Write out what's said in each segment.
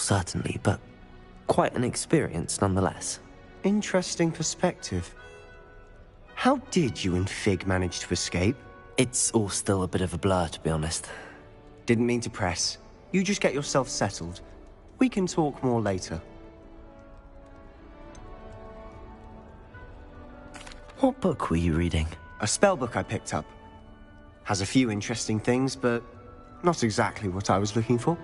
certainly, but quite an experience nonetheless. Interesting perspective. How did you and Fig manage to escape? It's all still a bit of a blur, to be honest. Didn't mean to press. You just get yourself settled. We can talk more later. What book were you reading? A spellbook I picked up. Has a few interesting things, but not exactly what I was looking for.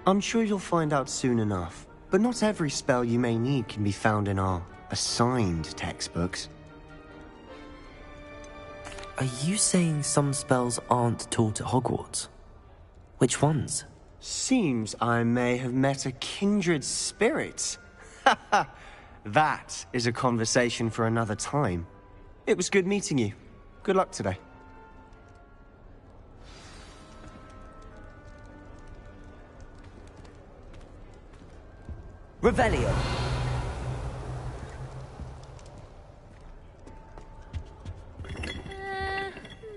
I'm sure you'll find out soon enough. But not every spell you may need can be found in our assigned textbooks. Are you saying some spells aren't taught at Hogwarts? Which ones? Seems I may have met a kindred spirit. That is a conversation for another time. It was good meeting you. Good luck today. Revelio.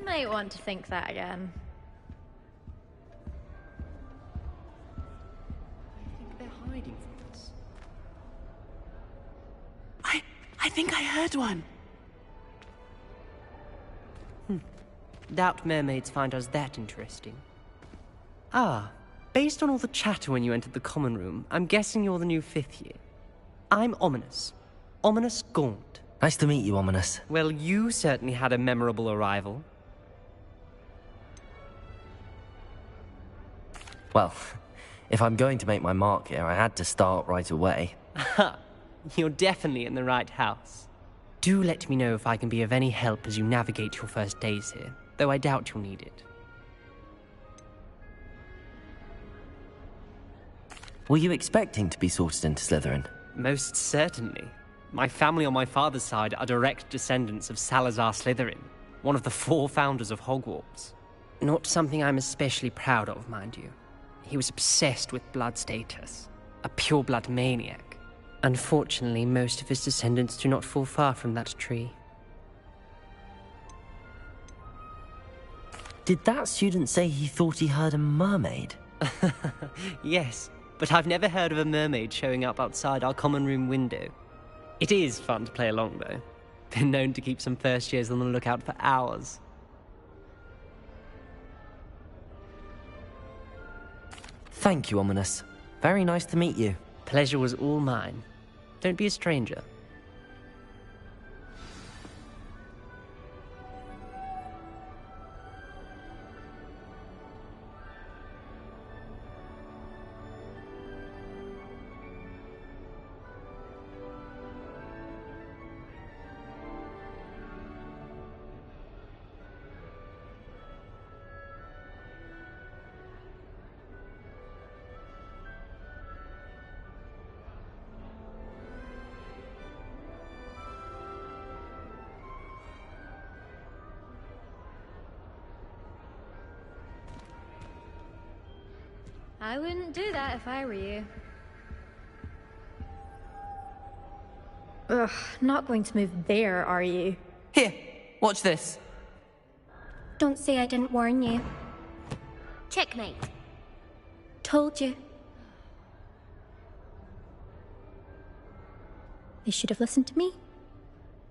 Might want to think that again. I think they're hiding from us. I think I heard one. Doubt mermaids find us that interesting. Ah, based on all the chatter when you entered the common room, I'm guessing you're the new 5th year. I'm Ominis. Ominis Gaunt. Nice to meet you, Ominis. Well, you certainly had a memorable arrival. Well, if I'm going to make my mark here, I had to start right away. Ha! You're definitely in the right house. Do let me know if I can be of any help as you navigate your first days here, though I doubt you'll need it. Were you expecting to be sorted into Slytherin? Most certainly. My family on my father's side are direct descendants of Salazar Slytherin, one of the 4 founders of Hogwarts. Not something I'm especially proud of, mind you. He was obsessed with blood status, a pure-blood maniac. Unfortunately, most of his descendants do not fall far from that tree. Did that student say he thought he heard a mermaid? Yes, but I've never heard of a mermaid showing up outside our common room window. It is fun to play along, though. Been known to keep some first years on the lookout for hours. Thank you, Ominis. Very nice to meet you. Pleasure was all mine. Don't be a stranger. I wouldn't do that if I were you. Ugh, not going to move there, are you? Here, watch this. Don't say I didn't warn you. Checkmate. Told you. They should have listened to me.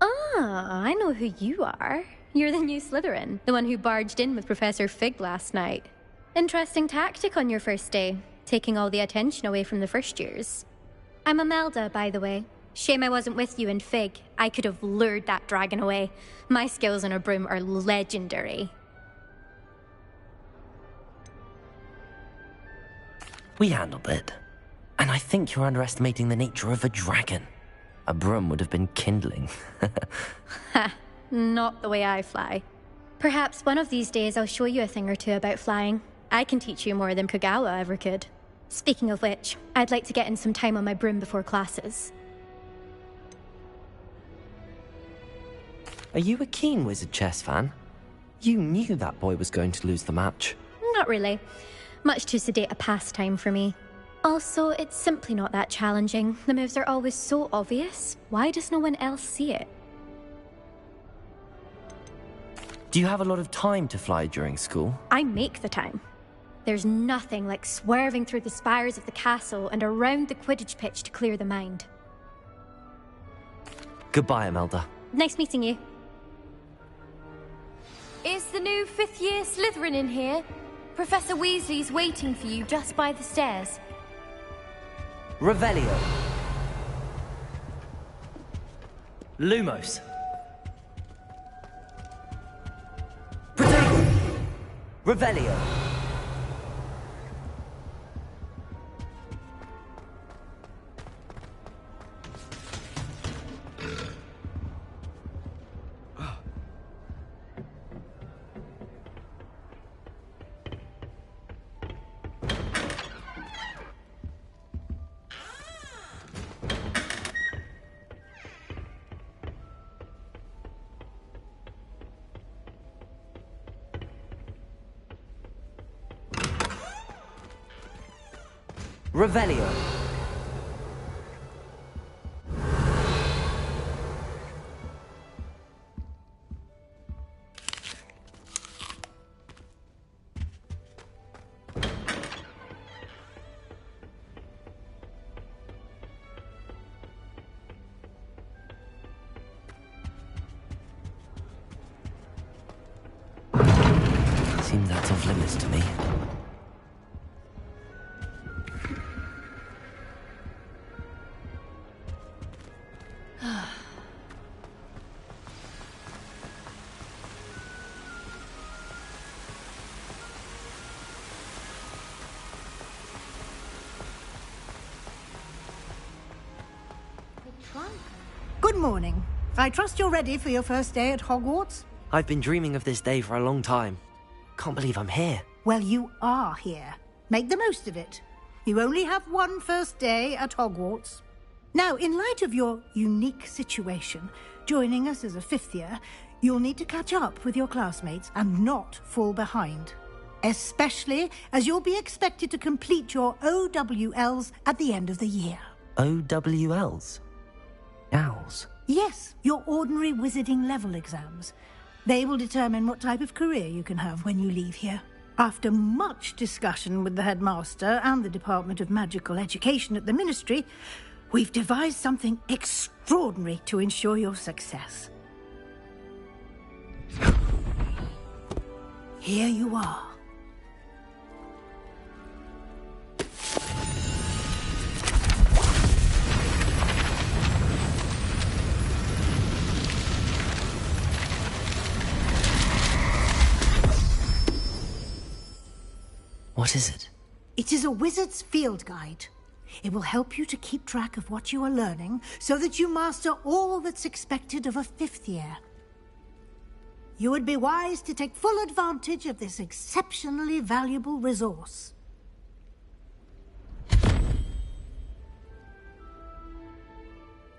Ah, I know who you are. You're the new Slytherin, the one who barged in with Professor Fig last night. Interesting tactic on your first day, taking all the attention away from the first years. I'm Imelda, by the way. Shame I wasn't with you and Fig. I could have lured that dragon away. My skills on a broom are legendary. We handled it. And I think you're underestimating the nature of a dragon. A broom would have been kindling. Ha, not the way I fly. Perhaps one of these days I'll show you a thing or two about flying. I can teach you more than Kogawa ever could. Speaking of which, I'd like to get in some time on my broom before classes. Are you a keen Wizard Chess fan? You knew that boy was going to lose the match. Not really. Much too sedate a pastime for me. Also, it's simply not that challenging. The moves are always so obvious. Why does no one else see it? Do you have a lot of time to fly during school? I make the time. There's nothing like swerving through the spires of the castle and around the Quidditch pitch to clear the mind. Goodbye, Imelda. Nice meeting you. Is the new fifth-year Slytherin in here? Professor Weasley's waiting for you just by the stairs. Revelio. Lumos. Protego. Revelio. Revelio. Seems that's off limits to me. Good morning. I trust you're ready for your first day at Hogwarts? I've been dreaming of this day for a long time. Can't believe I'm here. Well, you are here. Make the most of it. You only have one first day at Hogwarts. Now, in light of your unique situation, joining us as a fifth year, you'll need to catch up with your classmates and not fall behind. Especially as you'll be expected to complete your OWLs at the end of the year. OWLs? Owls? Yes, your ordinary wizarding level exams. They will determine what type of career you can have when you leave here. After much discussion with the headmaster and the Department of Magical Education at the Ministry, we've devised something extraordinary to ensure your success. Here you are. What is it? It is a wizard's field guide. It will help you to keep track of what you are learning so that you master all that's expected of a fifth year. You would be wise to take full advantage of this exceptionally valuable resource.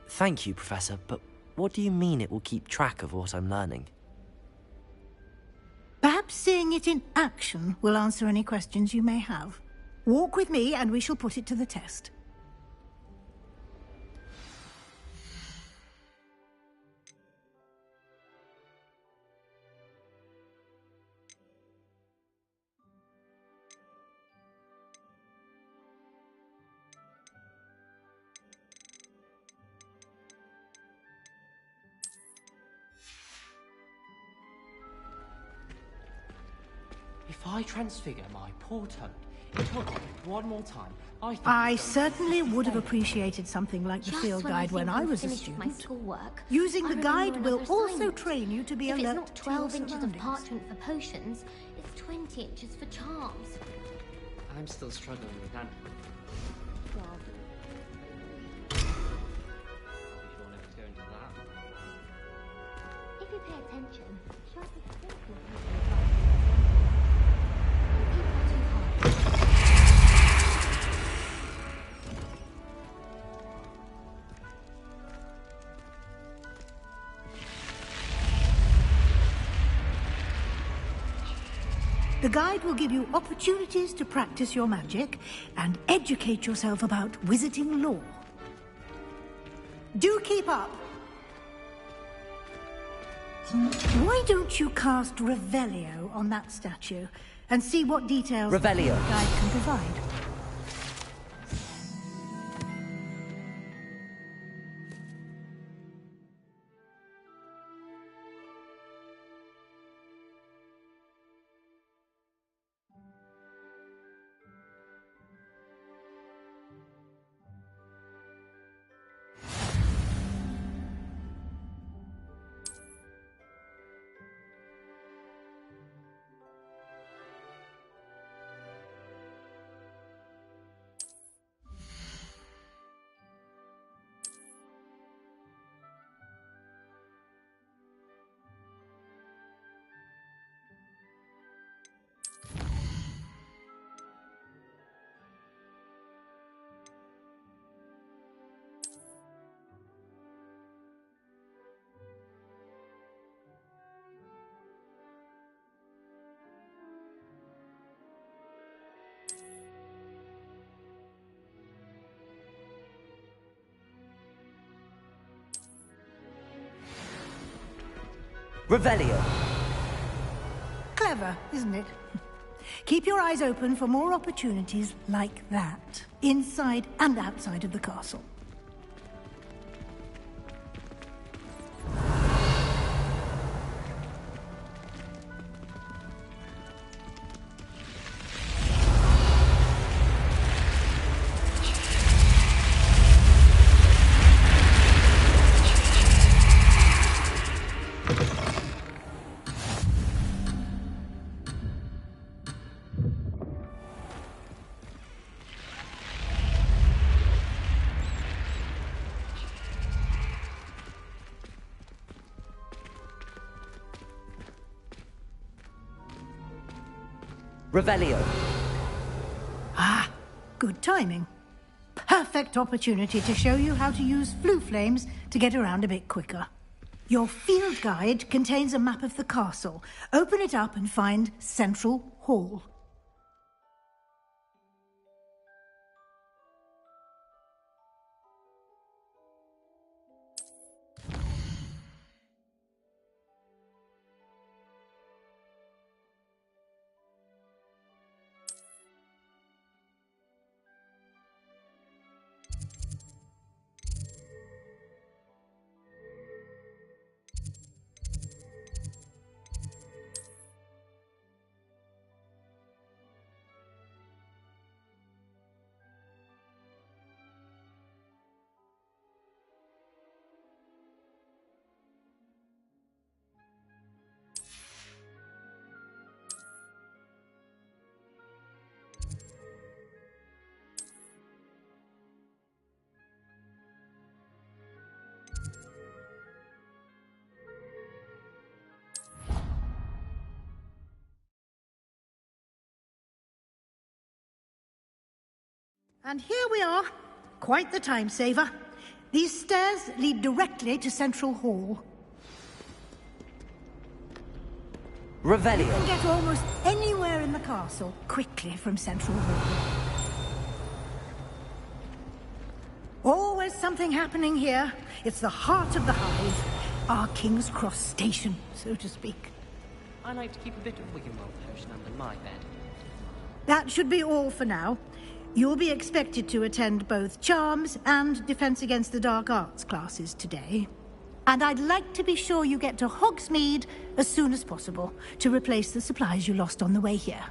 Thank you, Professor, but what do you mean it will keep track of what I'm learning? Perhaps seeing it in action will answer any questions you may have. Walk with me and we shall put it to the test. If I transfigure my poor toad into a comic one more time, I certainly would have appreciated something like the Just field when I guide when think I I'm was a finished with my student. schoolwork, Using I the remember guide will another also assignment. train you to be If alert it's not to your 12 inches of surroundings. parchment for potions, it's 20 inches for charms. I'm still struggling with that. If you pay attention, sharp is simple. The guide will give you opportunities to practice your magic and educate yourself about wizarding lore. Do keep up! Why don't you cast Revelio on that statue? and see what details the Revelio. guide can provide. Revelio. Clever, isn't it? Keep your eyes open for more opportunities like that, inside and outside of the castle. Revelio. Ah, good timing. Perfect opportunity to show you how to use flue flames to get around a bit quicker. Your field guide contains a map of the castle. Open it up and find Central Hall. And here we are. Quite the time saver. These stairs lead directly to Central Hall. Revelio. You can get almost anywhere in the castle quickly from Central Hall. Always something happening here. It's the heart of the hive. Our King's Cross station, so to speak. I like to keep a bit of Wiggenweld potion under my bed. That should be all for now. You'll be expected to attend both Charms and Defense Against the Dark Arts classes today. And I'd like to be sure you get to Hogsmeade as soon as possible to replace the supplies you lost on the way here.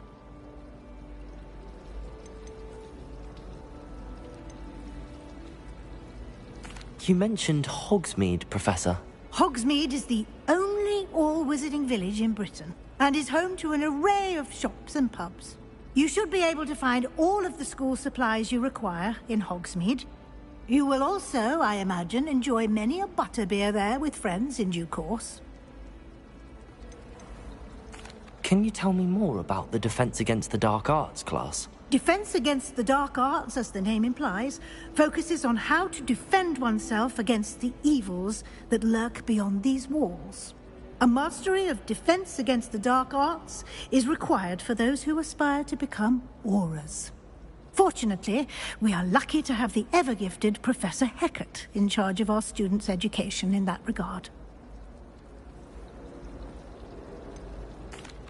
You mentioned Hogsmeade, Professor. Hogsmeade is the only all-wizarding village in Britain and is home to an array of shops and pubs. You should be able to find all of the school supplies you require in Hogsmeade. You will also, I imagine, enjoy many a butterbeer there with friends in due course. Can you tell me more about the Defense Against the Dark Arts class? Defense Against the Dark Arts, as the name implies, focuses on how to defend oneself against the evils that lurk beyond these walls. A mastery of Defense Against the Dark Arts is required for those who aspire to become Aurors. Fortunately, we are lucky to have the ever-gifted Professor Hecat in charge of our students' education in that regard.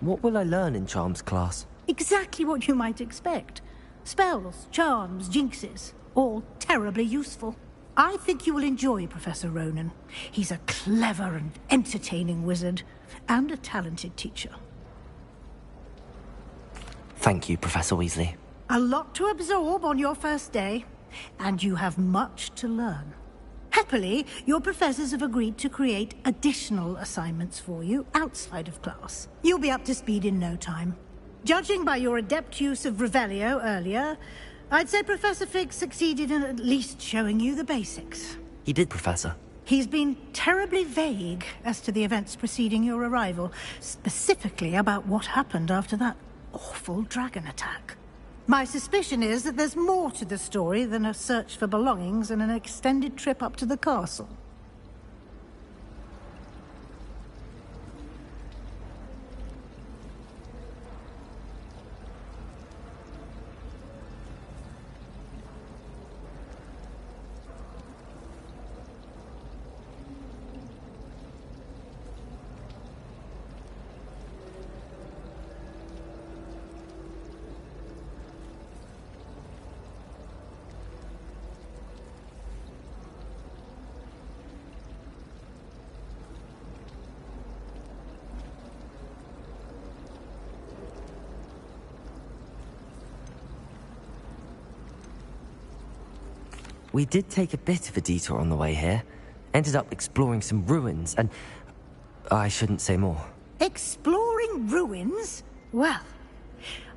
What will I learn in Charms class? Exactly what you might expect. Spells, charms, jinxes, all terribly useful. I think you will enjoy Professor Ronen. He's a clever and entertaining wizard, and a talented teacher. Thank you, Professor Weasley. A lot to absorb on your first day, and you have much to learn. Happily, your professors have agreed to create additional assignments for you outside of class. You'll be up to speed in no time. Judging by your adept use of Revelio earlier, I'd say Professor Fig succeeded in at least showing you the basics. He did, Professor. He's been terribly vague as to the events preceding your arrival, specifically about what happened after that awful dragon attack. My suspicion is that there's more to the story than a search for belongings and an extended trip up to the castle. We did take a bit of a detour on the way here. Ended up exploring some ruins, and I shouldn't say more. Exploring ruins? Well,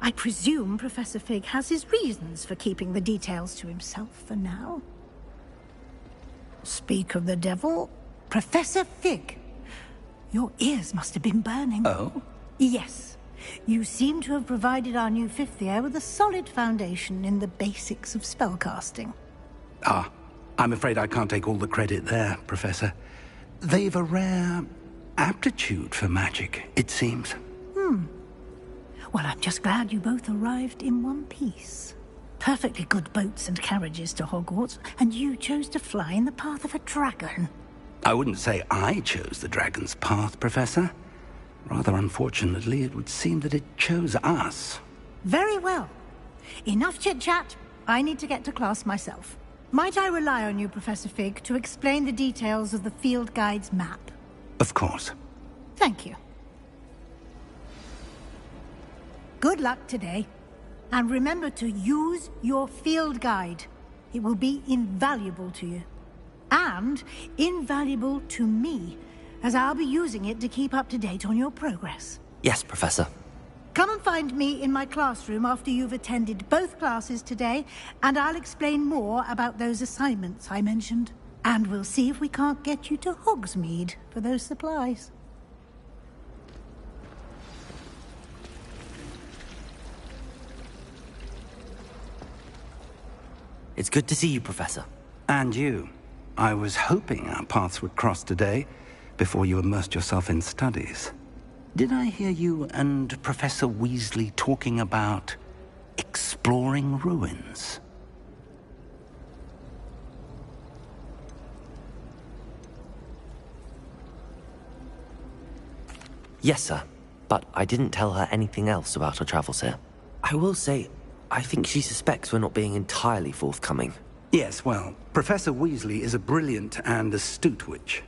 I presume Professor Fig has his reasons for keeping the details to himself for now. Speak of the devil, Professor Fig. Your ears must have been burning. Oh? Yes. You seem to have provided our new fifth year with a solid foundation in the basics of spellcasting. Ah, I'm afraid I can't take all the credit there, Professor. They've a rare aptitude for magic, it seems. Well, I'm just glad you both arrived in one piece. Perfectly good boats and carriages to Hogwarts, and you chose to fly in the path of a dragon. I wouldn't say I chose the dragon's path, Professor. Rather unfortunately, it would seem that it chose us. Very well. Enough chit-chat. I need to get to class myself. Might I rely on you, Professor Fig, to explain the details of the field guide's map? Of course. Thank you. Good luck today. And remember to use your field guide. It will be invaluable to you. And invaluable to me, as I'll be using it to keep up to date on your progress. Yes, Professor. Come and find me in my classroom after you've attended both classes today, and I'll explain more about those assignments I mentioned. And we'll see if we can't get you to Hogsmeade for those supplies. It's good to see you, Professor. And you. I was hoping our paths would cross today, before you immersed yourself in studies. Did I hear you and Professor Weasley talking about exploring ruins? Yes, sir. But I didn't tell her anything else about our travels here. I will say, I think she suspects we're not being entirely forthcoming. Yes, well, Professor Weasley is a brilliant and astute witch.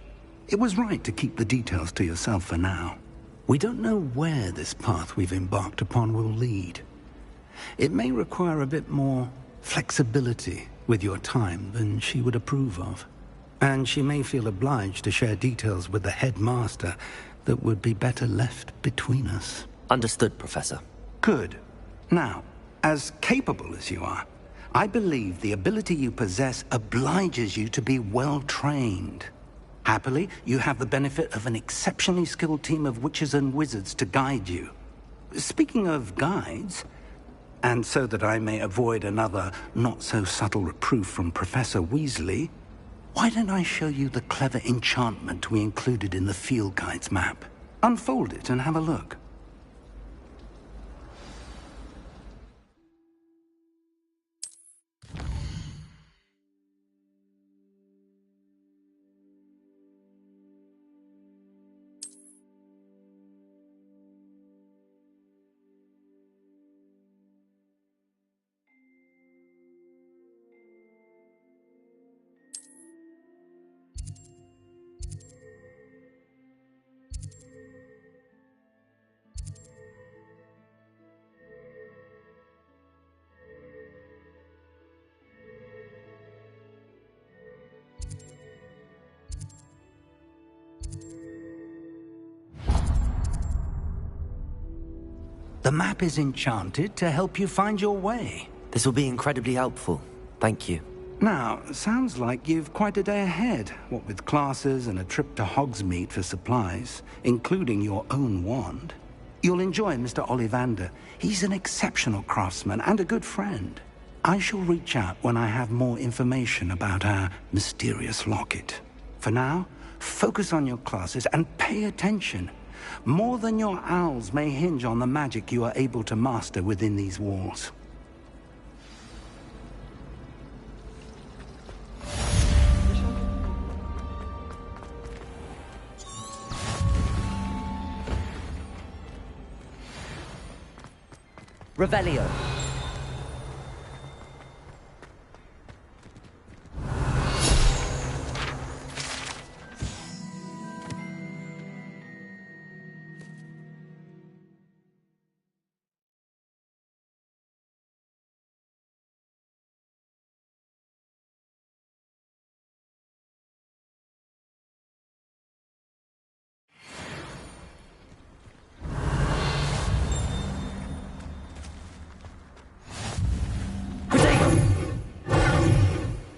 It was right to keep the details to yourself for now. We don't know where this path we've embarked upon will lead. It may require a bit more flexibility with your time than she would approve of. And she may feel obliged to share details with the headmaster that would be better left between us. Understood, Professor. Good. Now, as capable as you are, I believe the ability you possess obliges you to be well-trained. Happily, you have the benefit of an exceptionally skilled team of witches and wizards to guide you. Speaking of guides, and so that I may avoid another not-so-subtle reproof from Professor Weasley, why don't I show you the clever enchantment we included in the field guide's map? Unfold it and have a look. The map is enchanted to help you find your way. This will be incredibly helpful. Thank you. Now, sounds like you've quite a day ahead, what with classes and a trip to Hogsmeade for supplies, including your own wand. You'll enjoy Mr. Ollivander. He's an exceptional craftsman and a good friend. I shall reach out when I have more information about our mysterious locket. For now, focus on your classes and pay attention. More than your owls may hinge on the magic you are able to master within these walls. Revelio.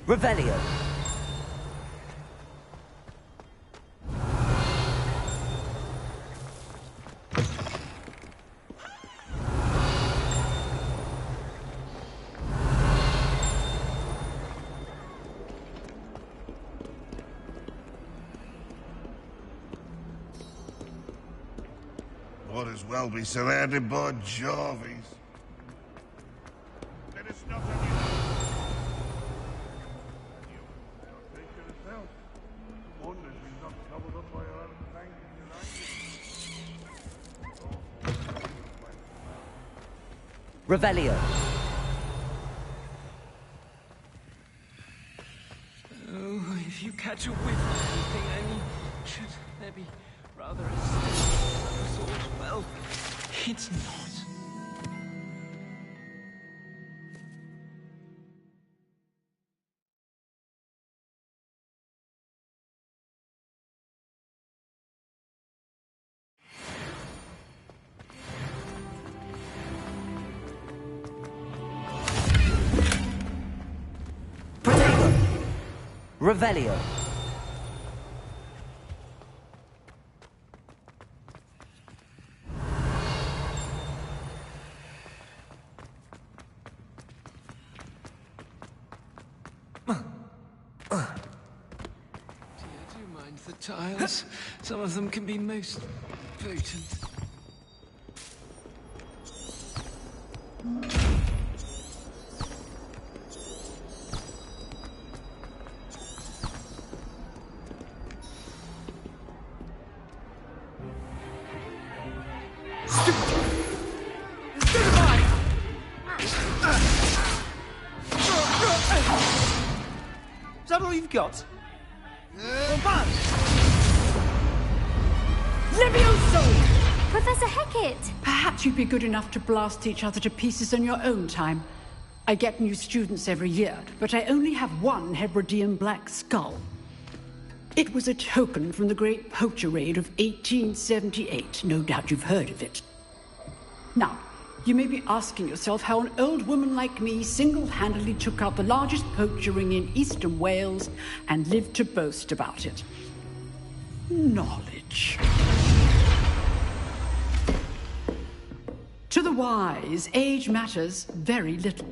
Revelio. Might as well be surrounded by Jarvies. Let us not Revelio. Oh, if you catch a whiff of anything, I mean, should there be rather a stench of sort? Well, it's not. Revelio. Do you mind the tiles? Some of them can be most potent. Is that all you've got? Levioso! Professor Hecat! Perhaps you'd be good enough to blast each other to pieces in your own time. I get new students every year, but I only have one Hebridean black skull. It was a token from the Great Poacher Raid of 1878. No doubt you've heard of it. Now, you may be asking yourself how an old woman like me single-handedly took out the largest poacher ring in eastern Wales and lived to boast about it. Knowledge. To the wise, age matters very little.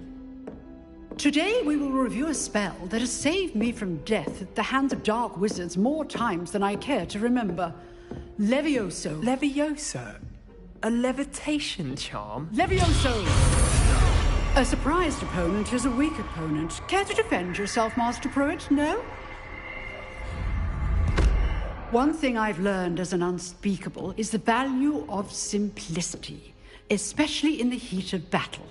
Today we will review a spell that has saved me from death at the hands of dark wizards more times than I care to remember. Levioso. Levioso? A levitation charm? Levioso! A surprised opponent is a weak opponent. Care to defend yourself, Master Pruitt? No? One thing I've learned as an unspeakable is the value of simplicity, especially in the heat of battle.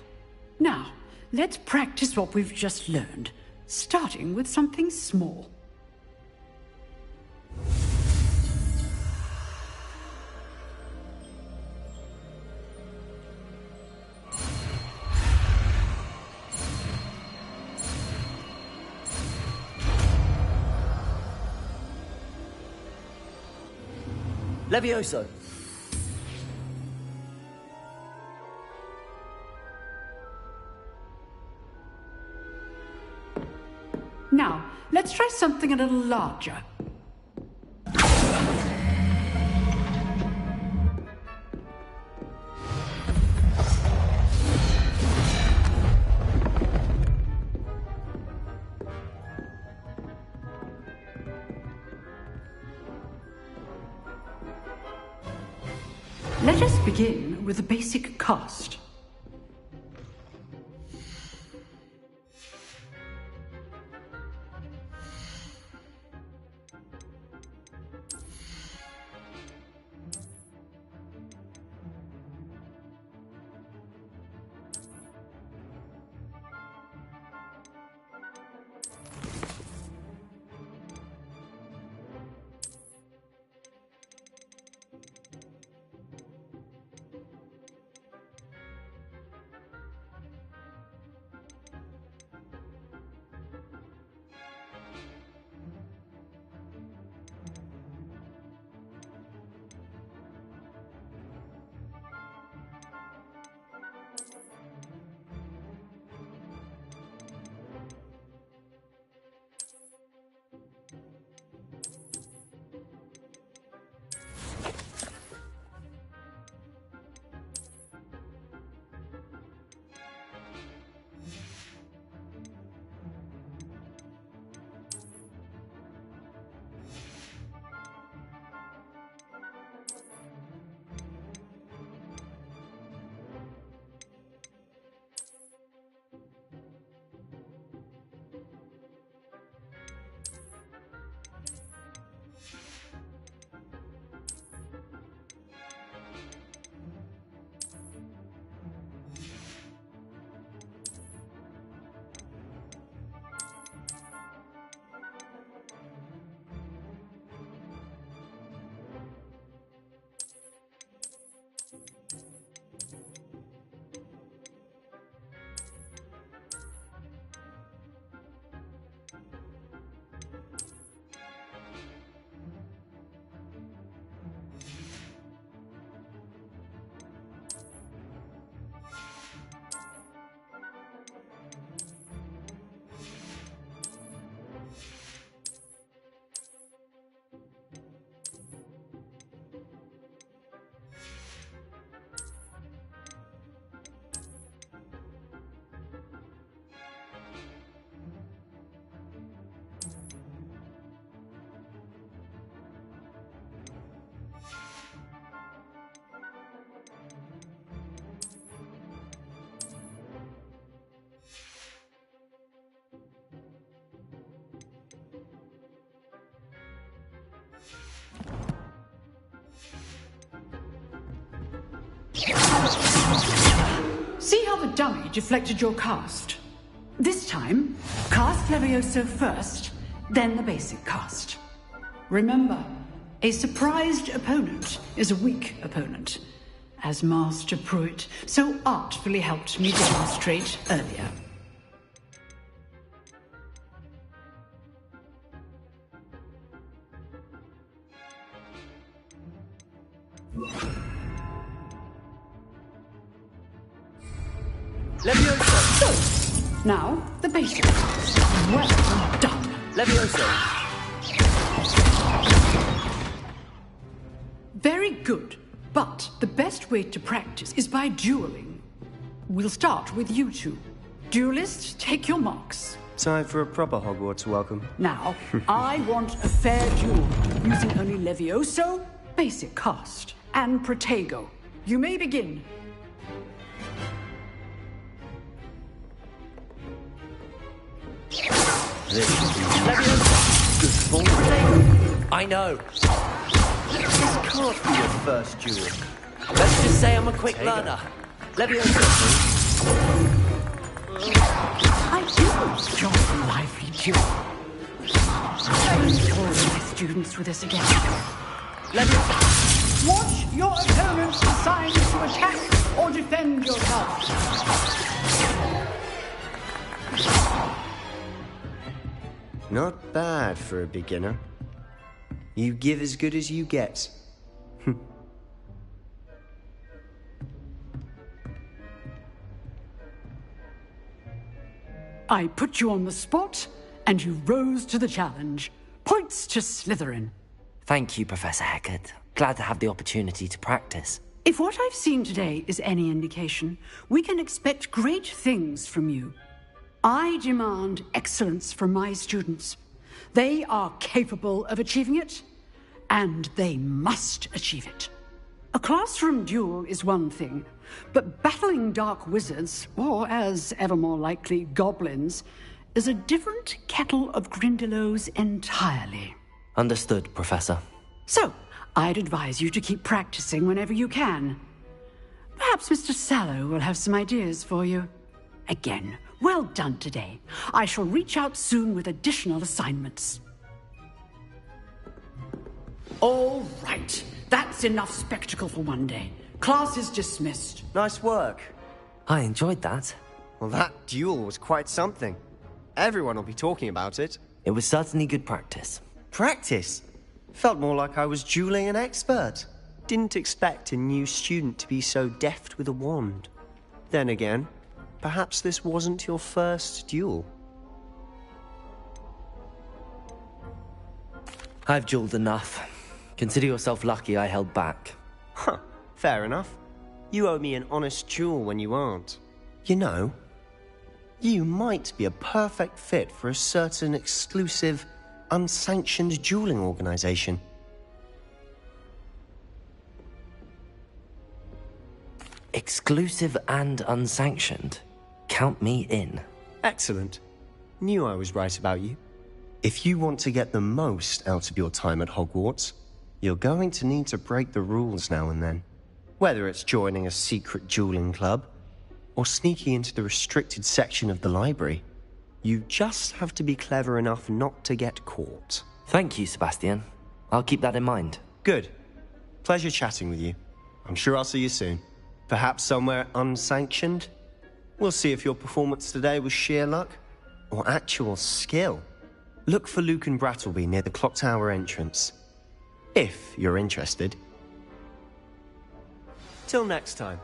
Now, let's practice what we've just learned, starting with something small. Levioso. Now, let's try something a little larger. Let us begin with the basic cast. See how the dummy deflected your cast? This time, cast Levioso first, then the basic cast. Remember, a surprised opponent is a weak opponent, as Master Pruitt so artfully helped me demonstrate earlier. Levioso! Now, the basic cast. Well done. Levioso! Very good. But the best way to practice is by dueling. We'll start with you two. Duelists, take your marks. Time for a proper Hogwarts welcome. Now, I want a fair duel, using only Levioso, basic cast, and Protego. You may begin. Good form. I know. This can't be your first duel. Let's just say I'm a quick learner. Levioso. I do enjoy a lively duel. I will tour my students with this again. Levioso. Watch your opponents decide to attack or defend yourself. Not bad for a beginner. You give as good as you get. I put you on the spot, and you rose to the challenge. Points to Slytherin. Thank you, Professor Hecat. Glad to have the opportunity to practice. If what I've seen today is any indication, we can expect great things from you. I demand excellence from my students. They are capable of achieving it, and they must achieve it. A classroom duel is one thing, but battling dark wizards, or as ever more likely, goblins, is a different kettle of Grindylows entirely. Understood, Professor. So, I'd advise you to keep practicing whenever you can. Perhaps Mr. Sallow will have some ideas for you. Again, well done today. I shall reach out soon with additional assignments. All right. That's enough spectacle for one day. Class is dismissed. Nice work. I enjoyed that. Well, that duel was quite something. Everyone will be talking about it. It was certainly good practice. Practice? Felt more like I was dueling an expert. Didn't expect a new student to be so deft with a wand. Then again, perhaps this wasn't your first duel. I've dueled enough. Consider yourself lucky I held back. Huh, fair enough. You owe me an honest duel when you aren't. You know, you might be a perfect fit for a certain exclusive, unsanctioned dueling organization. Exclusive and unsanctioned? Count me in. Excellent. Knew I was right about you. If you want to get the most out of your time at Hogwarts, you're going to need to break the rules now and then. Whether it's joining a secret dueling club, or sneaking into the restricted section of the library, you just have to be clever enough not to get caught. Thank you, Sebastian. I'll keep that in mind. Good. Pleasure chatting with you. I'm sure I'll see you soon. Perhaps somewhere unsanctioned? We'll see if your performance today was sheer luck, or actual skill. Look for Lucan Brattleby near the Clock Tower entrance. If you're interested. Till next time.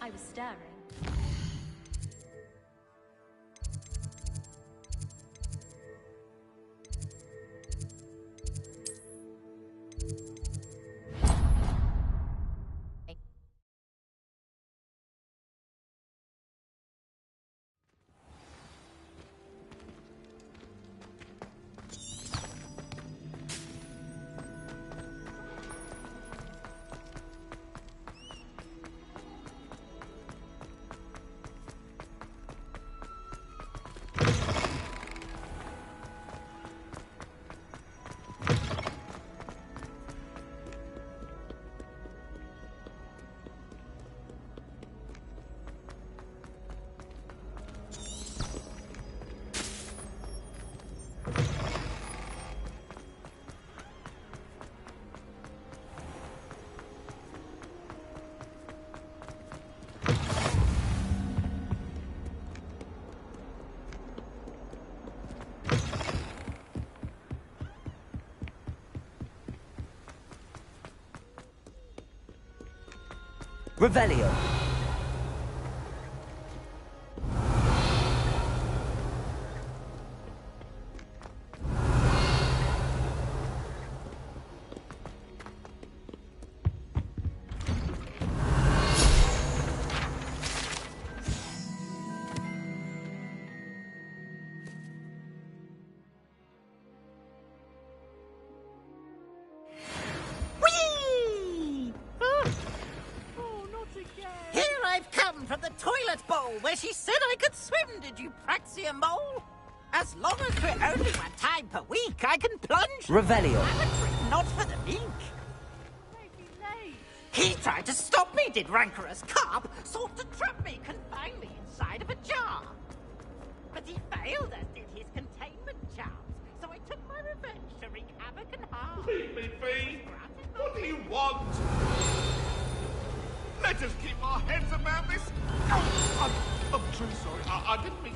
I was staring. Revelio. From the toilet bowl where she said I could swim, did you Praxia mole? As long as we're only 1 time per week, I can plunge. Revelio. Amateur, not for the meek. He tried to stop me, did rancorous carp, sought to trap me, confine me inside of a jar. But he failed, as did his containment charms, so I took my revenge to wreak havoc and harm. Leave me be! What do you want? Let us keep our heads about this. Oh, I'm truly sorry. I didn't mean...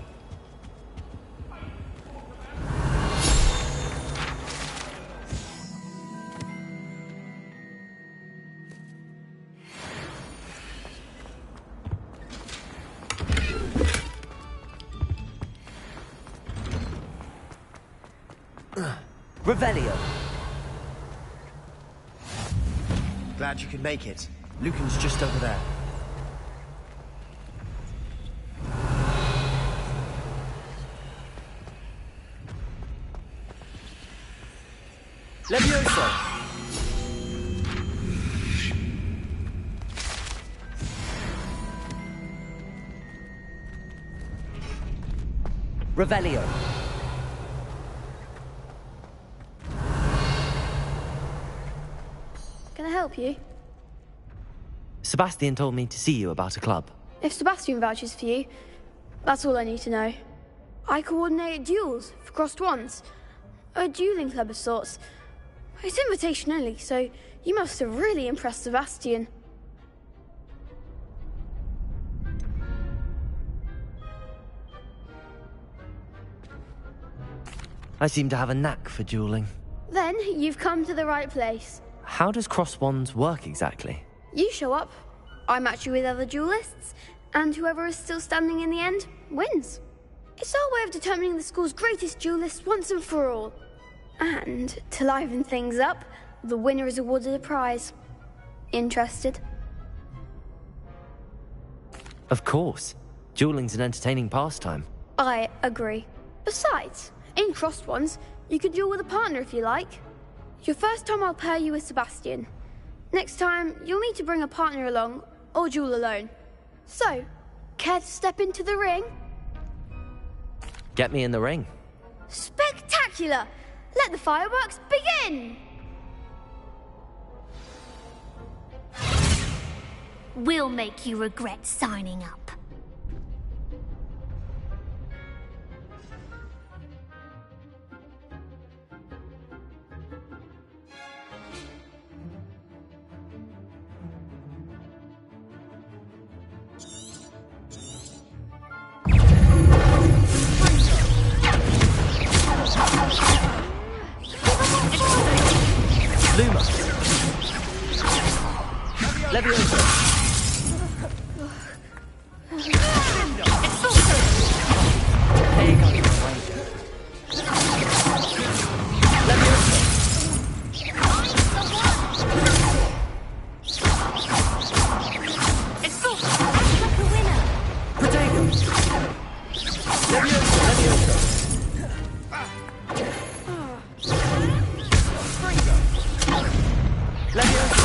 Revelio. Glad you could make it. Lucan's just over there. Levioso. Revelio. Can I help you? Sebastian told me to see you about a club. If Sebastian vouches for you, that's all I need to know. I coordinate duels for crossed wands. A dueling club of sorts. It's invitation only, so you must have really impressed Sebastian. I seem to have a knack for dueling. Then you've come to the right place. How does cross wands work exactly? You show up, I match you with other duelists, and whoever is still standing in the end wins. It's our way of determining the school's greatest duelist once and for all. And to liven things up, the winner is awarded a prize. Interested? Of course. Dueling's an entertaining pastime. I agree. Besides, in crossed ones, you could duel with a partner if you like. Your first time I'll pair you with Sebastian. Next time, you'll need to bring a partner along, or duel alone. So, care to step into the ring? Get me in the ring. Spectacular! Let the fireworks begin! We'll make you regret signing up. Luma. Levioso. There you go. Levioso. Protego. Levioso. Levioso.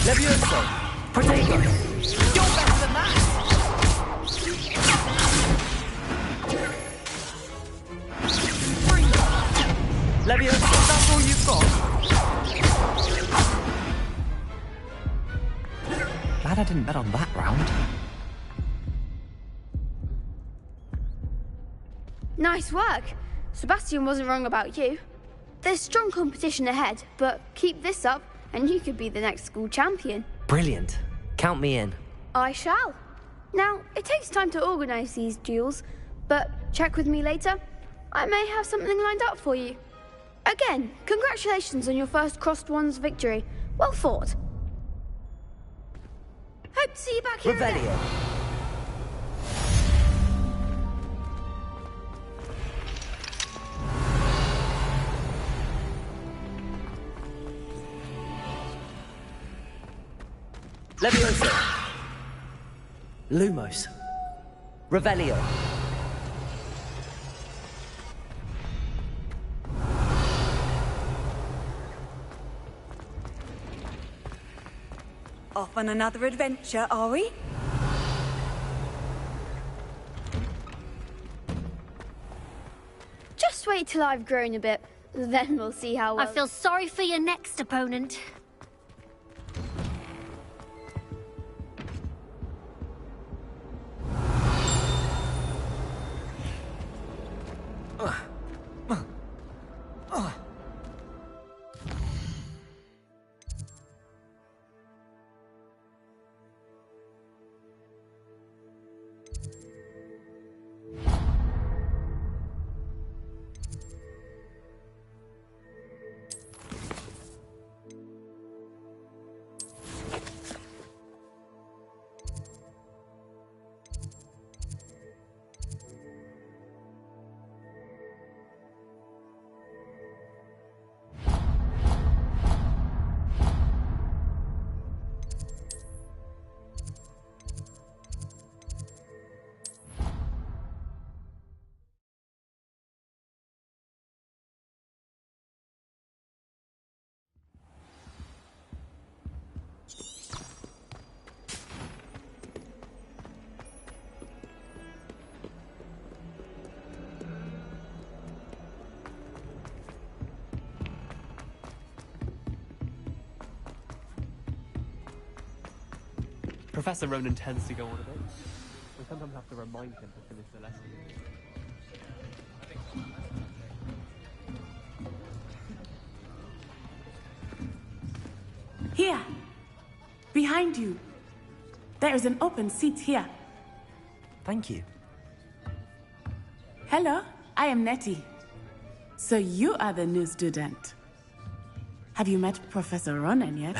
Levioso! Protego! You're better than that! Levioso, that's all you've got? Glad I didn't bet on that round. Nice work. Sebastian wasn't wrong about you. There's strong competition ahead, but keep this up and you could be the next school champion. Brilliant. Count me in. I shall. Now, it takes time to organize these duels, but check with me later. I may have something lined up for you. Again, congratulations on your first Crossed Wands victory. Well fought. Hope to see you back here Revelio. again. Leviosa. Lumos. Revelio. Off on another adventure, are we? Just wait till I've grown a bit. Then we'll see how well... I feel sorry for your next opponent. Professor Ronan tends to go on a bit. We sometimes have to remind him to finish the lesson. Here! Behind you! There is an open seat here. Thank you. Hello, I am Nettie. So you are the new student. Have you met Professor Ronan yet?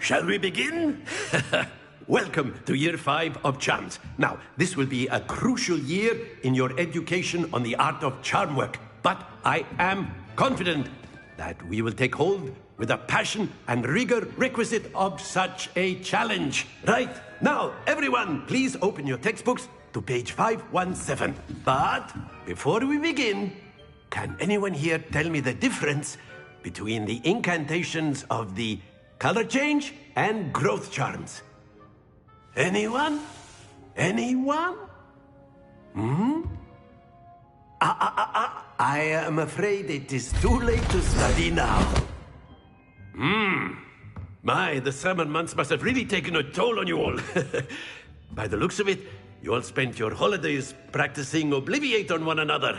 Shall we begin? Welcome to Year 5 of Charms. Now, this will be a crucial year in your education on the art of charm work, but I am confident that we will take hold with the passion and rigor requisite of such a challenge. Right, now, everyone, please open your textbooks to page 517. But before we begin, can anyone here tell me the difference between the incantations of the color change and growth charms? Anyone? Anyone? I am afraid it is too late to study now. My, the summer months must have really taken a toll on you all. By the looks of it, you all spent your holidays practicing Obliviate on one another.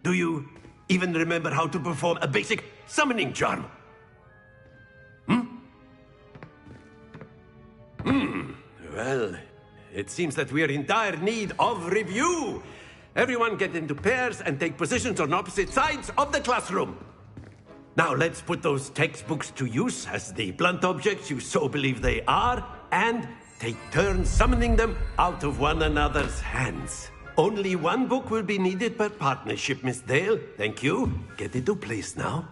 Do you even remember how to perform a basic summoning charm? Well, it seems that we are in dire need of review. Everyone get into pairs and take positions on opposite sides of the classroom. Now let's put those textbooks to use as the blunt objects you so believe they are, and take turns summoning them out of one another's hands. Only one book will be needed per partnership, Miss Dale. Thank you. Get into place now.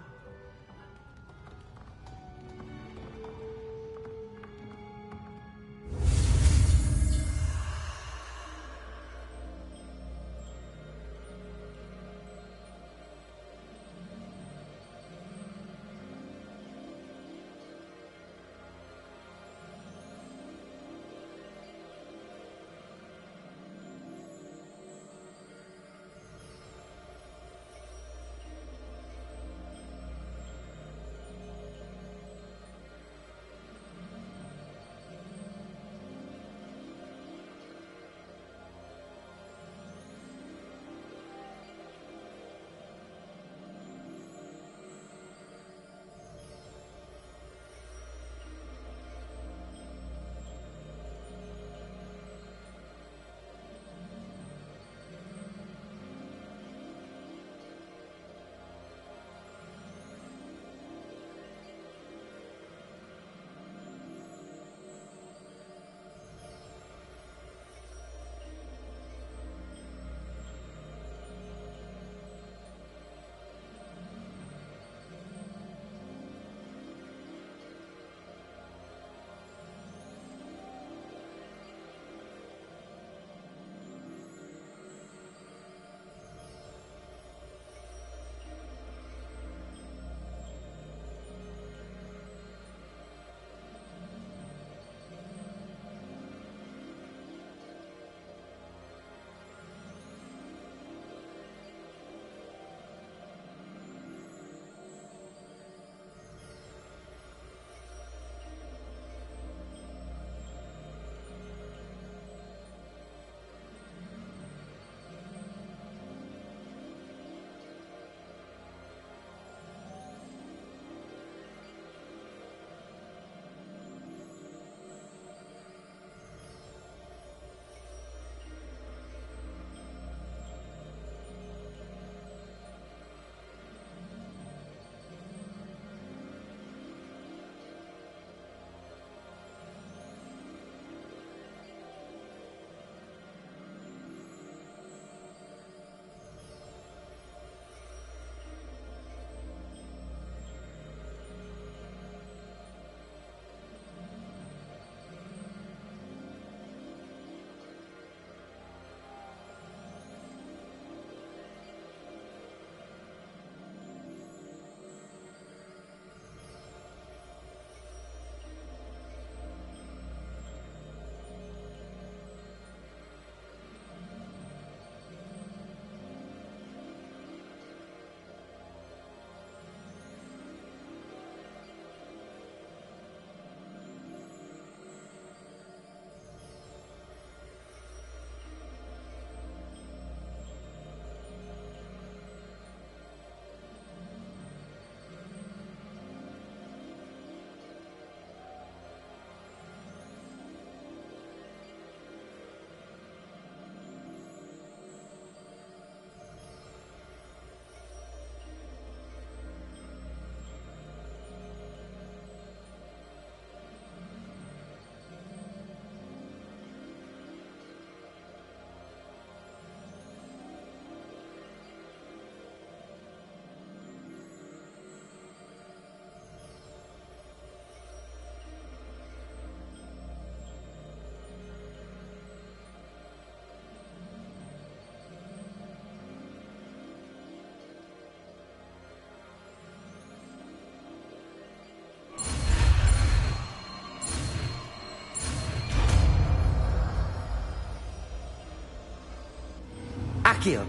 Accio!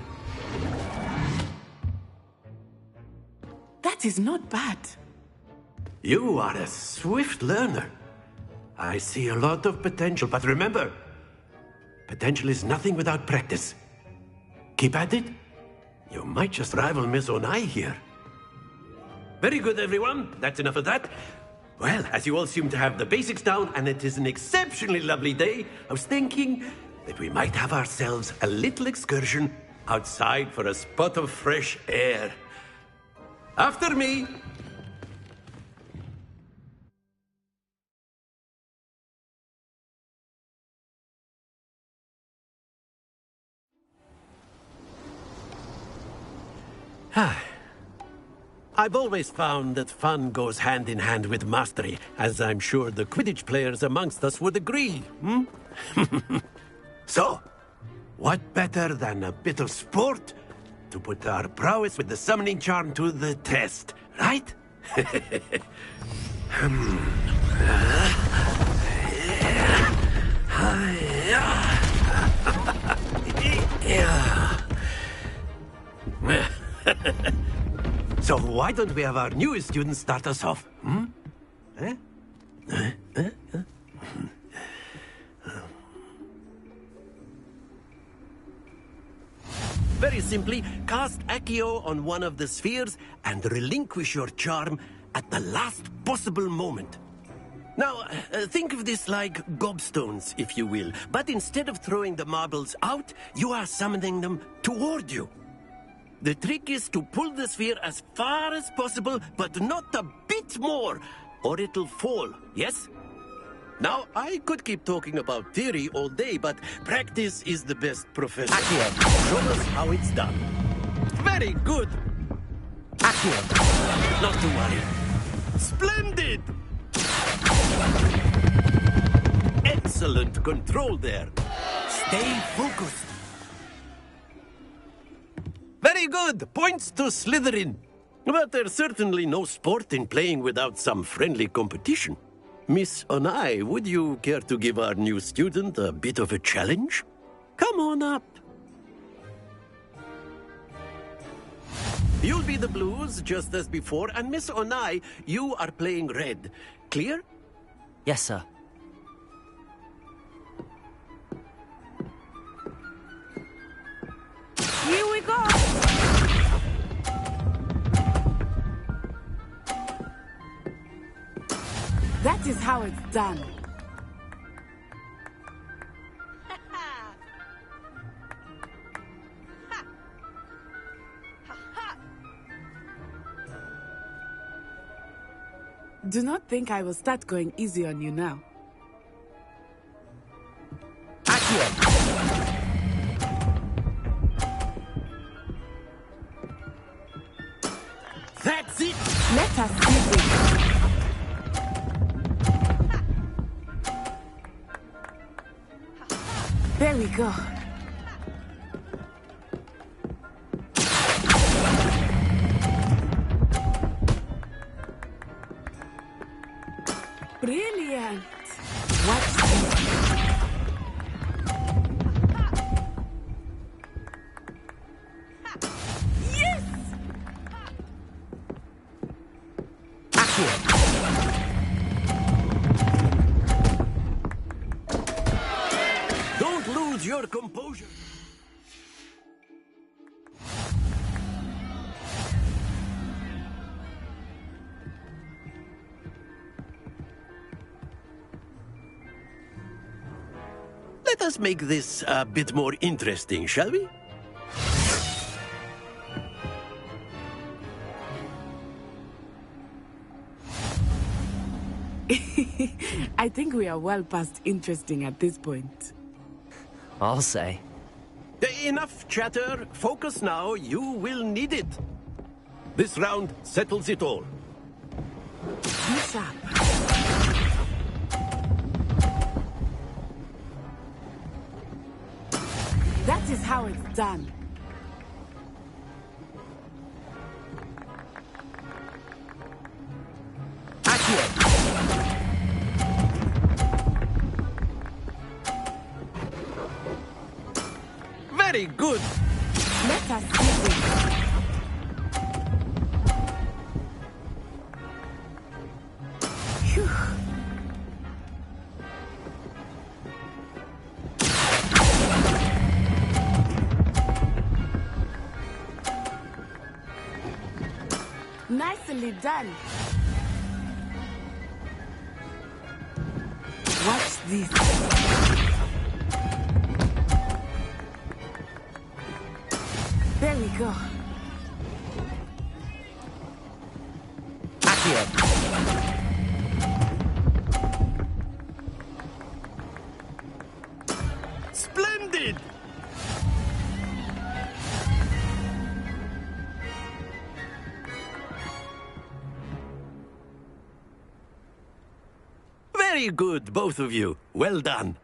That is not bad. You are a swift learner. I see a lot of potential, but remember, potential is nothing without practice. Keep at it. You might just rival Miss Onai here. Very good, everyone. That's enough of that. Well, as you all seem to have the basics down, and it is an exceptionally lovely day, I was thinking that we might have ourselves a little excursion outside for a spot of fresh air. After me! I've always found that fun goes hand in hand with mastery, as I'm sure the Quidditch players amongst us would agree, So, what better than a bit of sport to put our prowess with the summoning charm to the test, right? So why don't we have our newest student start us off? Very simply, cast Accio on one of the spheres and relinquish your charm at the last possible moment. Now, think of this like gobstones, if you will, but instead of throwing the marbles out, you are summoning them toward you. The trick is to pull the sphere as far as possible, but not a bit more, or it'll fall, yes? Now, I could keep talking about theory all day, but practice is the best professor. Accio! Show us how it's done. Very good! Accio! Not to worry. Splendid! Excellent control there. Stay focused. Very good! Points to Slytherin. But there's certainly no sport in playing without some friendly competition. Miss Onai, would you care to give our new student a bit of a challenge? Come on up. You'll be the blues, just as before, and Miss Onai, you are playing red. Clear? Yes, sir. Here we go! That is how it's done. Do not think I will start going easy on you now. Accio! That's it! Let us see this. There we go. Brilliant! Watch this. Yes! Accio! Don't lose your composure. Let us make this a bit more interesting, shall we? I think we are well past interesting at this point. I'll say. Enough chatter. Focus now. You will need it. This round settles it all. Be sharp. That is how it's done. Accio! Very good. us see. Phew. Nicely done. Watch this. There we go. Accio. Splendid! Very good, both of you. Well done.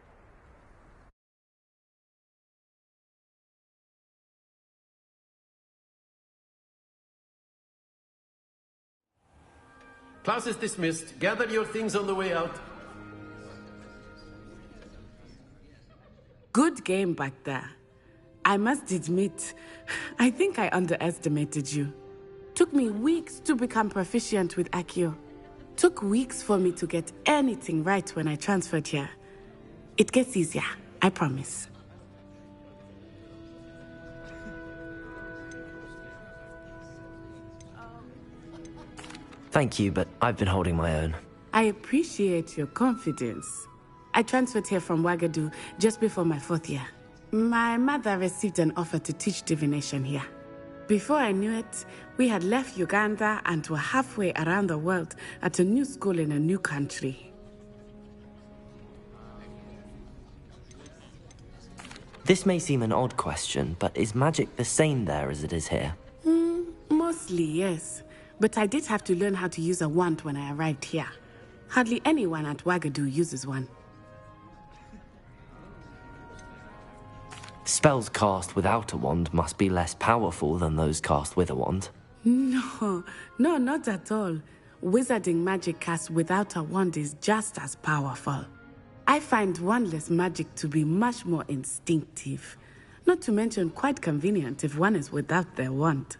Class is dismissed. Gather your things on the way out. Good game back there. I must admit, I think I underestimated you. Took me weeks to become proficient with Accio. Took weeks for me to get anything right when I transferred here. It gets easier, I promise. Thank you, but I've been holding my own. I appreciate your confidence. I transferred here from Wagadu just before my 4th year. My mother received an offer to teach divination here. Before I knew it, we had left Uganda and were halfway around the world at a new school in a new country. This may seem an odd question, but is magic the same there as it is here? Mostly, yes. But I did have to learn how to use a wand when I arrived here. Hardly anyone at Wagadu uses one. Spells cast without a wand must be less powerful than those cast with a wand. No, not at all. Wizarding magic cast without a wand is just as powerful. I find wandless magic to be much more instinctive. Not to mention quite convenient if one is without their wand.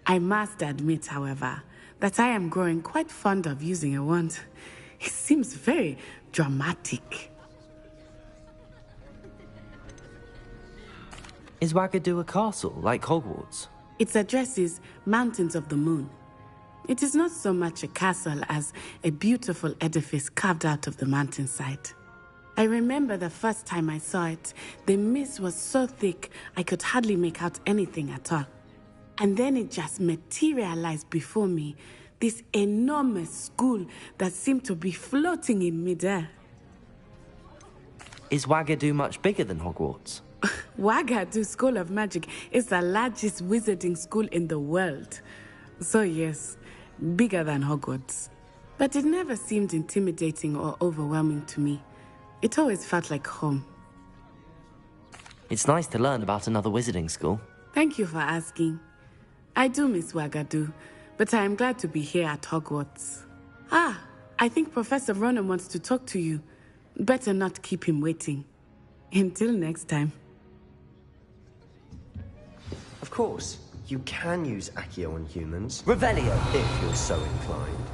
I must admit, however, that I am growing quite fond of using a wand. It seems very dramatic. Is Wagadu a castle, like Hogwarts? Its address is Mountains of the Moon. It is not so much a castle as a beautiful edifice carved out of the mountainside. I remember the first time I saw it, the mist was so thick I could hardly make out anything at all. And then it just materialized before me, this enormous school that seemed to be floating in midair. Is Wagadu much bigger than Hogwarts? Wagadu School of Magic is the largest wizarding school in the world. So yes, bigger than Hogwarts. But it never seemed intimidating or overwhelming to me. It always felt like home. It's nice to learn about another wizarding school. Thank you for asking. I do miss Wagadu, but I am glad to be here at Hogwarts. I think Professor Ronen wants to talk to you. Better not keep him waiting. Until next time. Of course, you can use Accio on humans. Revelio! If you're so inclined.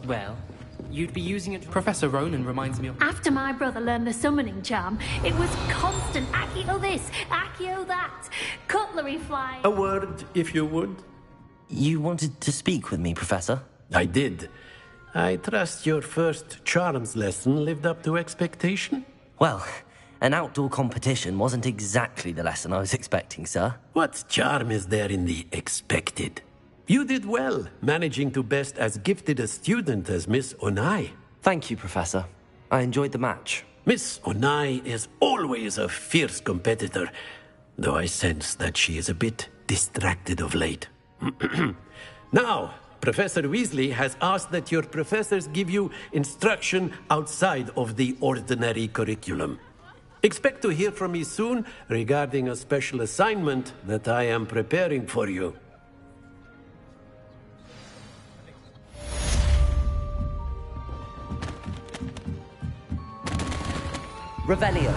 Well, you'd be using it... Professor Ronen reminds me of... After my brother learned the summoning charm, it was constant Accio this, Accio that, cutlery flying. A word, if you would. You wanted to speak with me, Professor? I did. I trust your first charms lesson lived up to expectation? Well, an outdoor competition wasn't exactly the lesson I was expecting, sir. What charm is there in the expected? You did well, managing to best as gifted a student as Miss Onai. Thank you, Professor. I enjoyed the match. Miss Onai is always a fierce competitor, though I sense that she is a bit distracted of late. Now, Professor Weasley has asked that your professors give you instruction outside of the ordinary curriculum. Expect to hear from me soon regarding a special assignment that I am preparing for you. Revelio.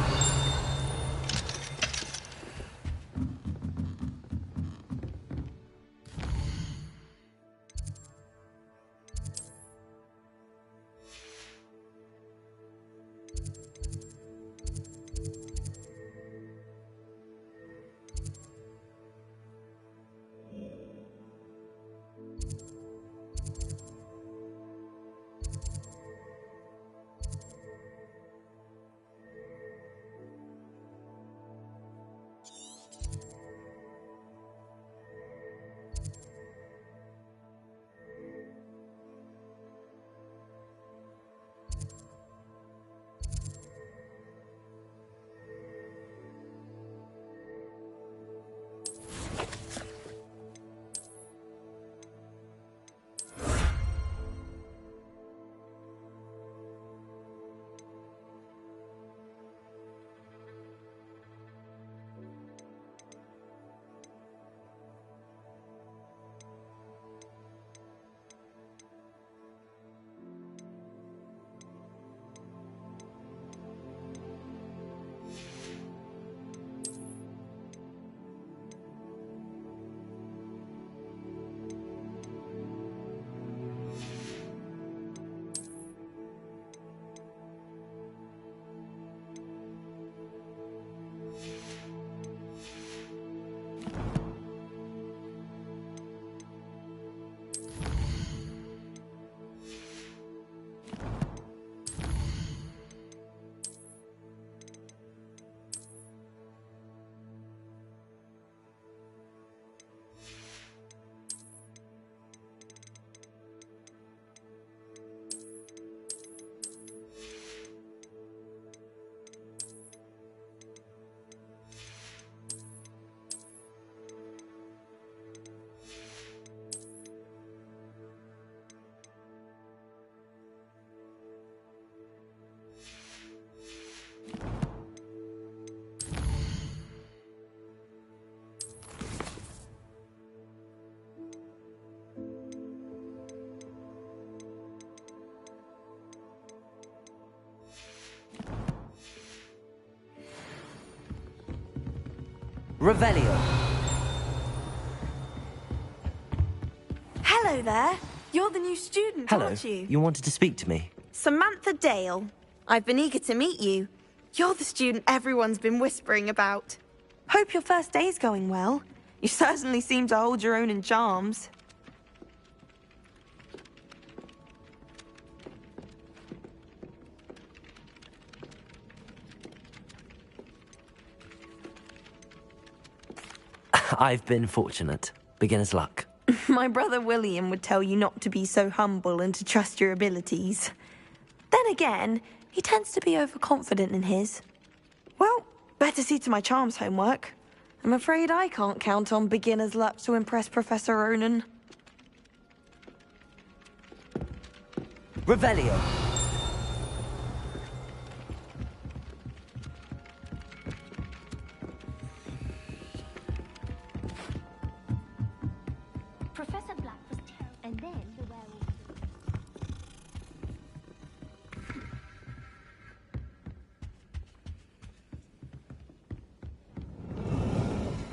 Revelio. Hello there. You're the new student, Hello. aren't you? You wanted to speak to me? Samantha Dale. I've been eager to meet you. You're the student everyone's been whispering about. Hope your first day's going well. You certainly seem to hold your own in charms. I've been fortunate. Beginner's luck. My brother William would tell you not to be so humble and to trust your abilities. Then again, he tends to be overconfident in his. Well, better see to my charms homework. I'm afraid I can't count on beginner's luck to impress Professor Ronen. Revelio. Professor Black was terrible, and then the werewolf.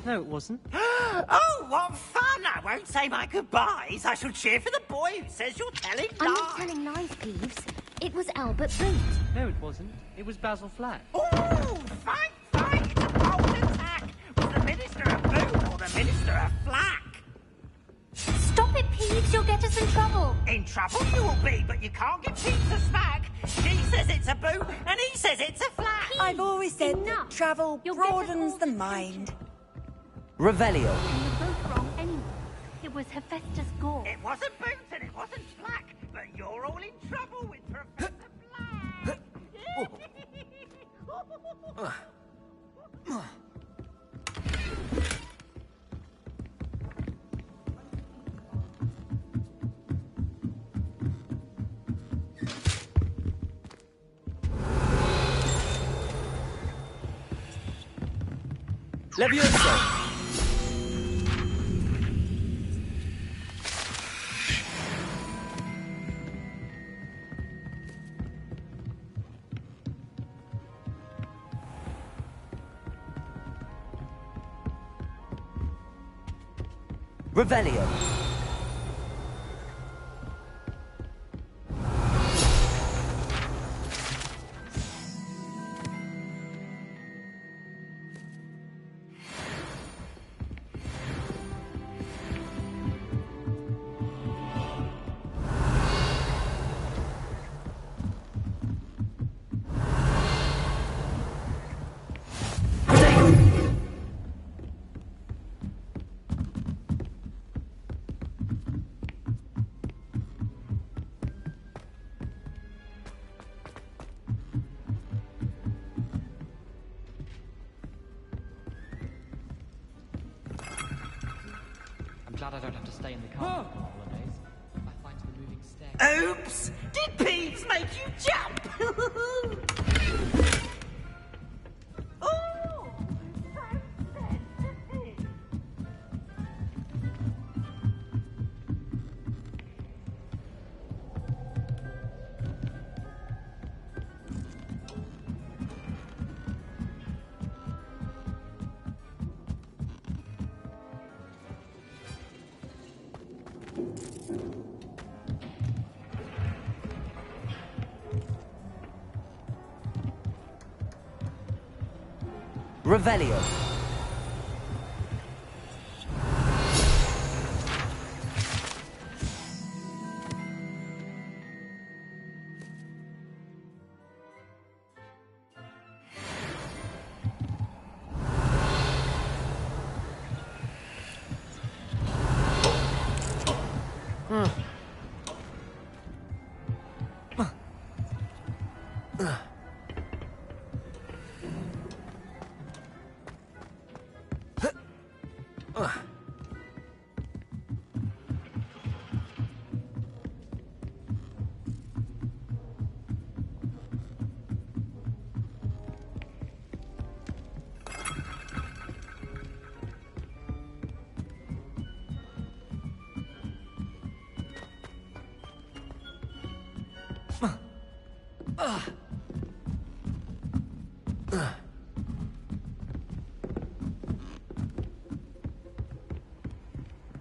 No, it wasn't. Oh, what fun! I won't say my goodbyes. I shall cheer for the boy who says you're telling I'm lies. not telling lies, Peeves. It was Albert Boot. No, it wasn't. It was Basil Flack. Oh, fight! It's a bold attack. Was the Minister a boot or the Minister a flack? Stop it, Peeves. You'll get us in trouble. In trouble you will be, but you can't give Peeves a smack. She says it's a boot, and he says it's a flack. I've always said that travel broadens the mind. Revelio. You're both wrong anyway. It was Hephaestus Gore. It wasn't boot and it wasn't flack, but you're all in trouble with Professor Black. Levioso. Revelio. Glad I don't have to stay in the car for the holidays. I find the moving staircase. Oops! Did Peeves make you jump? Oh! Revelio.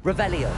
Revelio.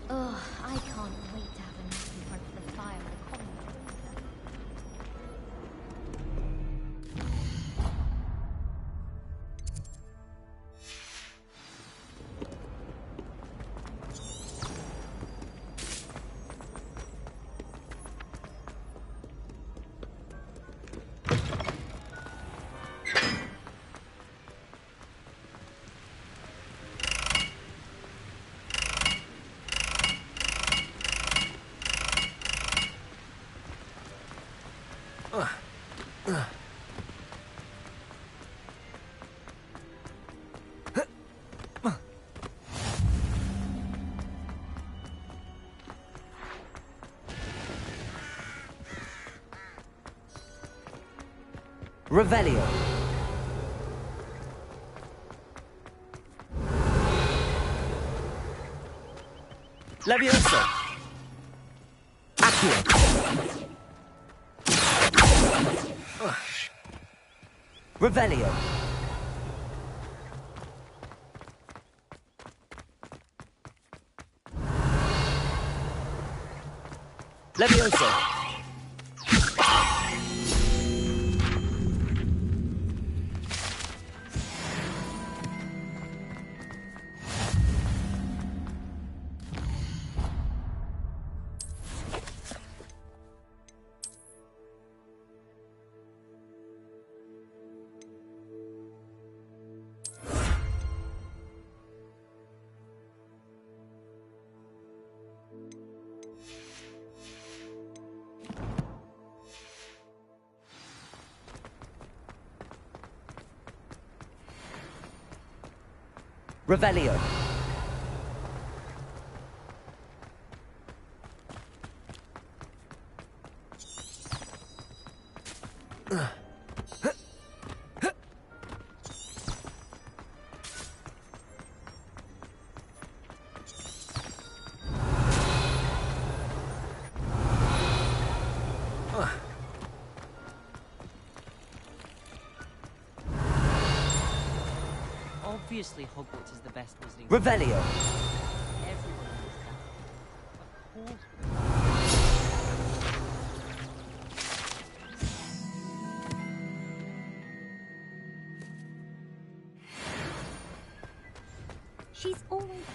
Ugh, I can't wait to have a nap in front of the fire like Conrad. Revelio. Levioso. Accio. Revelio. Levioso. Revelio. Obviously, Hogwarts is the best wizarding. Revelio. Everyone knows that. Of course. She's always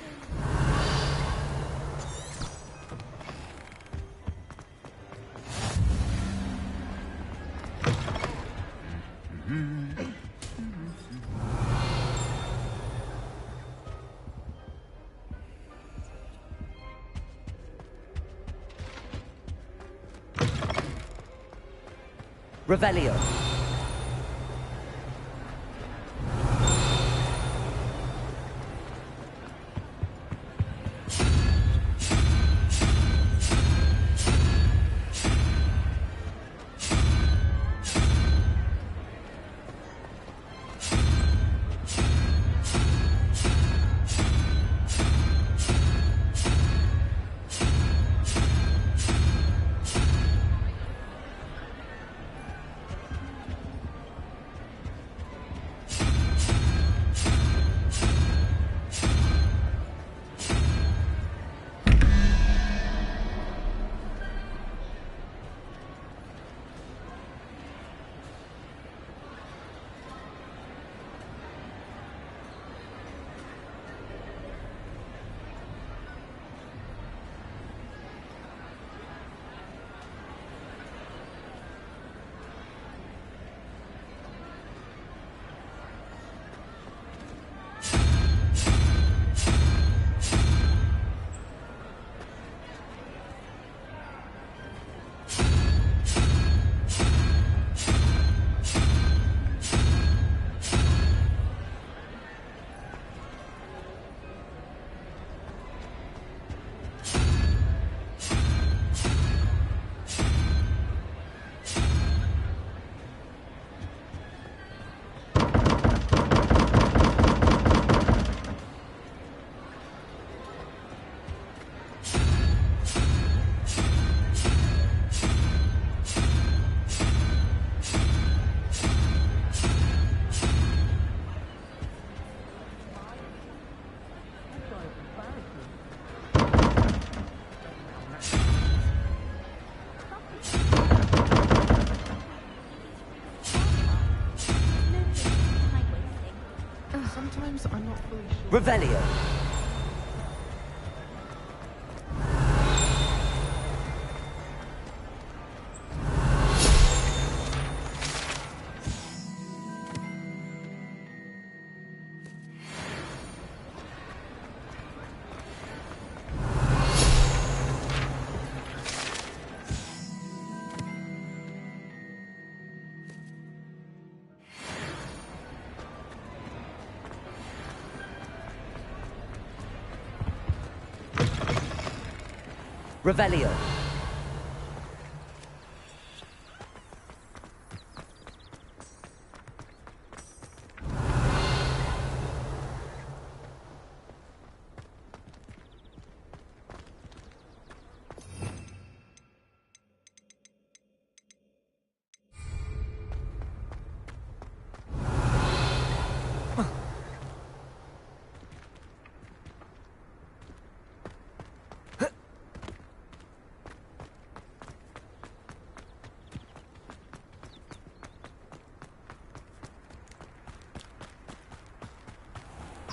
Revelio. Revelio. Revelio.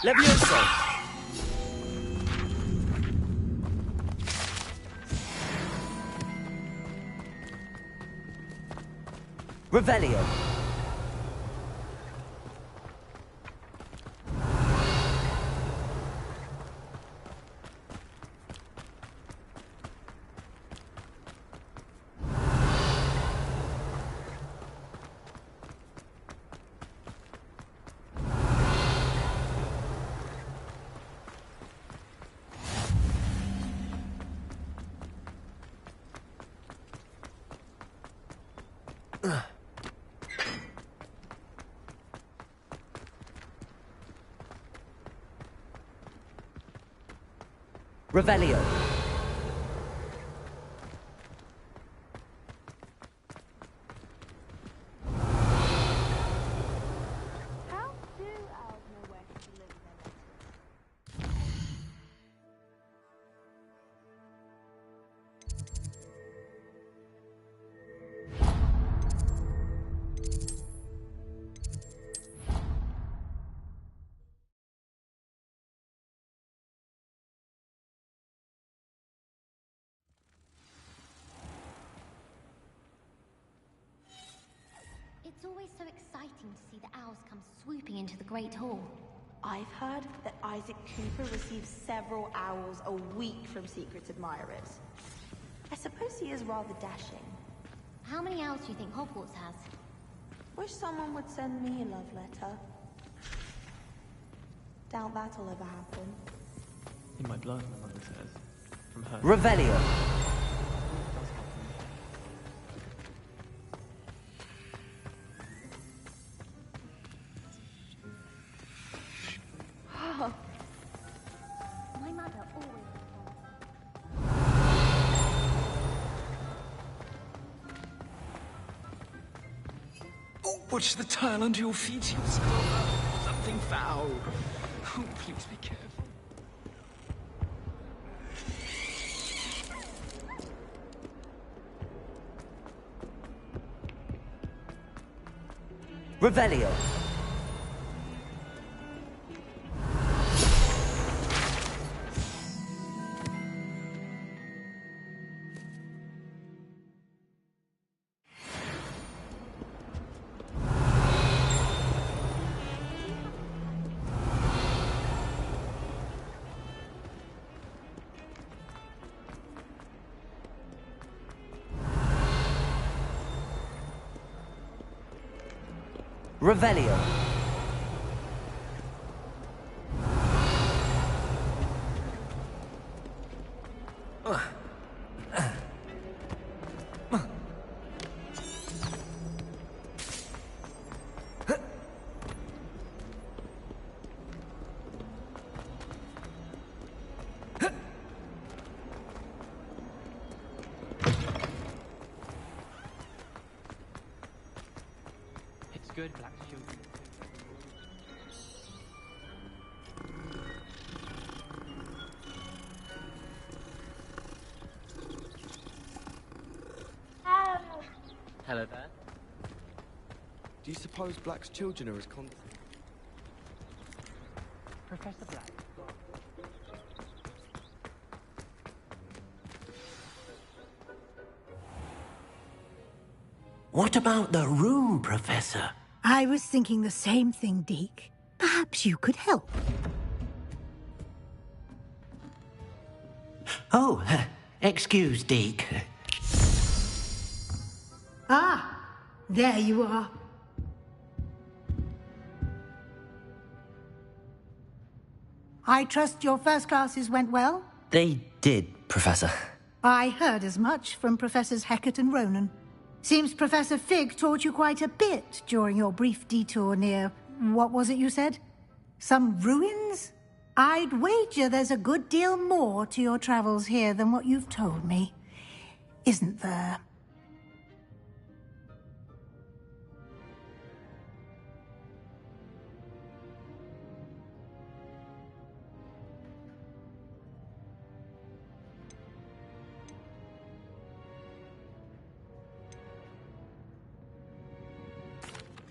Levioso! Revelio! Revelio. How do owls know where to deliver them? It's always so exciting to see the owls come swooping into the Great Hall. I've heard that Isaac Cooper receives several owls a week from secret admirers. I suppose he is rather dashing. How many owls do you think Hogwarts has? Wish someone would send me a love letter. Doubt that'll ever happen. In my blood, my mother says. From her. Revelio. My mother always Oh, watch the tile under your feet, you scum. Something foul. Oh, please be careful. Revelio. Revelio. It's good, Black Shield. Hello there. Do you suppose Black's children are as confident? Professor Professor Black. What about the room, Professor? I was thinking the same thing, Deke. Perhaps you could help. Oh, excuse, Deke. Ah, there you are. I trust your first classes went well? They did, Professor. I heard as much from Professors Hecat and Ronan. Seems Professor Fig taught you quite a bit during your brief detour near... what was it you said? Some ruins? I'd wager there's a good deal more to your travels here than what you've told me. Isn't there?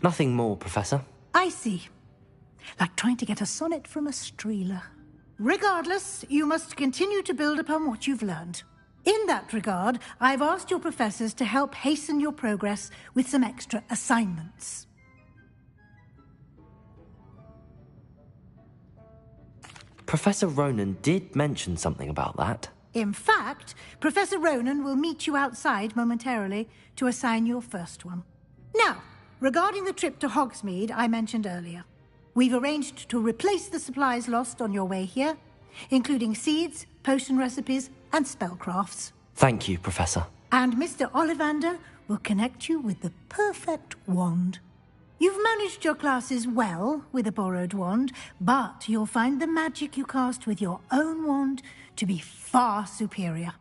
Nothing more, Professor. I see. Like trying to get a sonnet from a streeler. Regardless, you must continue to build upon what you've learned. In that regard, I've asked your professors to help hasten your progress with some extra assignments. Professor Ronan did mention something about that. In fact, Professor Ronan will meet you outside momentarily to assign your first one. Now, regarding the trip to Hogsmeade I mentioned earlier, we've arranged to replace the supplies lost on your way here, including seeds, potion recipes, and spellcrafts. Thank you, Professor. And Mr. Ollivander will connect you with the perfect wand. You've managed your classes well with a borrowed wand, but you'll find the magic you cast with your own wand to be far superior.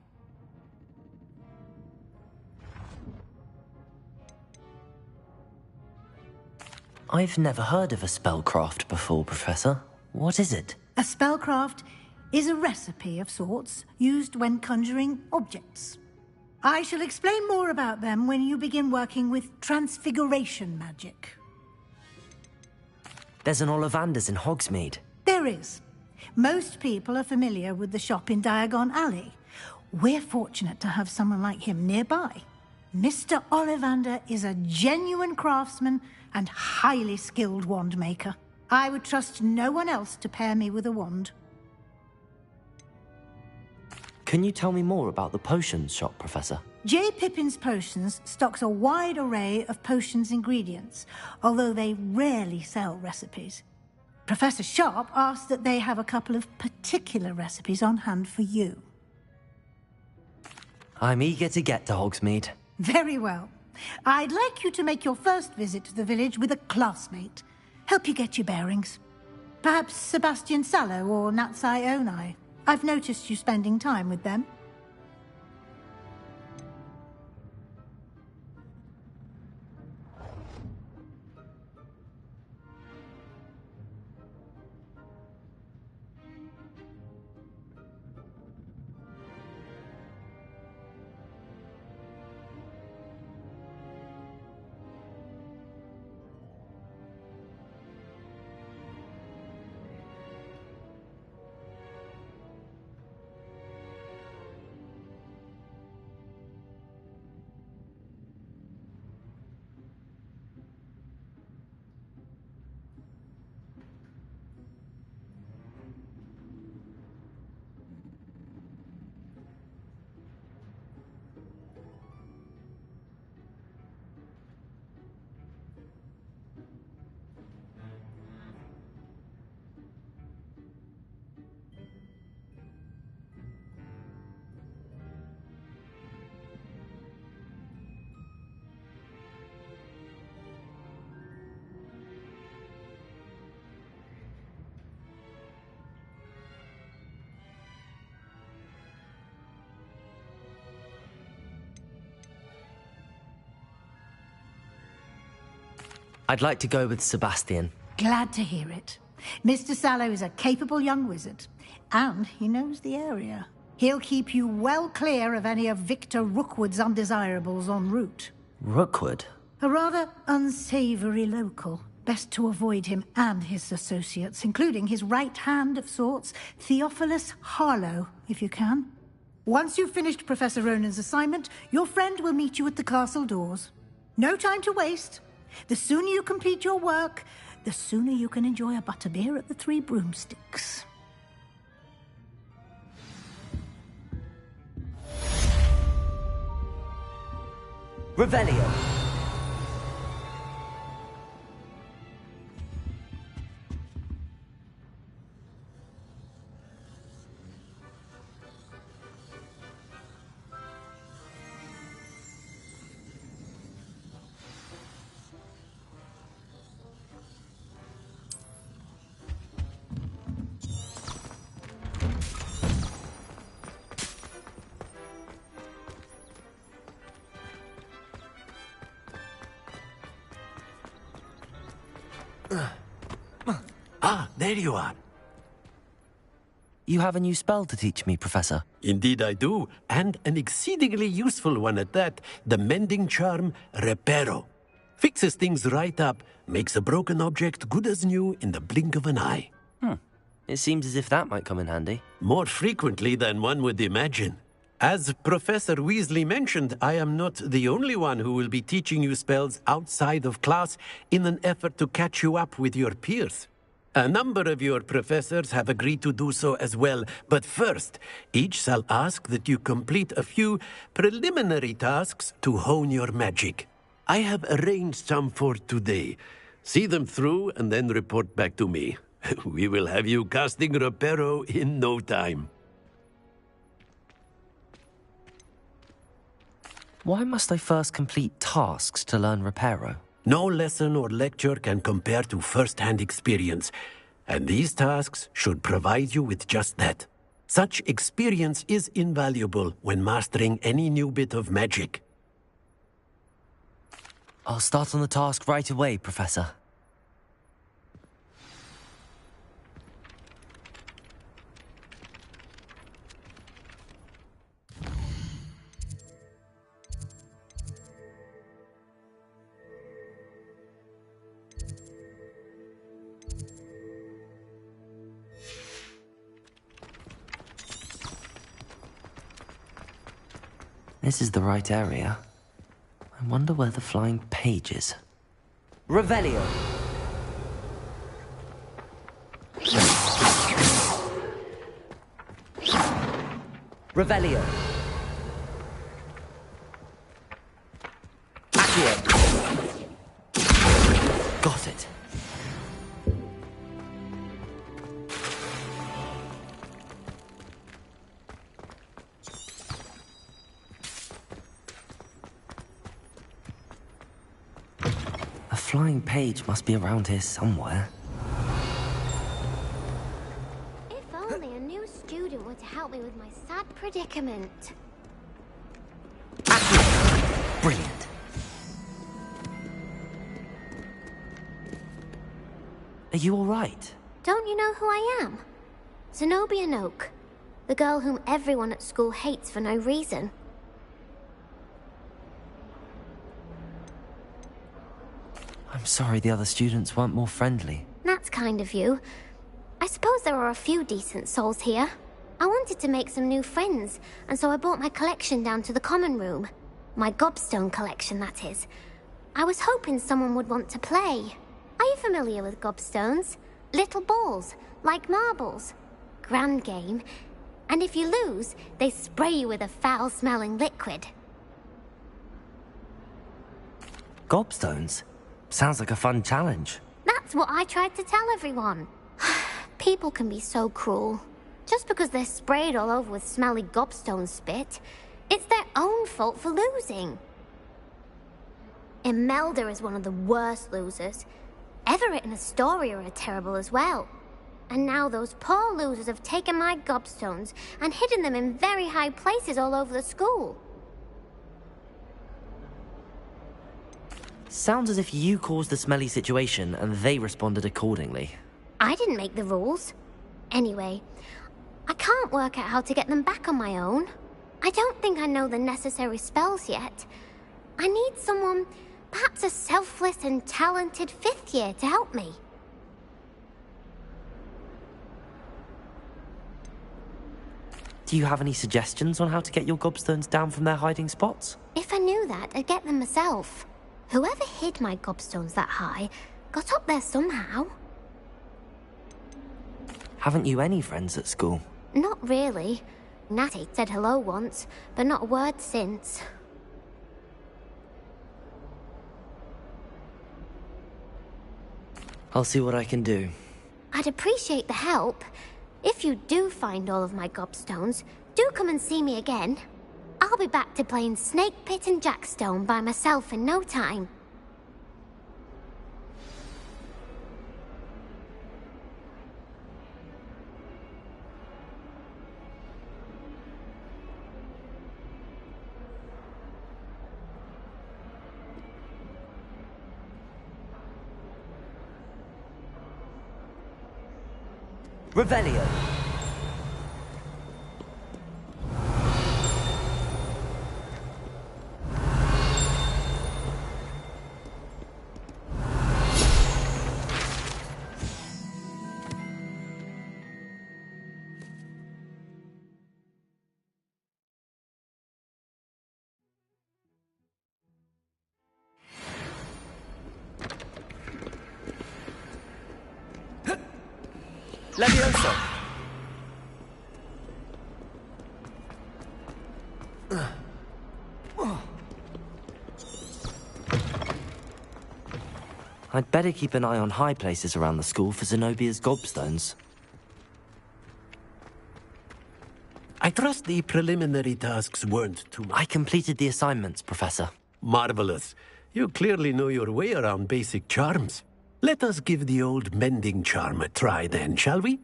I've never heard of a spellcraft before, Professor. What is it? A spellcraft is a recipe of sorts used when conjuring objects. I shall explain more about them when you begin working with transfiguration magic. There's an Ollivander's in Hogsmeade. There is. Most people are familiar with the shop in Diagon Alley. We're fortunate to have someone like him nearby. Mr. Ollivander is a genuine craftsman and highly skilled wand maker. I would trust no one else to pair me with a wand. Can you tell me more about the potions shop, Professor? J. Pippin's Potions stocks a wide array of potions ingredients, although they rarely sell recipes. Professor Sharp asked that they have a couple of particular recipes on hand for you. I'm eager to get to Hogsmeade. Very well. I'd like you to make your first visit to the village with a classmate. Help you get your bearings. Perhaps Sebastian Sallow or Natsai Onai. I've noticed you spending time with them. I'd like to go with Sebastian. Glad to hear it. Mr. Sallow is a capable young wizard, and he knows the area. He'll keep you well clear of any of Victor Rookwood's undesirables en route. Rookwood? A rather unsavory local. Best to avoid him and his associates, including his right hand of sorts, Theophilus Harlow, if you can. Once you've finished Professor Ronan's assignment, your friend will meet you at the castle doors. No time to waste. The sooner you complete your work, the sooner you can enjoy a butterbeer at the Three Broomsticks. Revelio. Ah, there you are. You have a new spell to teach me, Professor. Indeed I do, and an exceedingly useful one at that. The mending charm, Reparo. Fixes things right up, makes a broken object good as new in the blink of an eye. It seems as if that might come in handy. More frequently than one would imagine. As Professor Weasley mentioned, I am not the only one who will be teaching you spells outside of class in an effort to catch you up with your peers. A number of your professors have agreed to do so as well, but first, each shall ask that you complete a few preliminary tasks to hone your magic. I have arranged some for today. See them through and then report back to me. We will have you casting Reparo in no time. Why must I first complete tasks to learn Reparo? No lesson or lecture can compare to first-hand experience, and these tasks should provide you with just that. Such experience is invaluable when mastering any new bit of magic. I'll start on the task right away, Professor. This is the right area. I wonder where the flying page is. Revelio! Revelio! Accio! Got it. The flying page must be around here somewhere. If only a new student were to help me with my sad predicament. Brilliant. Are you all right? Don't you know who I am? Zenobia Noak, the girl whom everyone at school hates for no reason. I'm sorry the other students weren't more friendly. That's kind of you. I suppose there are a few decent souls here. I wanted to make some new friends, and so I brought my collection down to the common room. My gobstone collection, that is. I was hoping someone would want to play. Are you familiar with gobstones? Little balls, like marbles. Grand game. And if you lose, they spray you with a foul-smelling liquid. Gobstones? Sounds like a fun challenge. That's what I tried to tell everyone. People can be so cruel. Just because they're sprayed all over with smelly gobstone spit, it's their own fault for losing. Imelda is one of the worst losers. Everett and Astoria are terrible as well. And now those poor losers have taken my gobstones and hidden them in very high places all over the school. Sounds as if you caused the smelly situation and they responded accordingly. I didn't make the rules. Anyway, I can't work out how to get them back on my own. I don't think I know the necessary spells yet. I need someone, perhaps a selfless and talented 5th year to help me. Do you have any suggestions on how to get your gobstones down from their hiding spots? If I knew that, I'd get them myself. Whoever hid my gobstones that high got up there somehow. Haven't you any friends at school? Not really. Natty said hello once, but not a word since. I'll see what I can do. I'd appreciate the help. If you do find all of my gobstones, do come and see me again. I'll be back to playing Snake Pit and Jackstone by myself in no time. Revelio. Levioso! I'd better keep an eye on high places around the school for Zenobia's gobstones. I trust the preliminary tasks weren't too much. I completed the assignments, Professor. Marvelous. You clearly know your way around basic charms. Let us give the old mending charm a try then, shall we?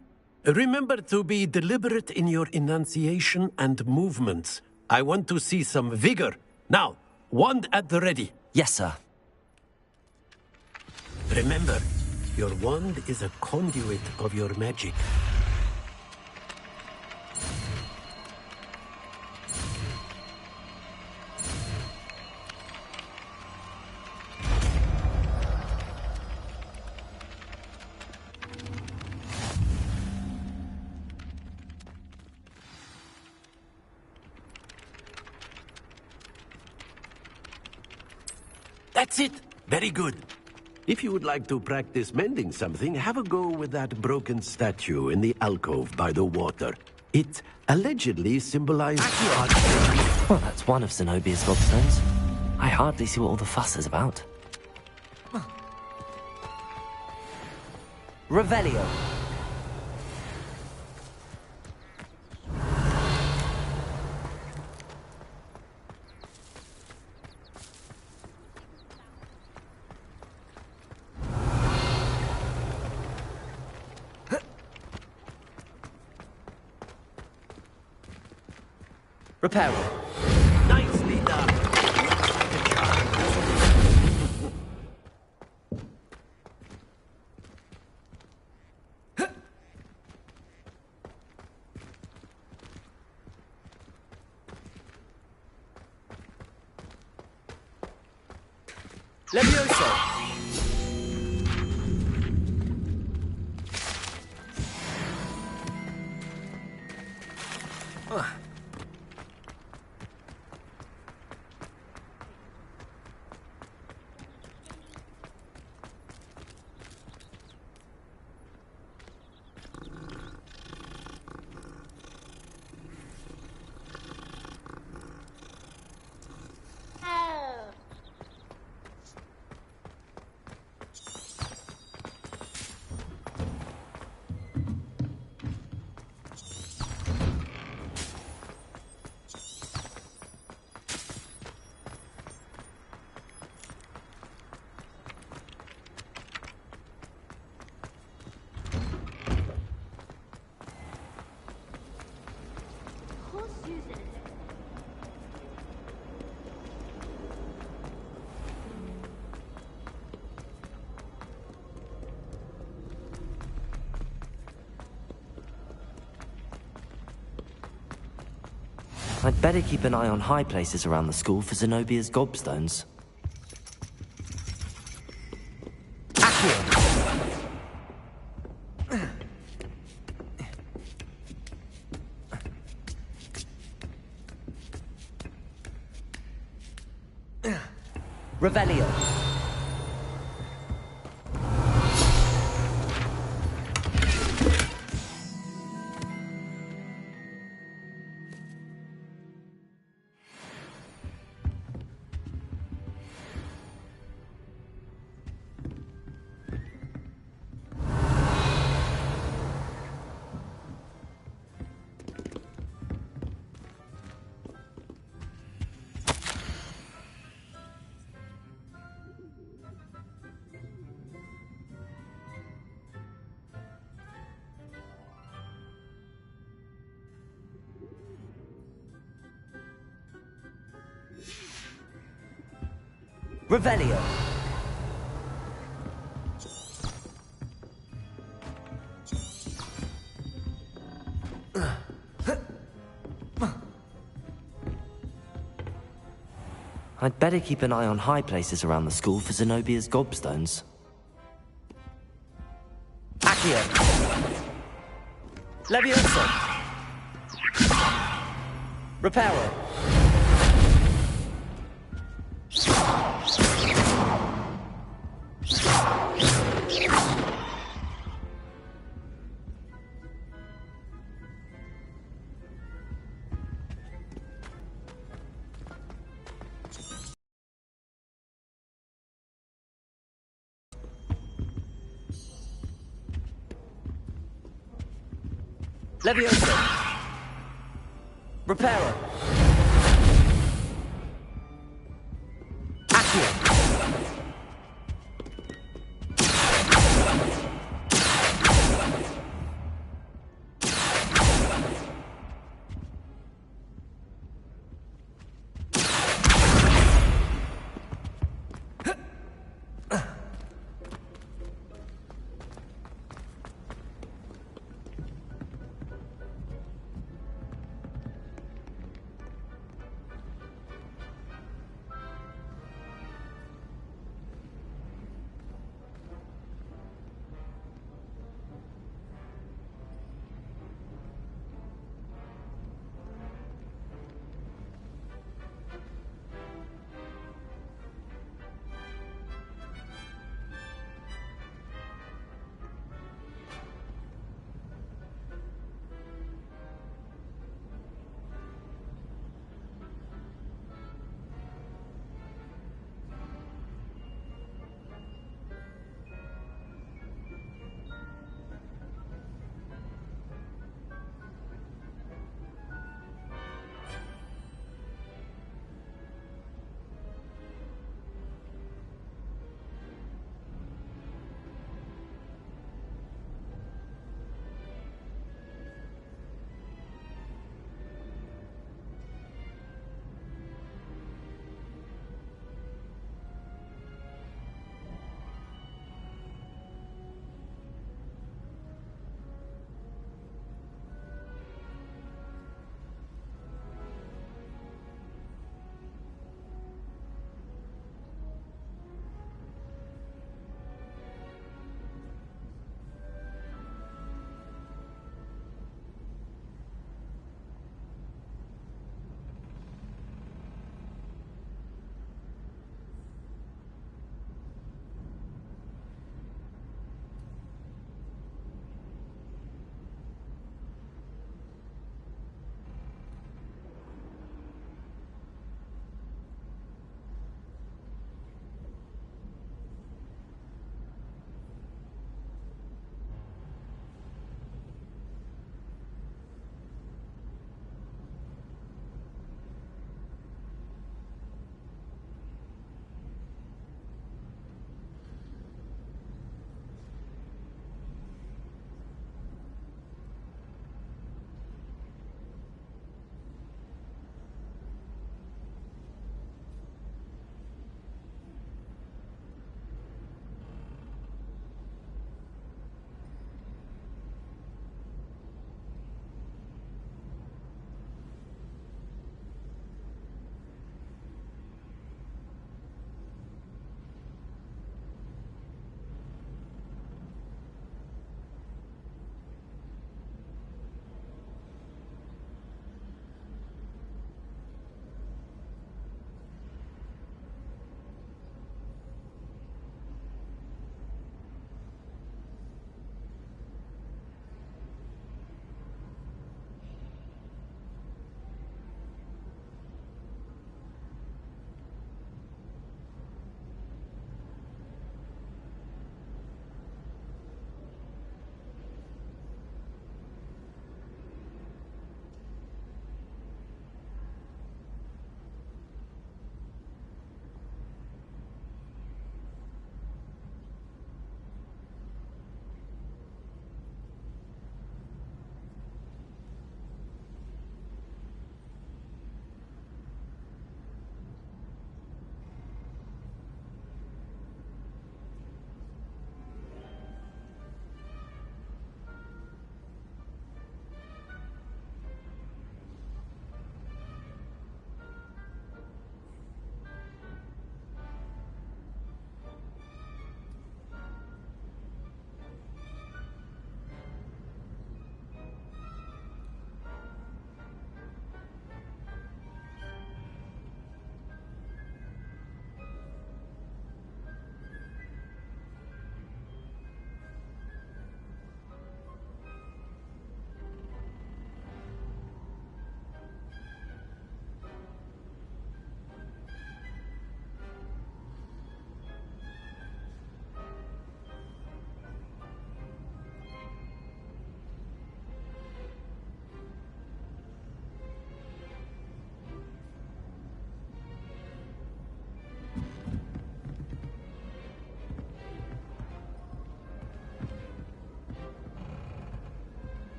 Remember to be deliberate in your enunciation and movements. I want to see some vigor. Now, wand at the ready. Yes, sir. Remember, your wand is a conduit of your magic. That's it. Very good. If you would like to practice mending something, have a go with that broken statue in the alcove by the water. It allegedly symbolized... Well, that's one of Zenobia's gobstones. I hardly see what all the fuss is about. Revelio. Reparo. Nicely done. Levioso. I'd better keep an eye on high places around the school for Zenobia's gobstones. Revelio. Revelio. I'd better keep an eye on high places around the school for Zenobia's gobstones. Accio. Levioso. Reparo. Levioso. Reparo. Accio.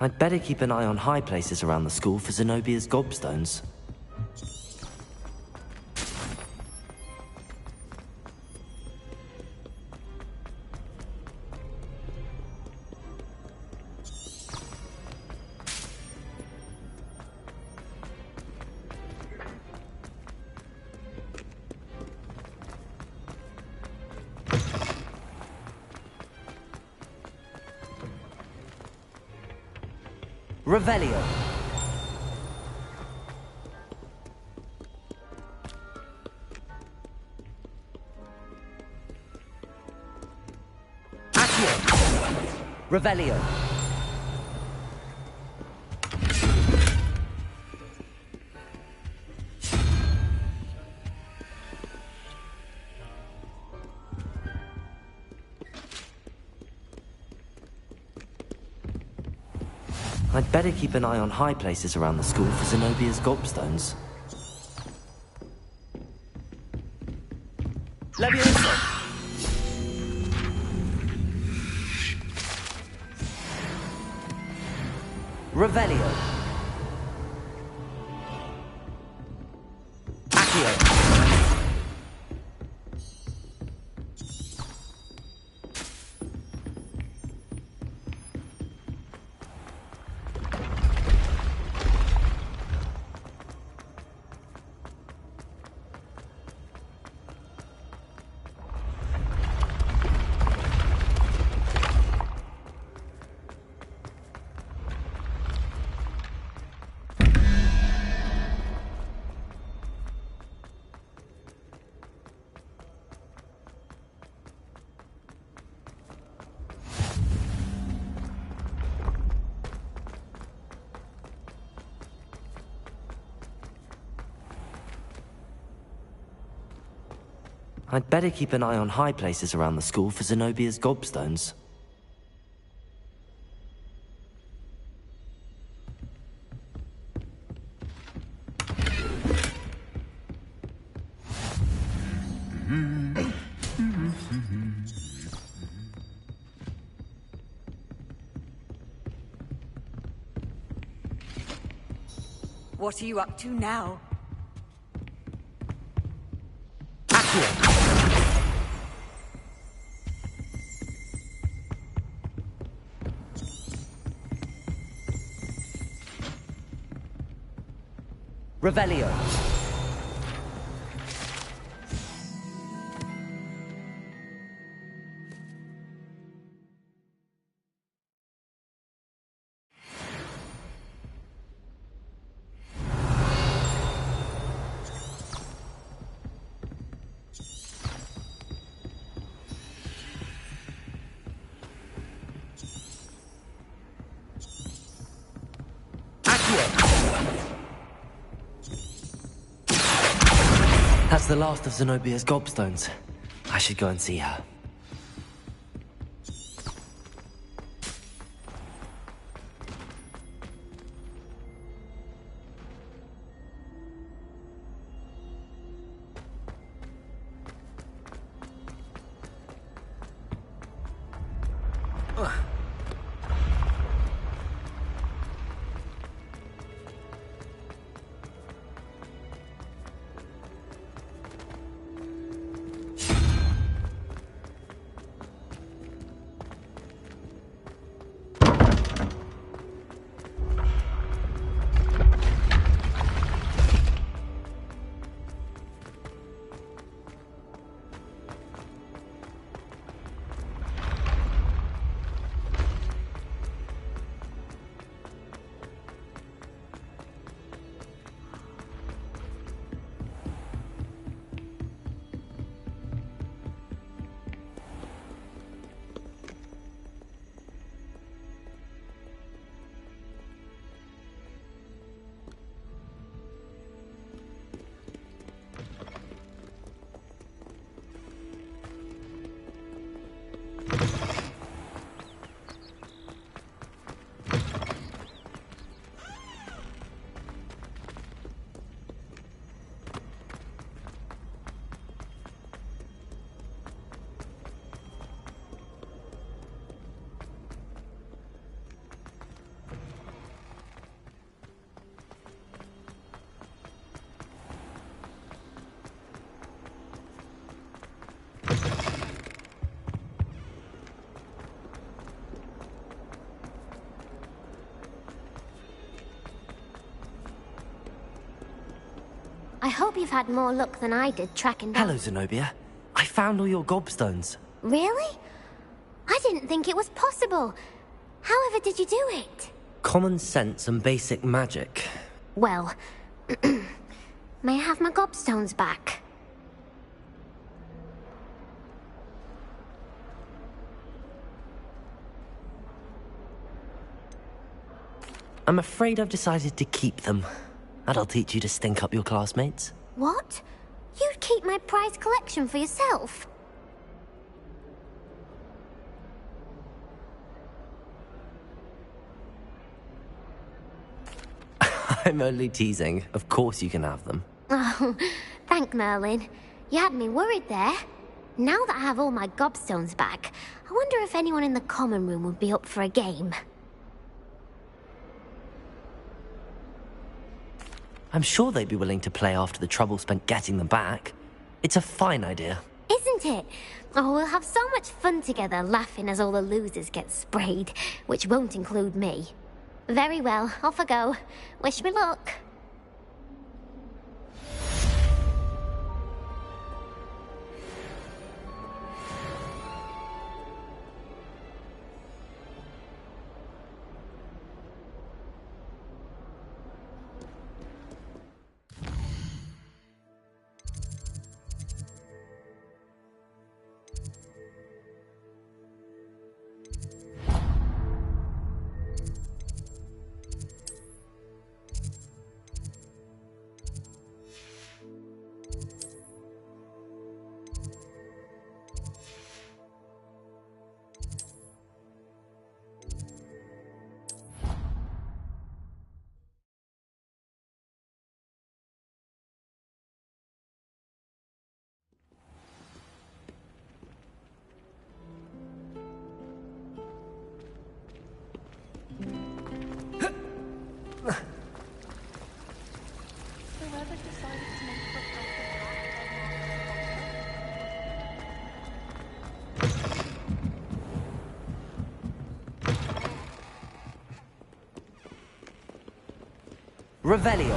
I'd better keep an eye on high places around the school for Zenobia's gobstones. Revelio. Accio. Revelio. I'd better keep an eye on high places around the school for Zenobia's gobstones. Levioso. Revelio. Accio. I'd better keep an eye on high places around the school for Zenobia's gobstones. What are you up to now? Revelio. That's the last of Zenobia's gobstones. I should go and see her. I hope you've had more luck than I did tracking down... Hello, Zenobia. I found all your gobstones. Really? I didn't think it was possible. However did you do it? Common sense and basic magic. Well, may I have my gobstones back? I'm afraid I've decided to keep them. That'll teach you to stink up your classmates. What? You'd keep my prized collection for yourself? I'm only teasing. Of course you can have them. Oh, thank Merlin. You had me worried there. Now that I have all my gobstones back, I wonder if anyone in the common room would be up for a game. I'm sure they'd be willing to play after the trouble spent getting them back. It's a fine idea. Isn't it? Oh, we'll have so much fun together, laughing as all the losers get sprayed, which won't include me. Very well, off I go. Wish me luck. Revelio.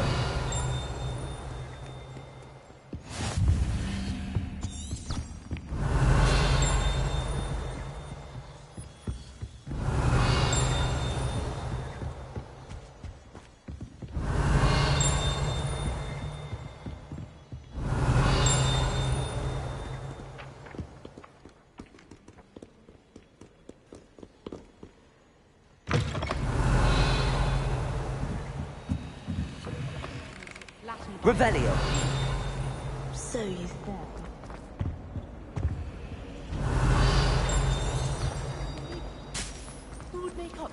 Revelio. So you thought. Who would make up?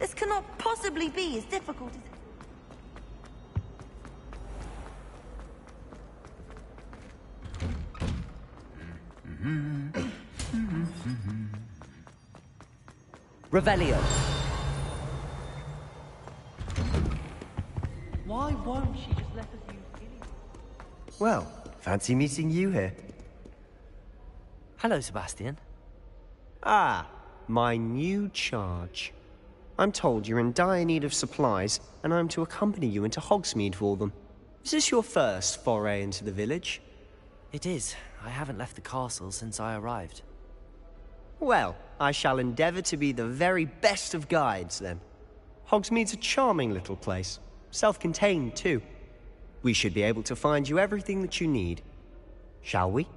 This cannot possibly be as difficult as... Revelio. Why won't she just let us use Gideon? Well, fancy meeting you here. Hello, Sebastian. Ah, my new charge. I'm told you're in dire need of supplies, and I'm to accompany you into Hogsmeade for them. Is this your first foray into the village? It is. I haven't left the castle since I arrived. Well, I shall endeavour to be the very best of guides, then. Hogsmeade's a charming little place. Self-contained, too. We should be able to find you everything that you need. Shall we?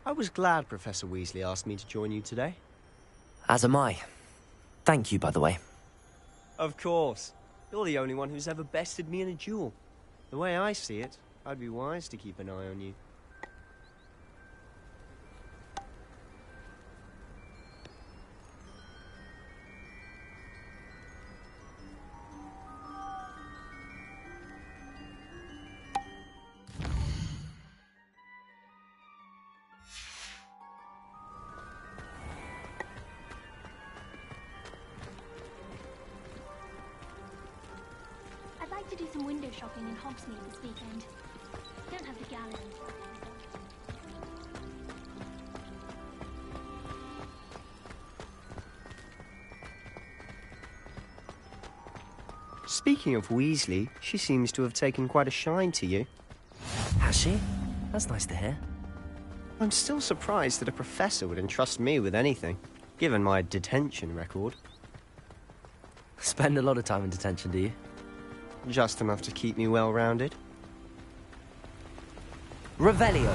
I was glad Professor Weasley asked me to join you today. As am I. Thank you, by the way. Of course. You're the only one who's ever bested me in a duel. The way I see it, I'd be wise to keep an eye on you. like to do some window shopping in Hogsmeade this weekend. Don't have the gallery. Speaking of Weasley, she seems to have taken quite a shine to you. Has she? That's nice to hear. I'm still surprised that a professor would entrust me with anything, given my detention record. Spend a lot of time in detention, do you? Just enough to keep me well-rounded. Revelio.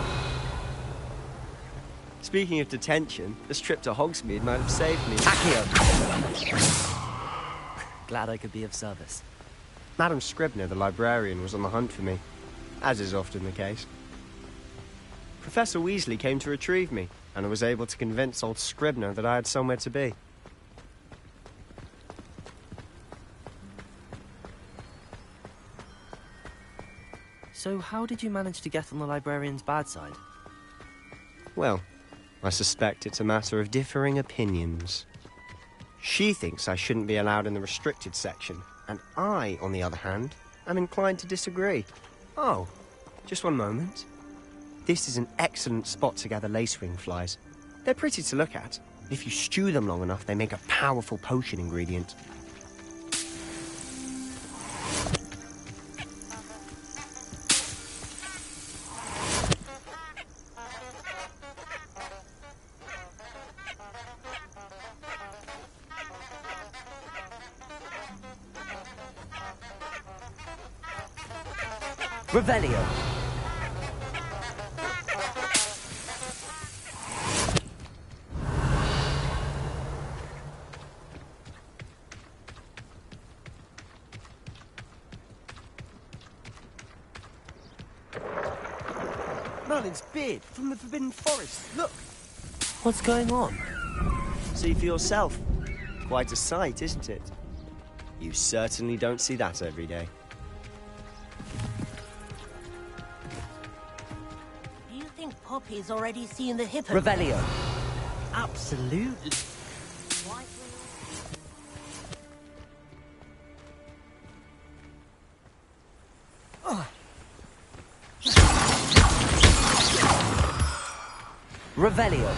Speaking of detention, this trip to Hogsmeade might have saved me. Accio! Glad I could be of service. Madam Scribner, the librarian, was on the hunt for me, as is often the case. Professor Weasley came to retrieve me, and was able to convince old Scribner that I had somewhere to be. So how did you manage to get on the librarian's bad side? Well, I suspect it's a matter of differing opinions. She thinks I shouldn't be allowed in the restricted section, and I, on the other hand, am inclined to disagree. Oh, just one moment. This is an excellent spot to gather lacewing flies. They're pretty to look at. If you stew them long enough, they make a powerful potion ingredient. Revelio. Merlin's beard from the Forbidden Forest. Look! What's going on? See for yourself. Quite a sight, isn't it? You certainly don't see that every day. Do you think Poppy's already seen the hippo? Revelio. Absolutely. Revelio.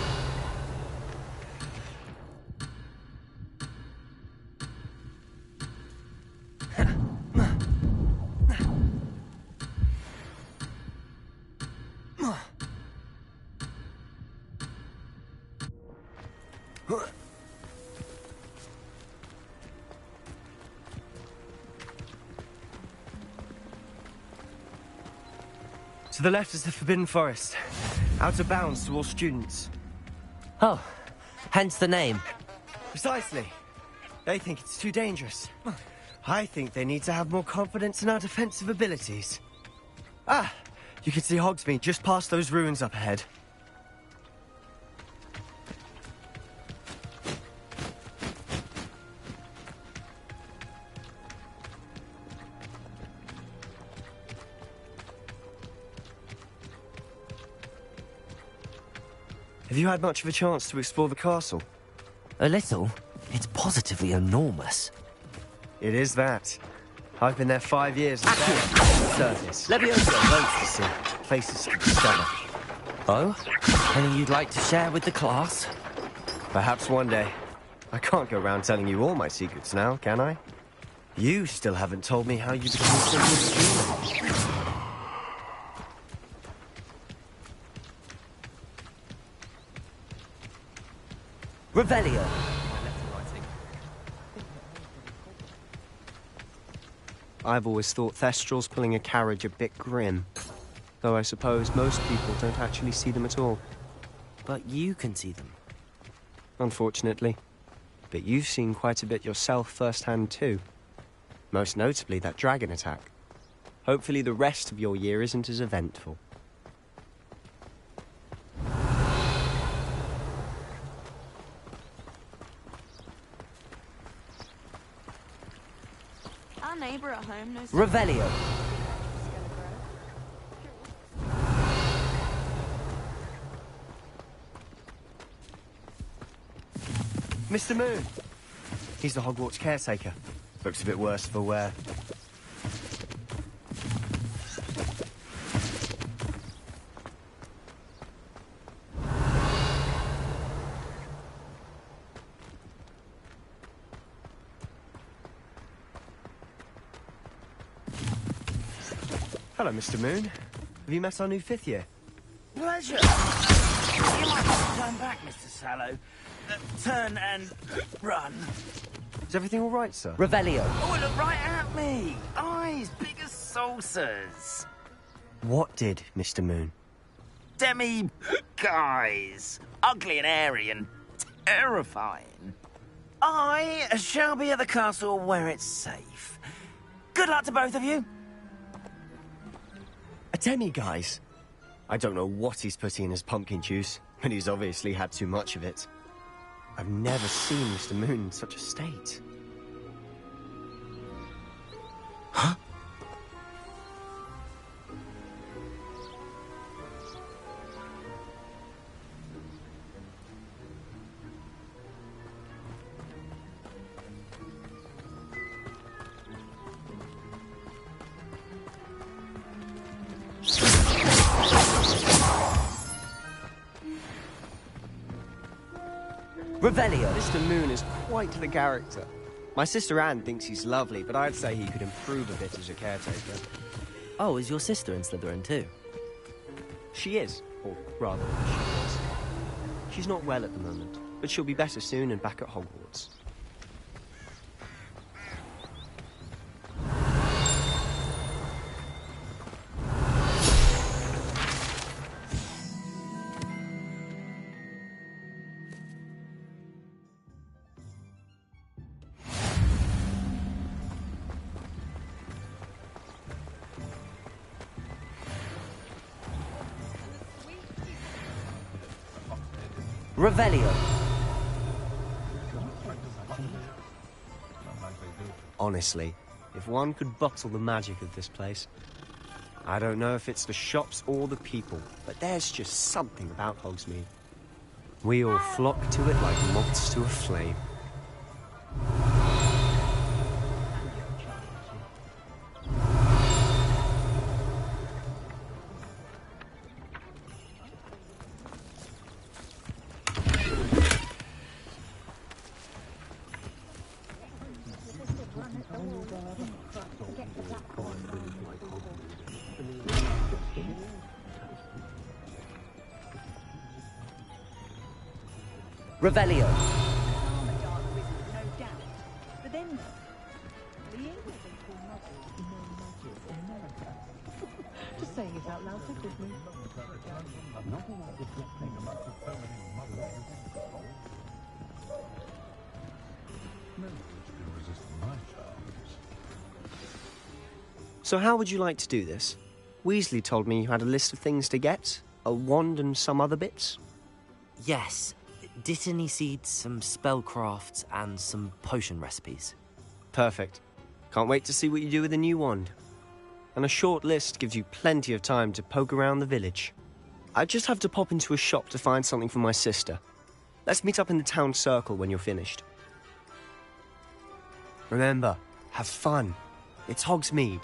To the left is the Forbidden Forest. Out of bounds to all students. Oh, hence the name. Precisely. They think it's too dangerous. I think they need to have more confidence in our defensive abilities. Ah, you can see Hogsmeade just past those ruins up ahead. Have you had much of a chance to explore the castle? A little. It's positively enormous. It is that. I've been there 5 years and service. Levioso. Loads to see, places to discover. Oh? Anything you'd like to share with the class? Perhaps one day. I can't go around telling you all my secrets now, can I? You still haven't told me how you became so good student. Revelio. I've always thought Thestrals pulling a carriage a bit grim. Though I suppose most people don't actually see them at all. But you can see them. Unfortunately. But you've seen quite a bit yourself firsthand too. Most notably that dragon attack. Hopefully the rest of your year isn't as eventful. Our neighbour at home knows... Revelio. Mr. Moon! He's the Hogwarts caretaker. Looks a bit worse for wear. Hello, Mr. Moon. Have you met our new 5th year? Pleasure. You might have to turn back, Mr. Sallow. Turn and run. Is everything all right, sir? Revelio. Oh, look right at me. Eyes big as saucers. What did, Mr. Moon? Demi guys. Ugly and airy and terrifying. I shall be at the castle where it's safe. Good luck to both of you. A demi-guise? I don't know what he's putting in his pumpkin juice, but he's obviously had too much of it. I've never seen Mr. Moon in such a state. Huh? Revelio. Mr. Moon is quite the character. My sister Anne thinks he's lovely, but I'd say he could improve a bit as a caretaker. Oh, is your sister in Slytherin too? She is, or rather, she was. She's not well at the moment, but she'll be better soon and back at Hogwarts. Revelio. Honestly, if one could bottle the magic of this place. I don't know if it's the shops or the people, but there's just something about Hogsmeade. We all flock to it like moths to a flame. Revelio. Just saying it out loud tickles me. So how would you like to do this? Weasley told me you had a list of things to get, a wand and some other bits. Yes. Dittany seeds, some spellcrafts, and some potion recipes. Perfect. Can't wait to see what you do with the new wand. And a short list gives you plenty of time to poke around the village. I just have to pop into a shop to find something for my sister. Let's meet up in the town circle when you're finished. Remember, have fun. It's Hogsmeade.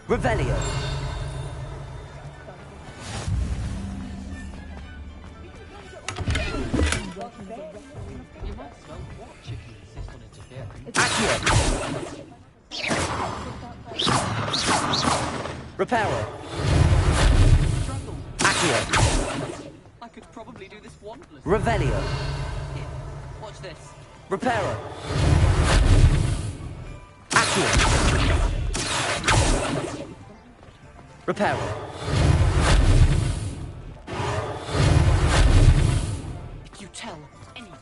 Revelio. Accio. Reparo. Accio. I could probably do this wantless. Revelio. Here, watch this. Reparo. Accio. Reparo. If you tell anyone.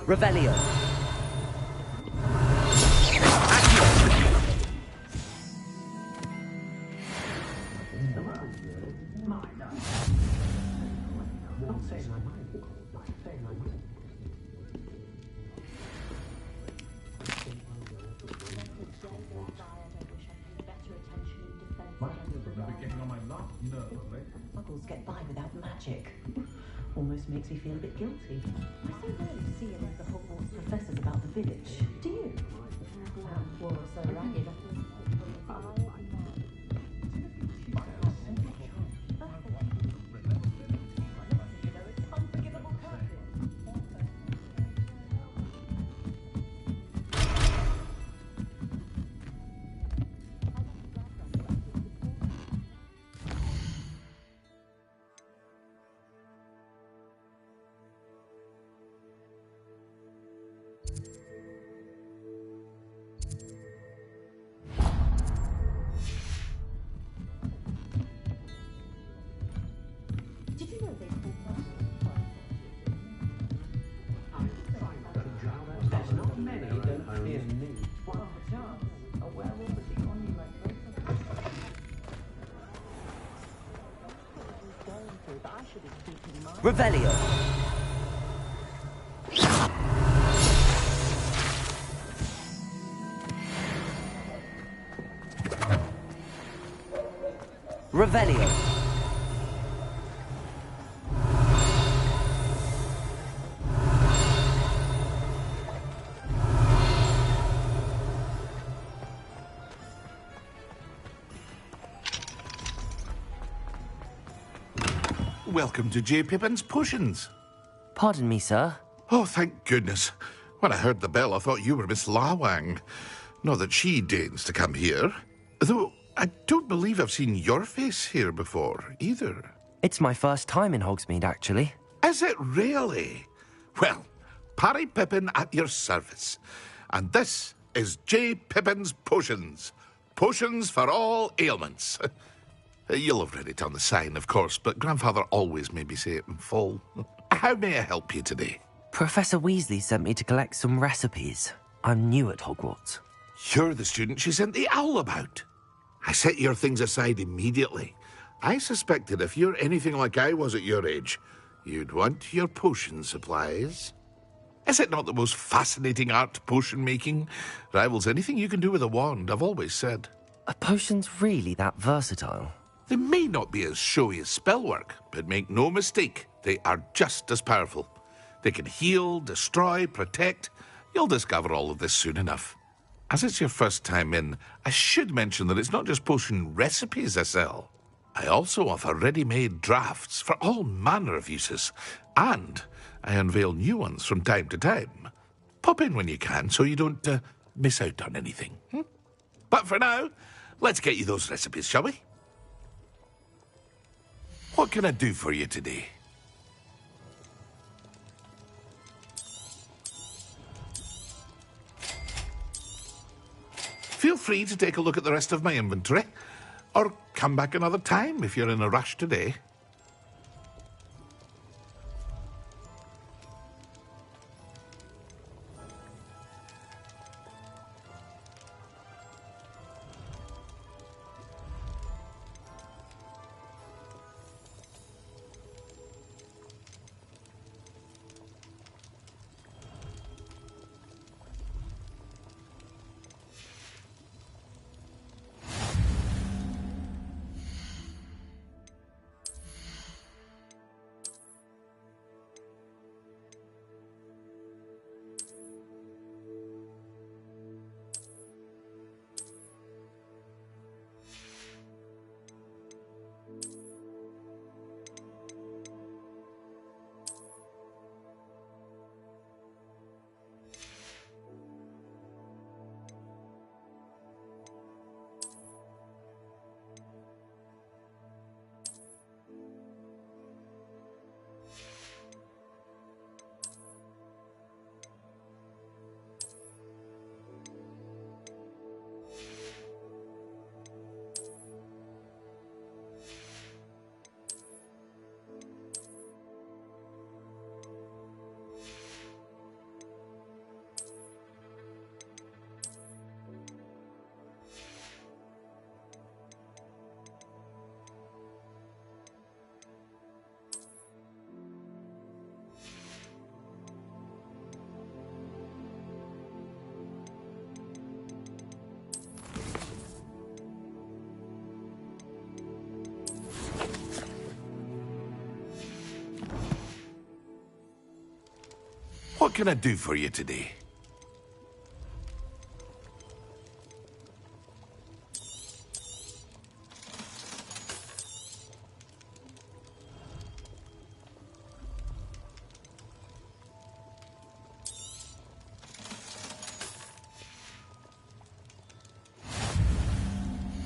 Revelio. Muggles get by without magic. Almost makes me feel a bit guilty. I so rarely see any of the Hogwarts professors about the village. Do you? Well, so ragged. Revelio. Revelio. Welcome to J. Pippin's Potions. Pardon me, sir. Oh, thank goodness. When I heard the bell, I thought you were Miss Lawang. Not that she deigns to come here. Though I don't believe I've seen your face here before, either. It's my first time in Hogsmeade, actually. Is it really? Well, Parry Pippin at your service. And this is J. Pippin's Potions. Potions for all ailments. You'll have read it on the sign, of course, but Grandfather always made me say it in full. How may I help you today? Professor Weasley sent me to collect some recipes. I'm new at Hogwarts. You're the student she sent the owl about. I set your things aside immediately. I suspected if you're anything like I was at your age, you'd want your potion supplies. Is it not the most fascinating art, potion making? Rivals anything you can do with a wand, I've always said. Are potions really that versatile? They may not be as showy as spellwork, but make no mistake, they are just as powerful. They can heal, destroy, protect. You'll discover all of this soon enough. As it's your first time in, I should mention that it's not just potion recipes I sell. I also offer ready-made drafts for all manner of uses, and I unveil new ones from time to time. Pop in when you can so you don't miss out on anything. But for now, let's get you those recipes, shall we? What can I do for you today? Feel free to take a look at the rest of my inventory, or come back another time if you're in a rush today. What can I do for you today?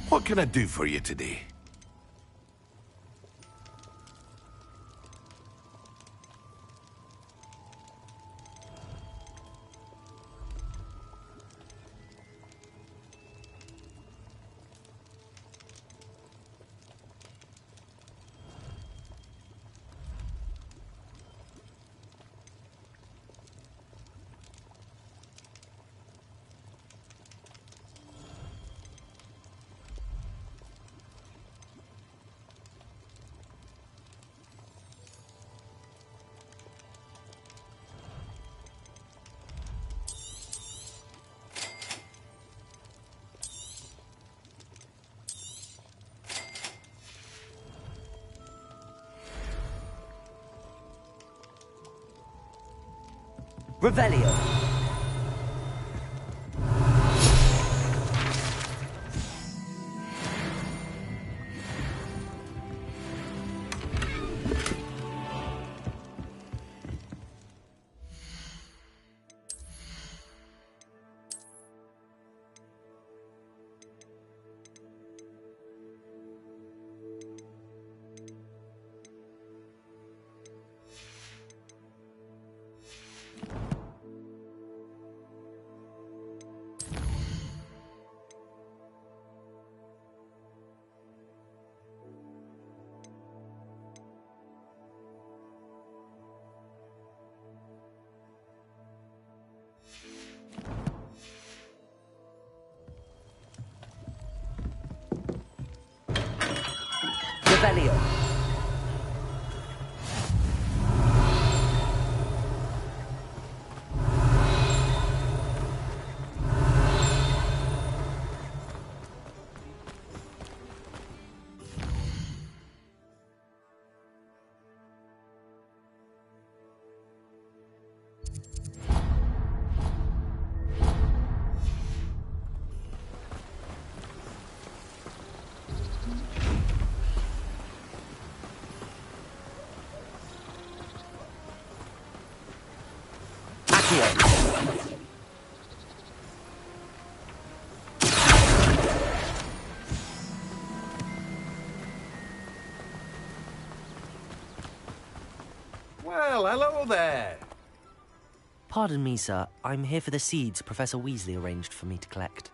What can I do for you today? Revelio. Revelio. Well, hello there. Pardon me, sir. I'm here for the seeds Professor Weasley arranged for me to collect.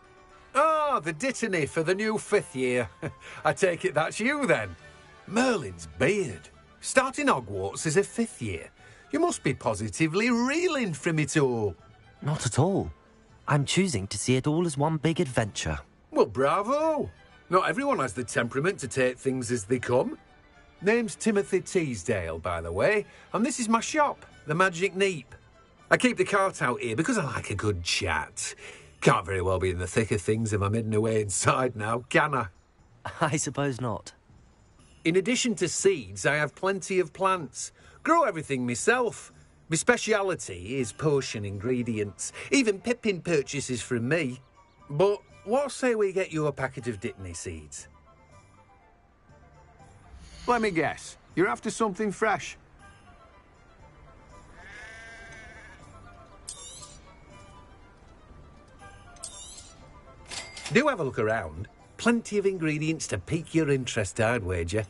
Ah, the dittany for the new 5th year. I take it that's you, then. Merlin's beard. Starting Hogwarts as a 5th year. You must be positively reeling from it all. Not at all. I'm choosing to see it all as one big adventure. Well, bravo. Not everyone has the temperament to take things as they come. Name's Timothy Teasdale, by the way, and this is my shop, the Magic Neep. I keep the cart out here because I like a good chat. Can't very well be in the thick of things if I'm hidden away inside now, can I? I suppose not. In addition to seeds, I have plenty of plants. Grow everything myself. My speciality is potion ingredients. Even Pippin purchases from me. But what say we get you a packet of Dittany seeds? Let me guess. You're after something fresh. Do have a look around. Plenty of ingredients to pique your interest, I'd wager.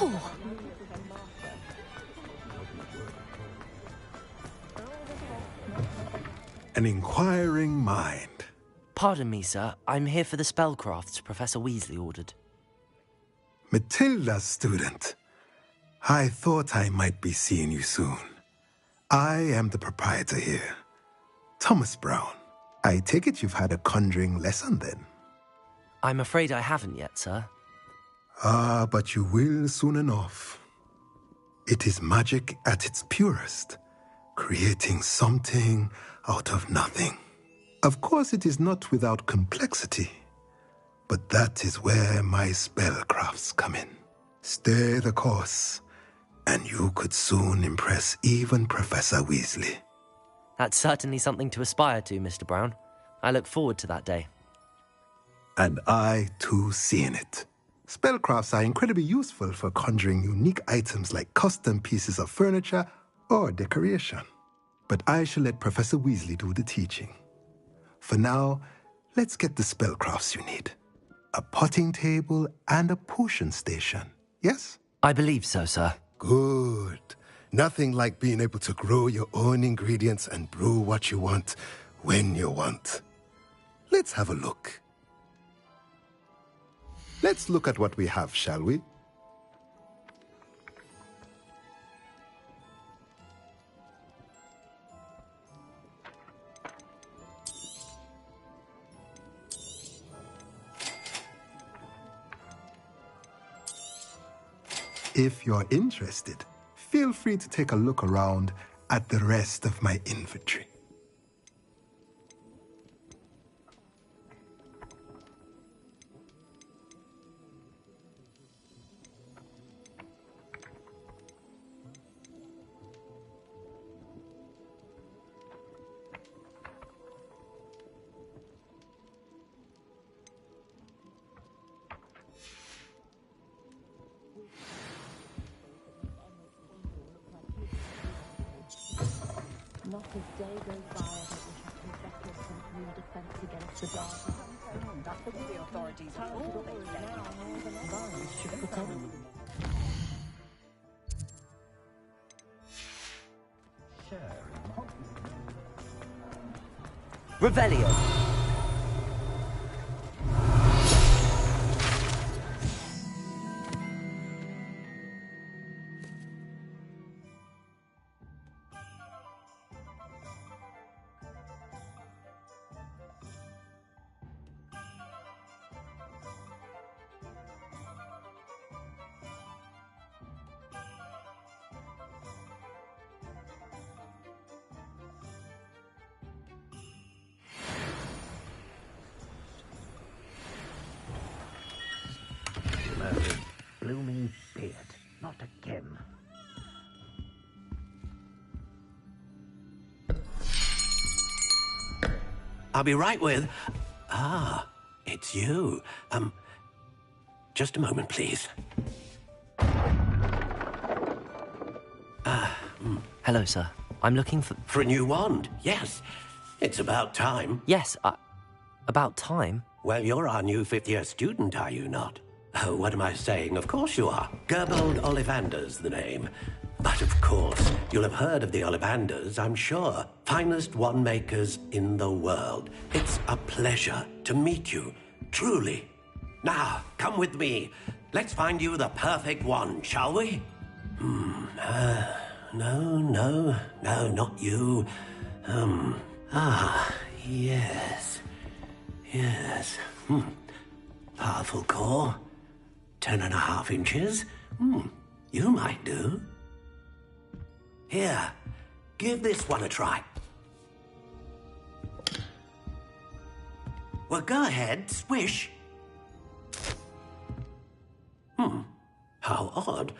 Oh! An inquiring mind. Pardon me, sir. I'm here for the spellcrafts Professor Weasley ordered. Matilda's student. I thought I might be seeing you soon. I am the proprietor here, Thomas Brown. I take it you've had a conjuring lesson then? I'm afraid I haven't yet, sir. Ah, but you will soon enough. It is magic at its purest, creating something out of nothing. Of course, it is not without complexity, but that is where my spellcrafts come in. Stay the course, and you could soon impress even Professor Weasley. That's certainly something to aspire to, Mr. Brown. I look forward to that day. And I, too, see in it. Spellcrafts are incredibly useful for conjuring unique items like custom pieces of furniture or decoration. But I shall let Professor Weasley do the teaching. For now, let's get the spellcrafts you need. A potting table and a potion station, yes? I believe so, sir. Good. Nothing like being able to grow your own ingredients and brew what you want when you want. Let's have a look. Let's look at what we have, shall we? If you're interested, feel free to take a look around at the rest of my inventory. Not a day goes by that we have perfected some real defense against the dark. That's what the authorities have always said. Violence should protect them. Revelio. Blooming beard. Not again. I'll be right with... Ah, it's you. Just a moment, please. Hello, sir. I'm looking for... For a new wand, yes. It's about time. Yes, about time? Well, you're our new fifth-year student, are you not? Oh, what am I saying? Of course you are. Gerbold Ollivander's the name. But of course, you'll have heard of the Ollivanders, I'm sure. Finest wand makers in the world. It's a pleasure to meet you, truly. Now, come with me. Let's find you the perfect wand, shall we? No, not you. Yes. Powerful core. 10.5 inches. You might do. Here, give this one a try. Well, go ahead, swish. How odd.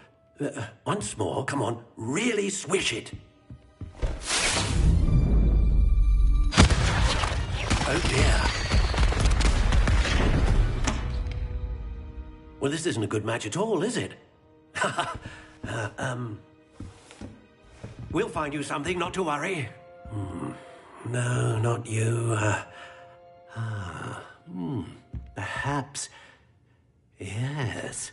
Once more, come on, really swish it. Oh dear. Well, this isn't a good match at all, is it? We'll find you something, not to worry. No, not you. Perhaps... Yes.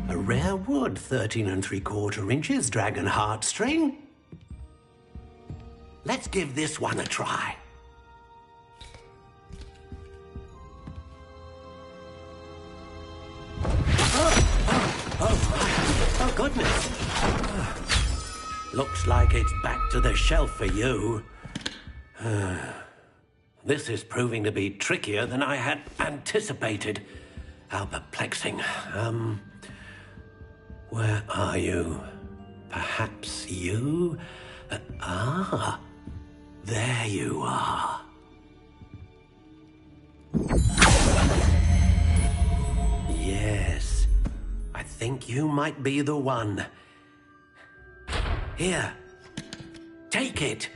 A rare wood, 13 3/4 inches, dragon heartstring. Let's give this one a try. Oh, goodness. Looks like it's back to the shelf for you. This is proving to be trickier than I had anticipated. How perplexing. Where are you? Perhaps you? There you are. Yes, I think you might be the one. Here, take it.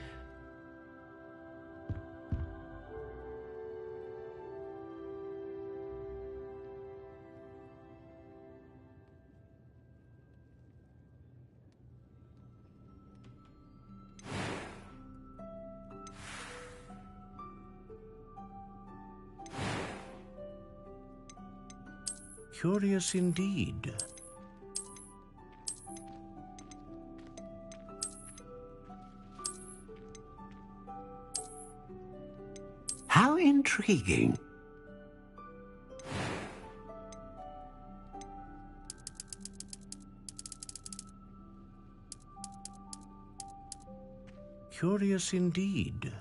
Curious indeed. How intriguing. Curious indeed.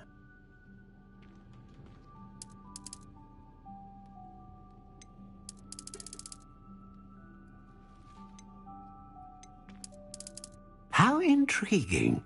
How intriguing.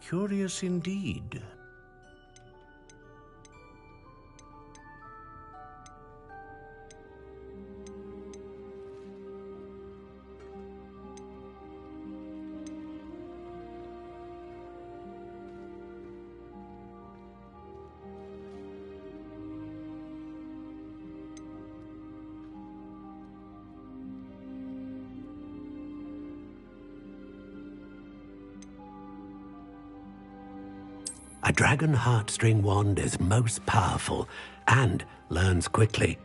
Curious indeed. A dragon heartstring wand is most powerful and learns quickly.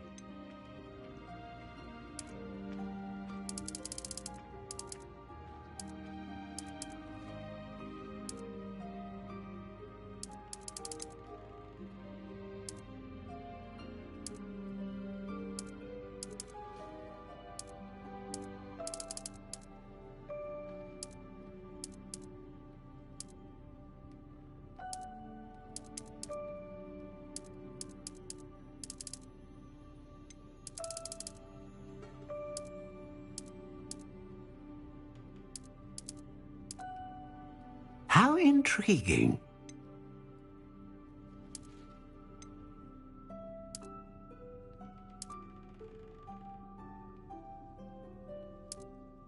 How intriguing.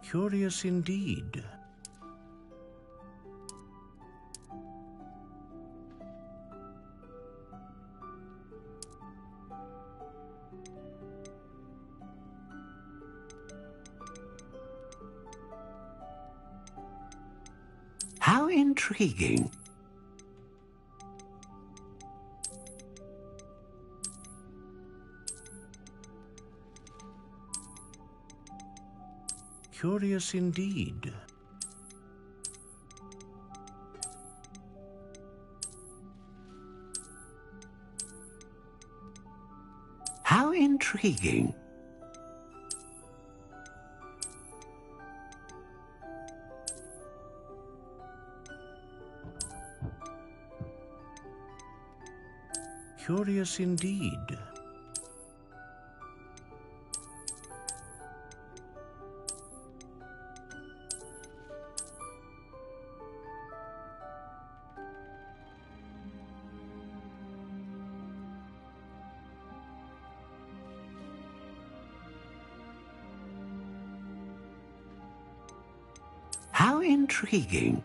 Curious indeed. How intriguing. Curious indeed. How intriguing. Curious indeed. How intriguing.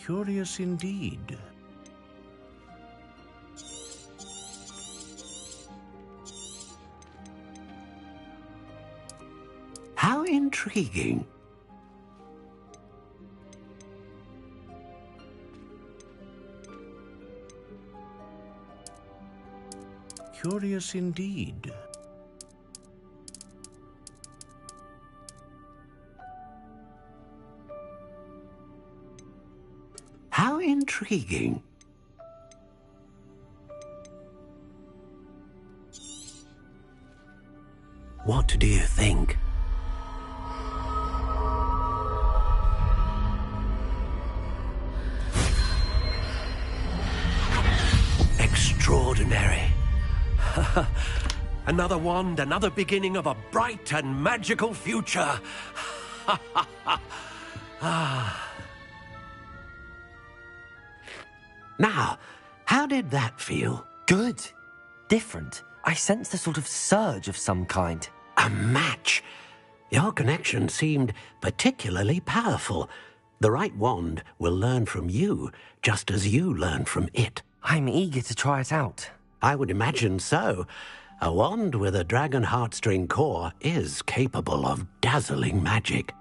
Curious indeed. How intriguing. Curious indeed. How intriguing. What do you think? Extraordinary. Another wand, another beginning of a bright and magical future. Now, how did that feel? Good. Different. I sensed a sort of surge of some kind. A match. Your connection seemed particularly powerful. The right wand will learn from you, just as you learn from it. I'm eager to try it out. I would imagine so. A wand with a dragon heartstring core is capable of dazzling magic.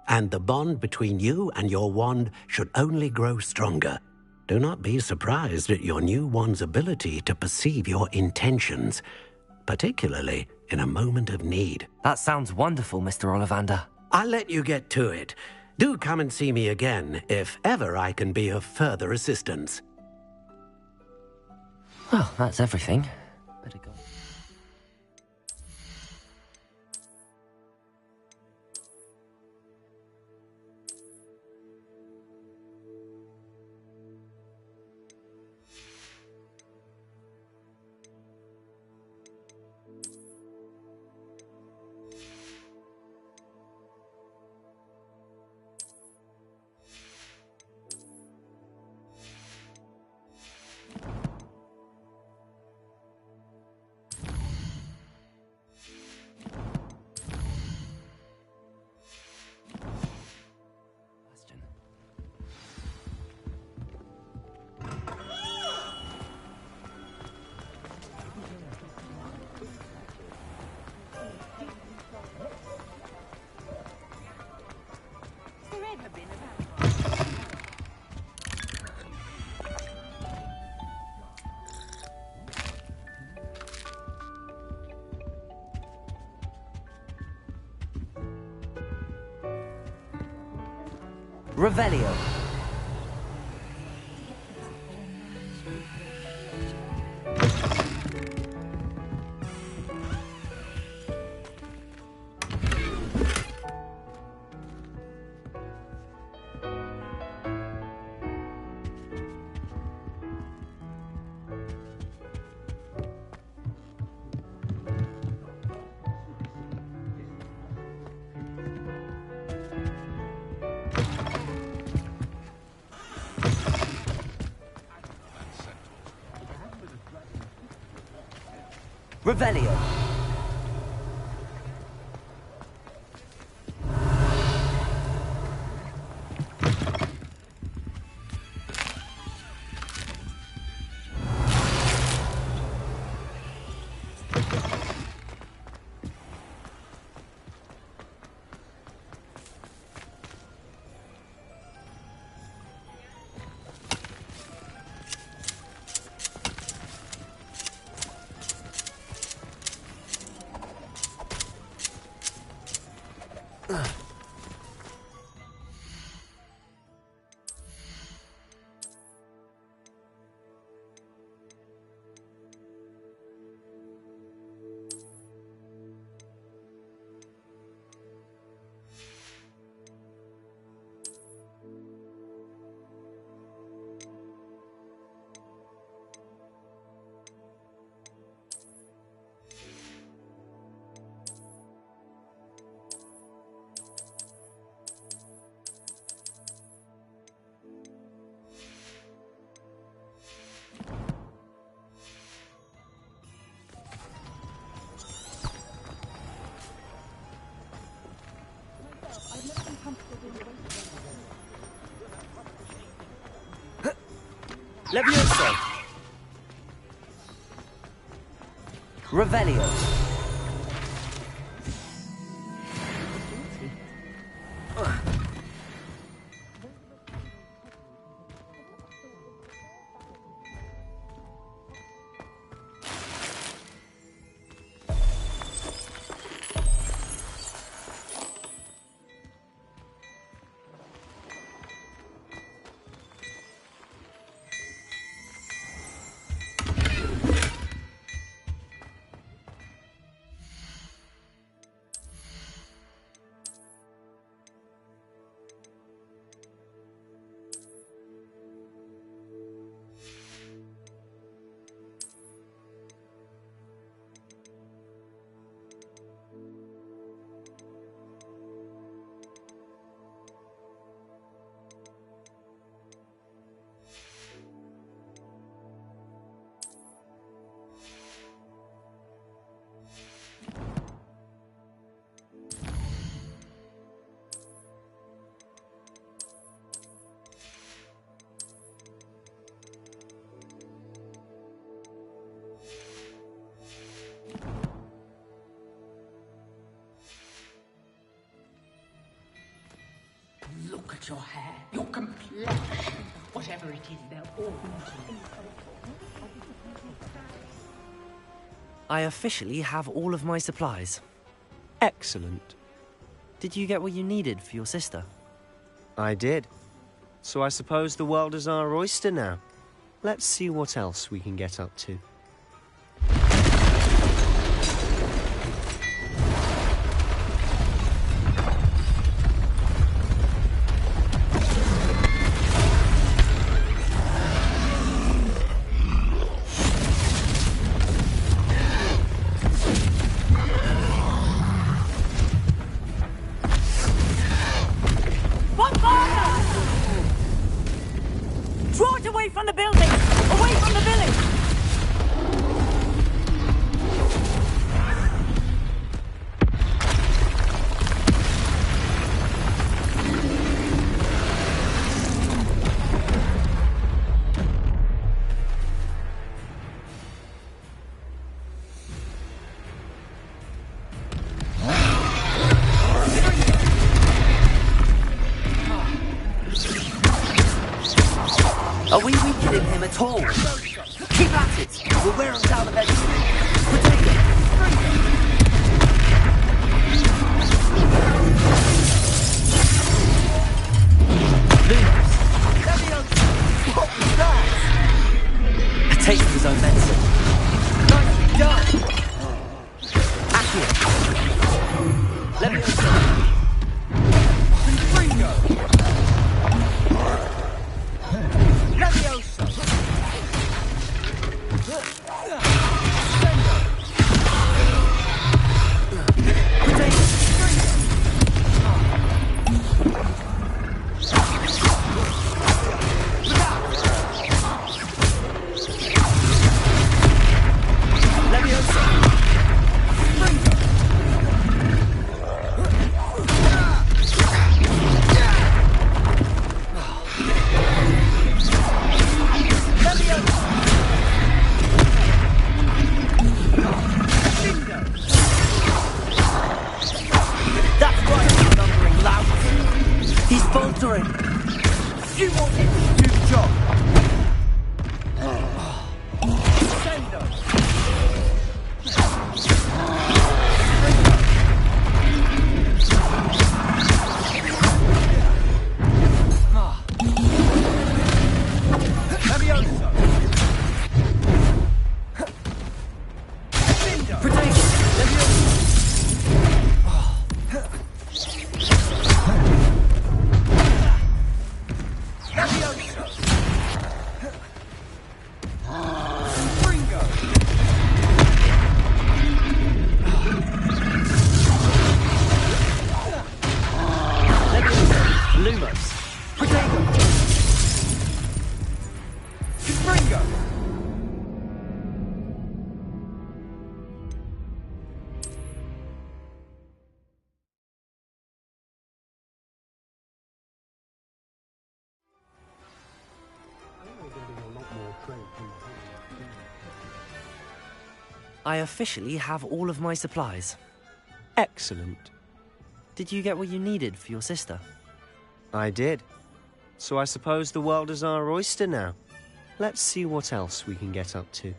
And the bond between you and your wand should only grow stronger. Do not be surprised at your new wand's ability to perceive your intentions, particularly in a moment of need. That sounds wonderful, Mr. Ollivander. I'll let you get to it. Do come and see me again if ever I can be of further assistance. Well, that's everything. Better go. Revelio. Revelio. Levioso. Revelio. Look at your hair, your complexion, whatever it is, they're all I officially have all of my supplies. Excellent. Did you get what you needed for your sister? I did. So I suppose the world is our oyster now. Let's see what else we can get up to. Draw it away from the building! Away from the village! Are we weakening him at all? Keep at it! We'll wear him down eventually. Protect him! Lumos! What was that? A taste of his own medicine. Nicely done! Accio! Levioso! Confringo! Levioso! He's faltering. You want him to do the job. Sendo. Levioso. Protect him. Levioso. Lumos. Protego. Confringo. I officially have all of my supplies. Excellent. Did you get what you needed for your sister? I did. So I suppose the world is our oyster now. Let's see what else we can get up to.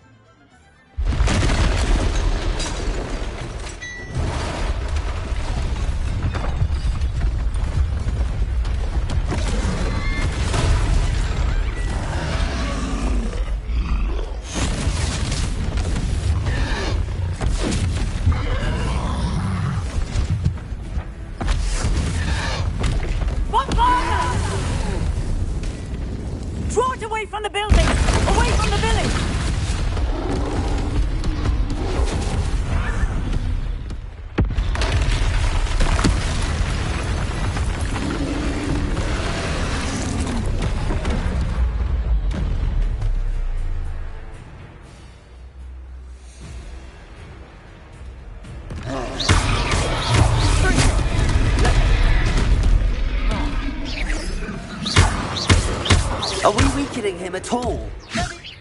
Draw it away from the building! Away from the village! Are we weakening him at all?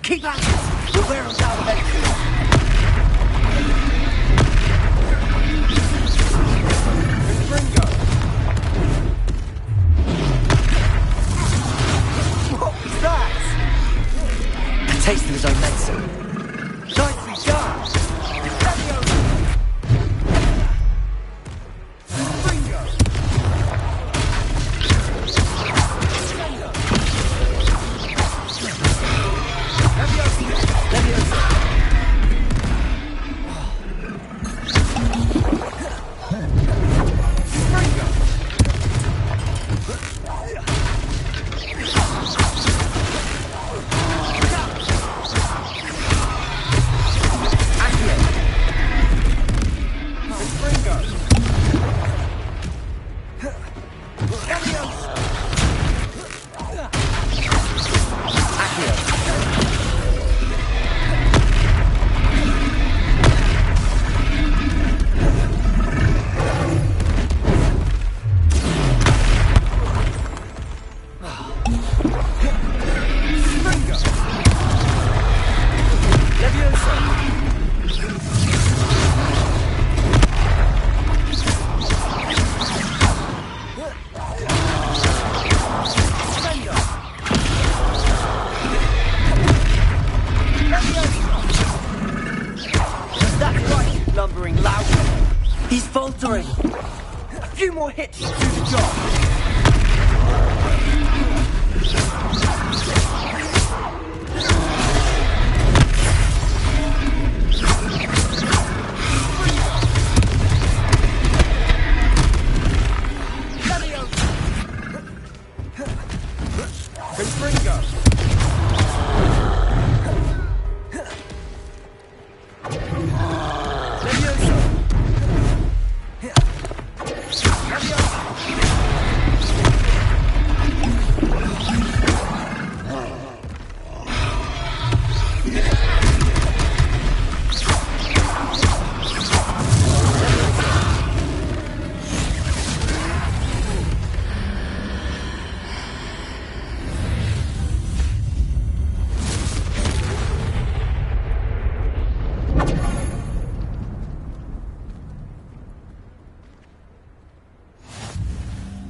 Keep at it! We'll wear him down eventually. What was that? A taste of his own medicine. Nicely done! He's faltering. A few more hits to do the job.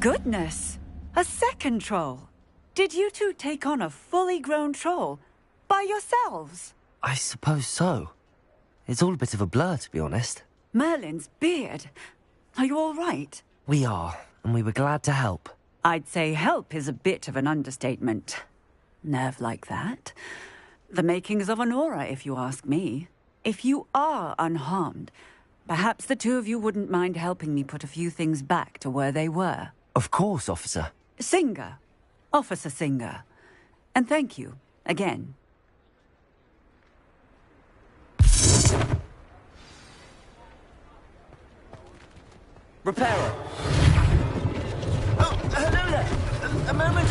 Goodness! A second troll! Did you two take on a fully grown troll? By yourselves? I suppose so. It's all a bit of a blur, to be honest. Merlin's beard. Are you all right? We are, and we were glad to help. I'd say help is a bit of an understatement. Nerve like that. The makings of an aura, if you ask me. If you are unharmed, perhaps the two of you wouldn't mind helping me put a few things back to where they were. Of course, officer. Singer. Officer Singer. And thank you, again. Repairer. Oh, hello there. A moment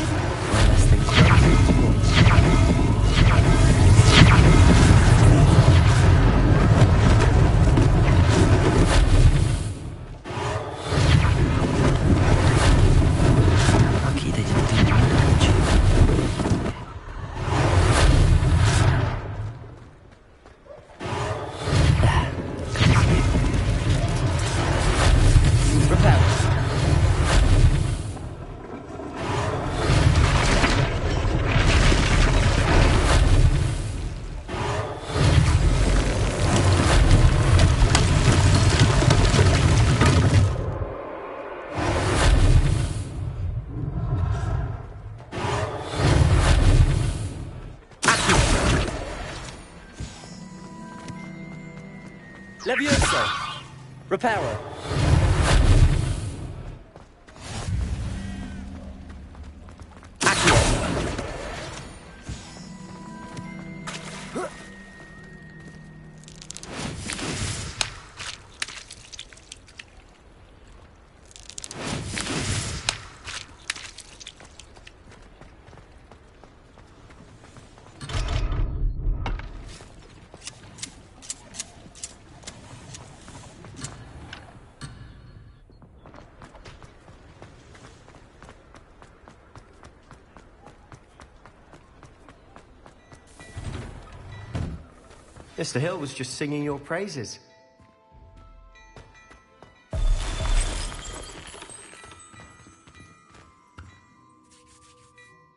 Lucky they didn't do damage. The Levioso! Reparo! Mr. Hill was just singing your praises.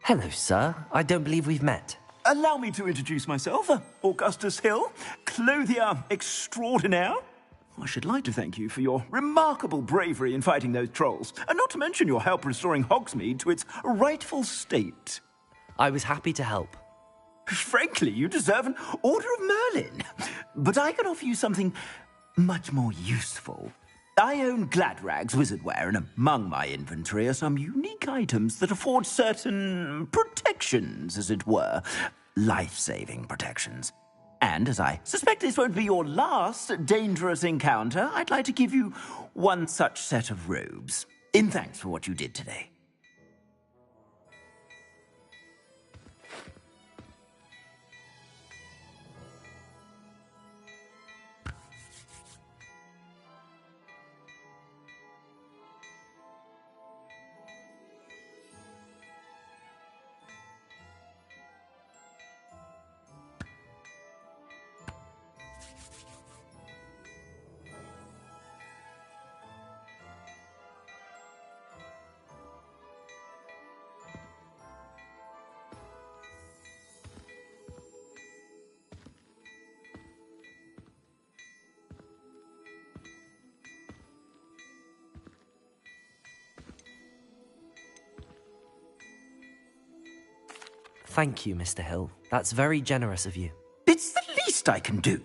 Hello, sir. I don't believe we've met. Allow me to introduce myself, Augustus Hill, clothier extraordinaire. I should like to thank you for your remarkable bravery in fighting those trolls, and not to mention your help restoring Hogsmeade to its rightful state. I was happy to help. Frankly, you deserve an Order of Merlin. But I can offer you something much more useful. I own Gladrag's wizardware, and among my inventory are some unique items that afford certain protections, as it were. Life-saving protections. And as I suspect this won't be your last dangerous encounter, I'd like to give you one such set of robes, in thanks for what you did today. Thank you, Mr. Hill. That's very generous of you. It's the least I can do.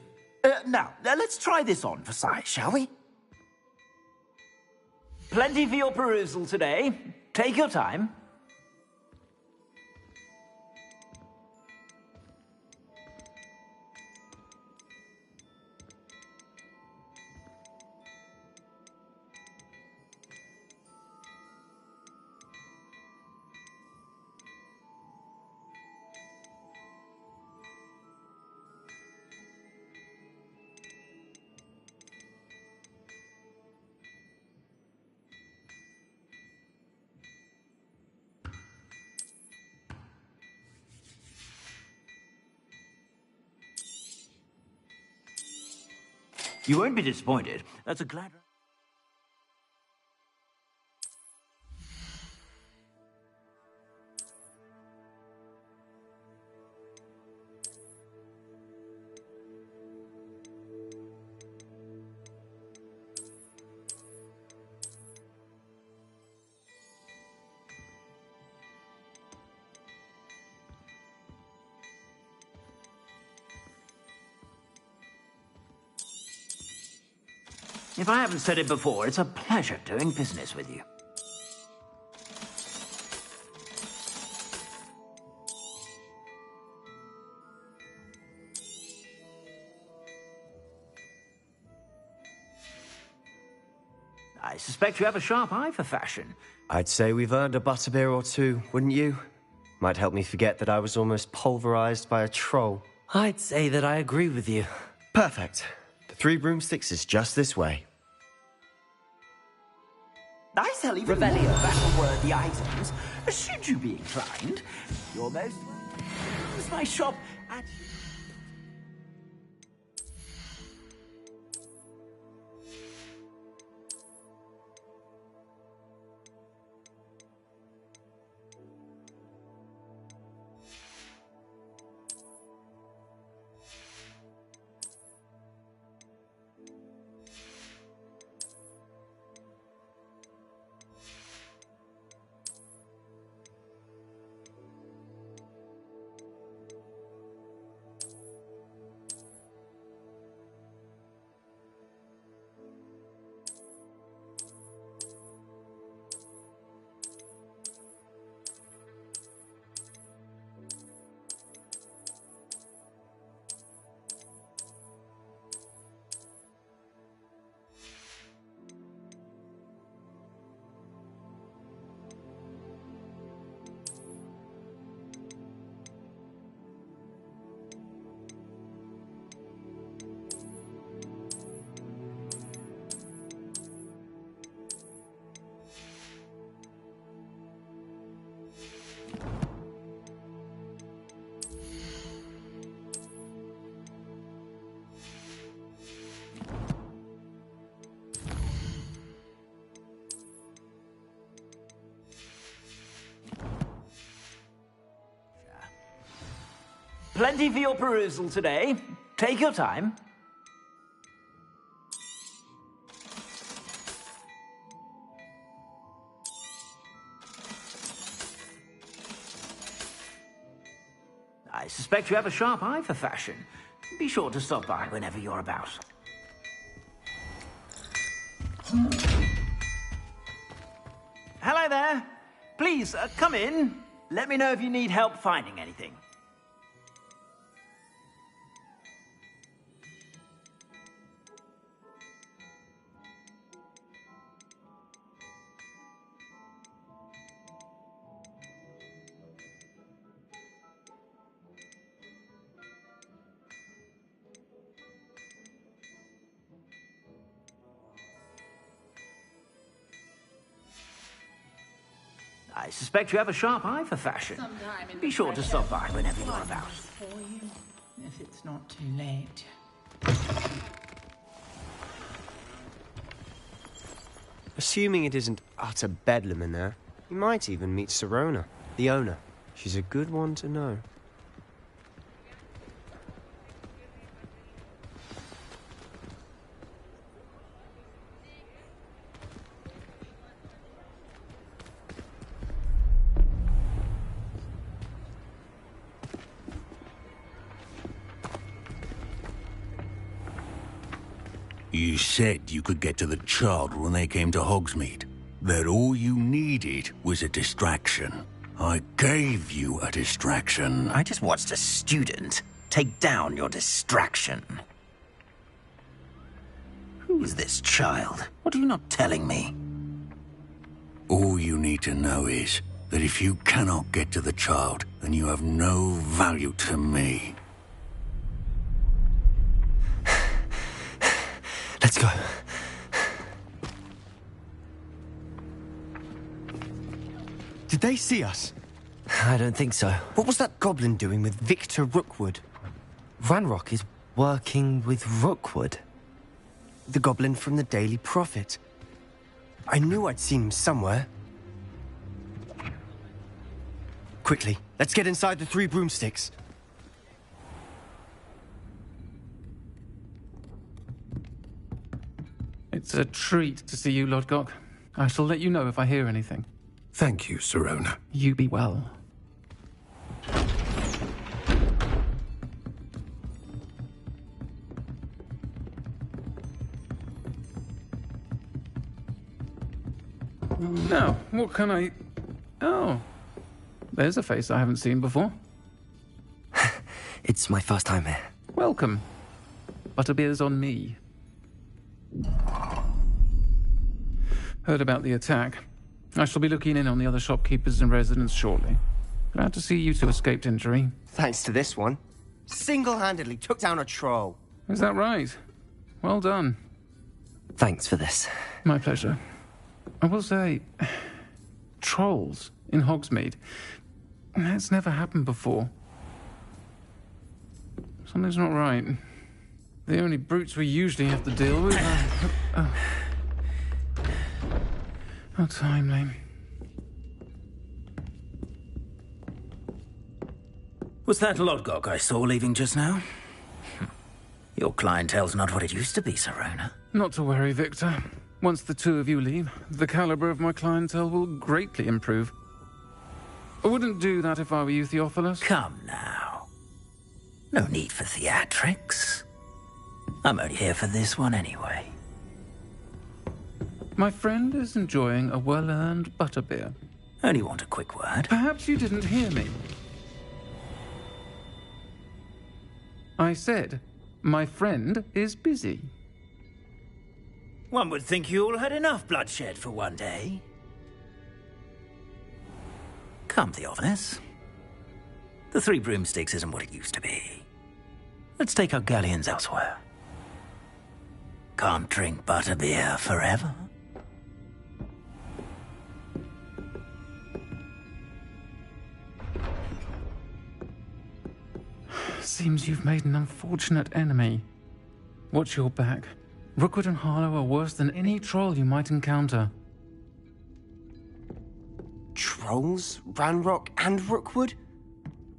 Now, let's try this on for size, shall we? Plenty for your perusal today. Take your time. You won't be disappointed. That's a glad... If I haven't said it before, it's a pleasure doing business with you. I suspect you have a sharp eye for fashion. I'd say we've earned a butterbeer or two, wouldn't you? Might help me forget that I was almost pulverized by a troll. I'd say that I agree with you. Perfect. The 3 broomsticks is just this way. I sell even more battle-worthy items, should you be inclined. You're most welcome. Use my shop at... Plenty for your perusal today. Take your time. I suspect you have a sharp eye for fashion. Be sure to stop by whenever you're about. Hello there. Please, come in. Let me know if you need help finding anything. I suspect you have a sharp eye for fashion. Be sure to stop by whenever you're about. For you, if it's not too late. Assuming it isn't utter bedlam in there, you might even meet Sirona, the owner. She's a good one to know. You said you could get to the child when they came to Hogsmeade. That all you needed was a distraction. I gave you a distraction. I just watched a student take down your distraction. Who is this child? What are you not telling me? All you need to know is that if you cannot get to the child, then you have no value to me. Let's go. Did they see us? I don't think so. What was that goblin doing with Victor Rookwood? Ranrock is working with Rookwood. The goblin from the Daily Prophet. I knew I'd seen him somewhere. Quickly, let's get inside the Three Broomsticks. It's a treat to see you, Lodgok. I shall let you know if I hear anything. Thank you, Sirona. You be well. Now, what can I... Oh, there's a face I haven't seen before. It's my first time here. Welcome. Butterbeer's on me. Heard about the attack. I shall be looking in on the other shopkeepers and residents shortly. Glad to see you two escaped injury. Thanks to this one. Single-handedly took down a troll. Is that right? Well done. Thanks for this. My pleasure. I will say, trolls in Hogsmeade. That's never happened before. Something's not right. The only brutes we usually have to deal with are... How timely. Was that Lodgok I saw leaving just now? Your clientele's not what it used to be, Sirona. Not to worry, Victor. Once the two of you leave, the caliber of my clientele will greatly improve. I wouldn't do that if I were you, Theophilus. Come now. No need for theatrics. I'm only here for this one anyway. My friend is enjoying a well-earned butterbeer. Only want a quick word. Perhaps you didn't hear me. I said, my friend is busy. One would think you all had enough bloodshed for one day. Come, Theophilus. The Three Broomsticks isn't what it used to be. Let's take our galleons elsewhere. Can't drink butterbeer forever. Seems you've made an unfortunate enemy. Watch your back. Rookwood and Harlow are worse than any troll you might encounter. Trolls? Ranrock and Rookwood?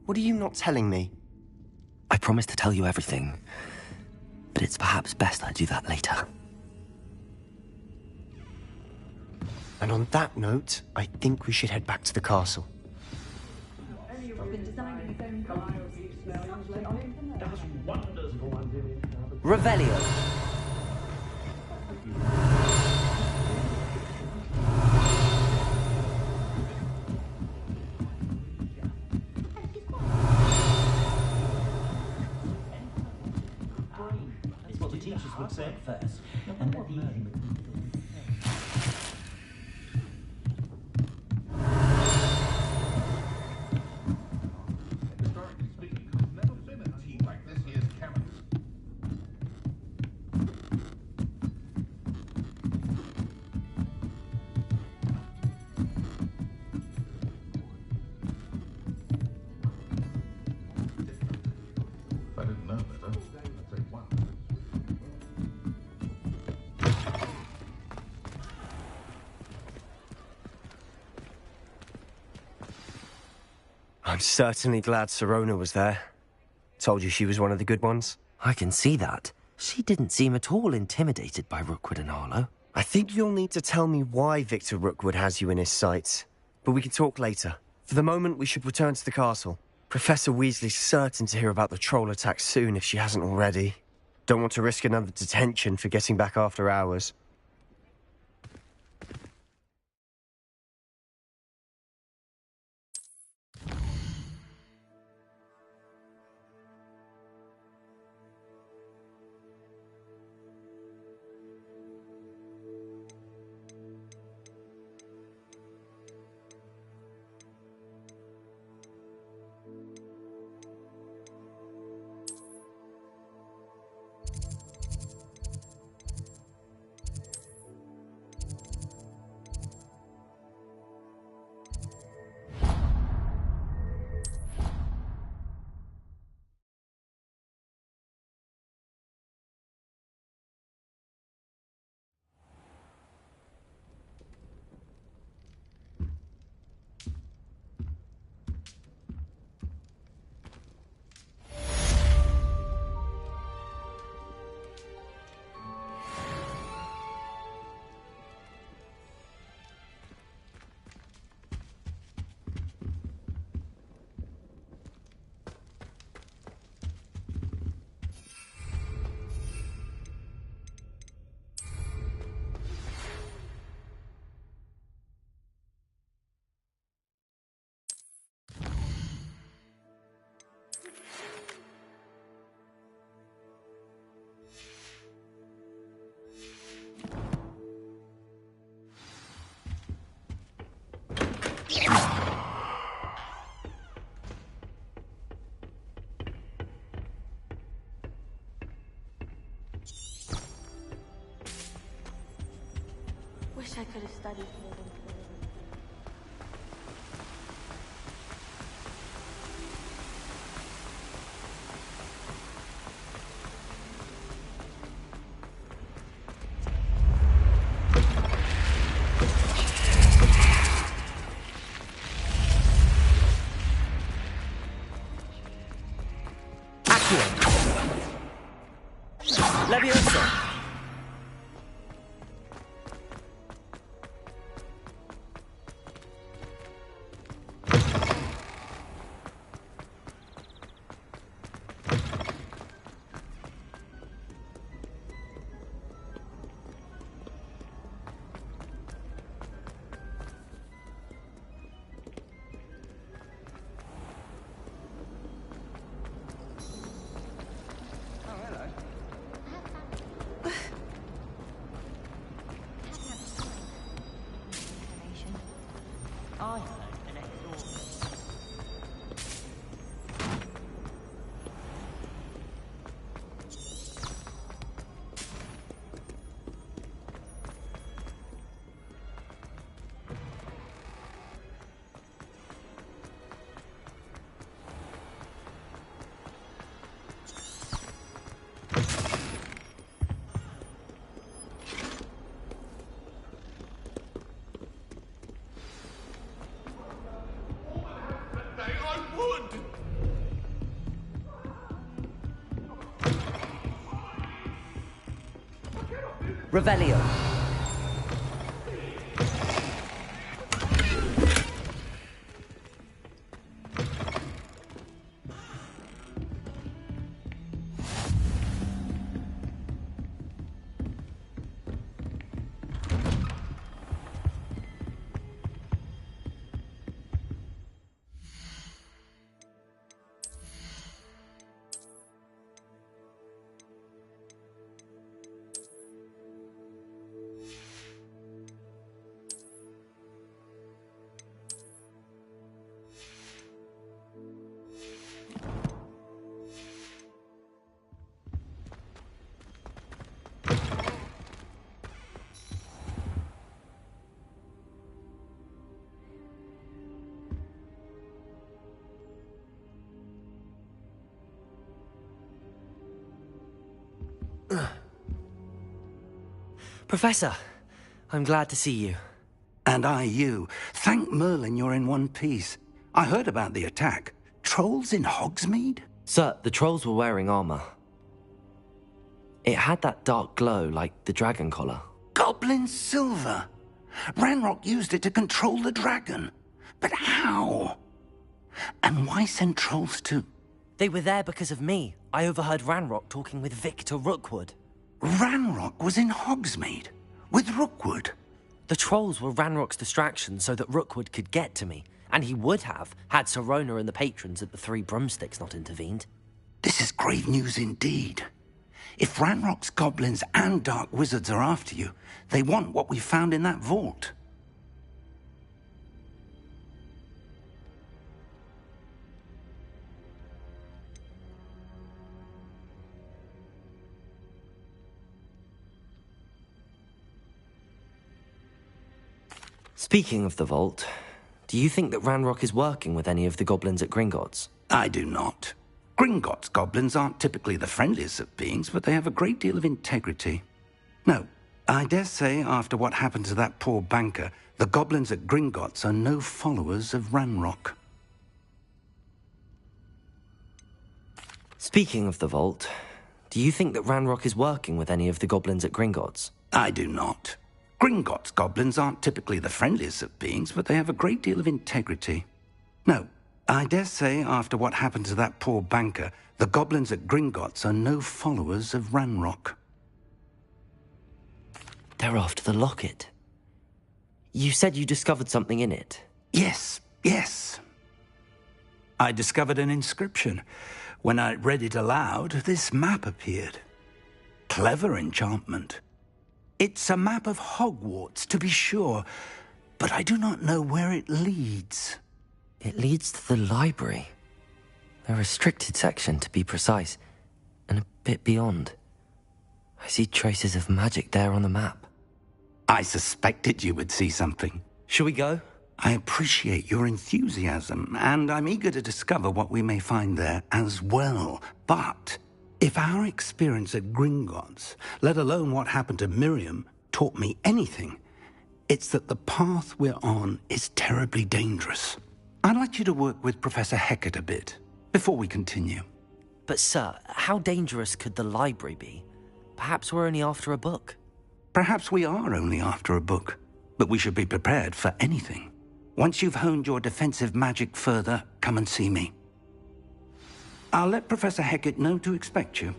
What are you not telling me? I promise to tell you everything, but it's perhaps best I do that later. And on that note, I think we should head back to the castle. Revelio. That's what the teachers would say at first, and at the end. I'm certainly glad Sirona was there. Told you she was one of the good ones. I can see that. She didn't seem at all intimidated by Rookwood and Arlo. I think you'll need to tell me why Victor Rookwood has you in his sights. But we can talk later. For the moment, we should return to the castle. Professor Weasley's certain to hear about the troll attack soon if she hasn't already. Don't want to risk another detention for getting back after hours. Wish I could have studied more than Leviosa. Revelio. Professor, I'm glad to see you. And I you. Thank Merlin you're in one piece. I heard about the attack. Trolls in Hogsmeade? Sir, the trolls were wearing armor. It had that dark glow like the dragon collar. Goblin silver! Ranrock used it to control the dragon. But how? And why send trolls to... They were there because of me. I overheard Ranrock talking with Victor Rookwood. Ranrock was in Hogsmeade? With Rookwood? The trolls were Ranrock's distraction so that Rookwood could get to me. And he would have, had Sirona and the patrons at the Three Broomsticks not intervened. This is grave news indeed. If Ranrock's goblins and dark wizards are after you, they want what we found in that vault. Speaking of the vault, do you think that Ranrock is working with any of the goblins at Gringotts? I do not. Gringotts goblins aren't typically the friendliest of beings, but they have a great deal of integrity. No, I dare say after what happened to that poor banker, the goblins at Gringotts are no followers of Ranrock. Speaking of the vault, do you think that Ranrock is working with any of the goblins at Gringotts? I do not. Gringotts goblins aren't typically the friendliest of beings, but they have a great deal of integrity. No, I dare say after what happened to that poor banker, the goblins at Gringotts are no followers of Ranrock. They're after the locket. You said you discovered something in it. Yes. I discovered an inscription. When I read it aloud, this map appeared. Clever enchantment. It's a map of Hogwarts, to be sure, but I do not know where it leads. It leads to the library. The restricted section, to be precise, and a bit beyond. I see traces of magic there on the map. I suspected you would see something. Shall we go? I appreciate your enthusiasm, and I'm eager to discover what we may find there as well. But if our experience at Gringotts, let alone what happened to Miriam, taught me anything, it's that the path we're on is terribly dangerous. I'd like you to work with Professor Hecat a bit, before we continue. But sir, how dangerous could the library be? Perhaps we're only after a book. Perhaps we are only after a book, but we should be prepared for anything. Once you've honed your defensive magic further, come and see me. I'll let Professor Hecat know to expect you.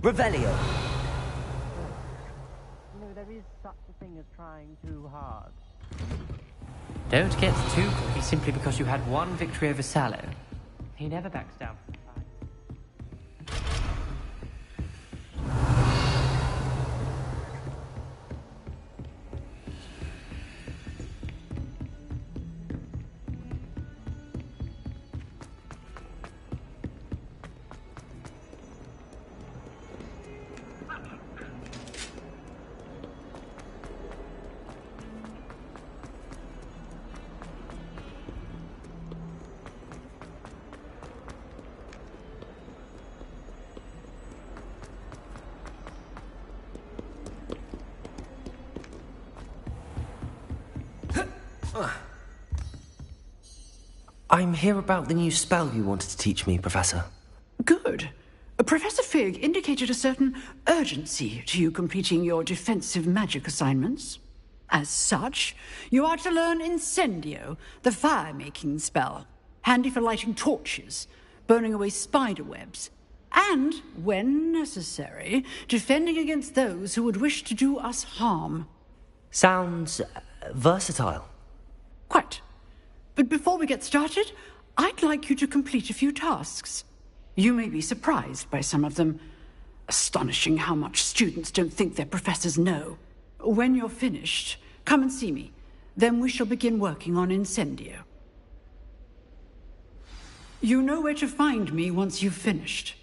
Revelio. You know, there is such a thing as trying too hard. Don't get too cocky simply because you had one victory over Sallow. He never backs down from the fight. I'm here about the new spell you wanted to teach me, Professor. Good. Professor Fig indicated a certain urgency to you completing your defensive magic assignments. As such, you are to learn Incendio, the fire-making spell, handy for lighting torches, burning away spider webs, and, when necessary, defending against those who would wish to do us harm. Sounds versatile. Quite. But before we get started, I'd like you to complete a few tasks. You may be surprised by some of them. Astonishing how much students don't think their professors know. When you're finished, come and see me. Then we shall begin working on Incendio. You know where to find me once you've finished.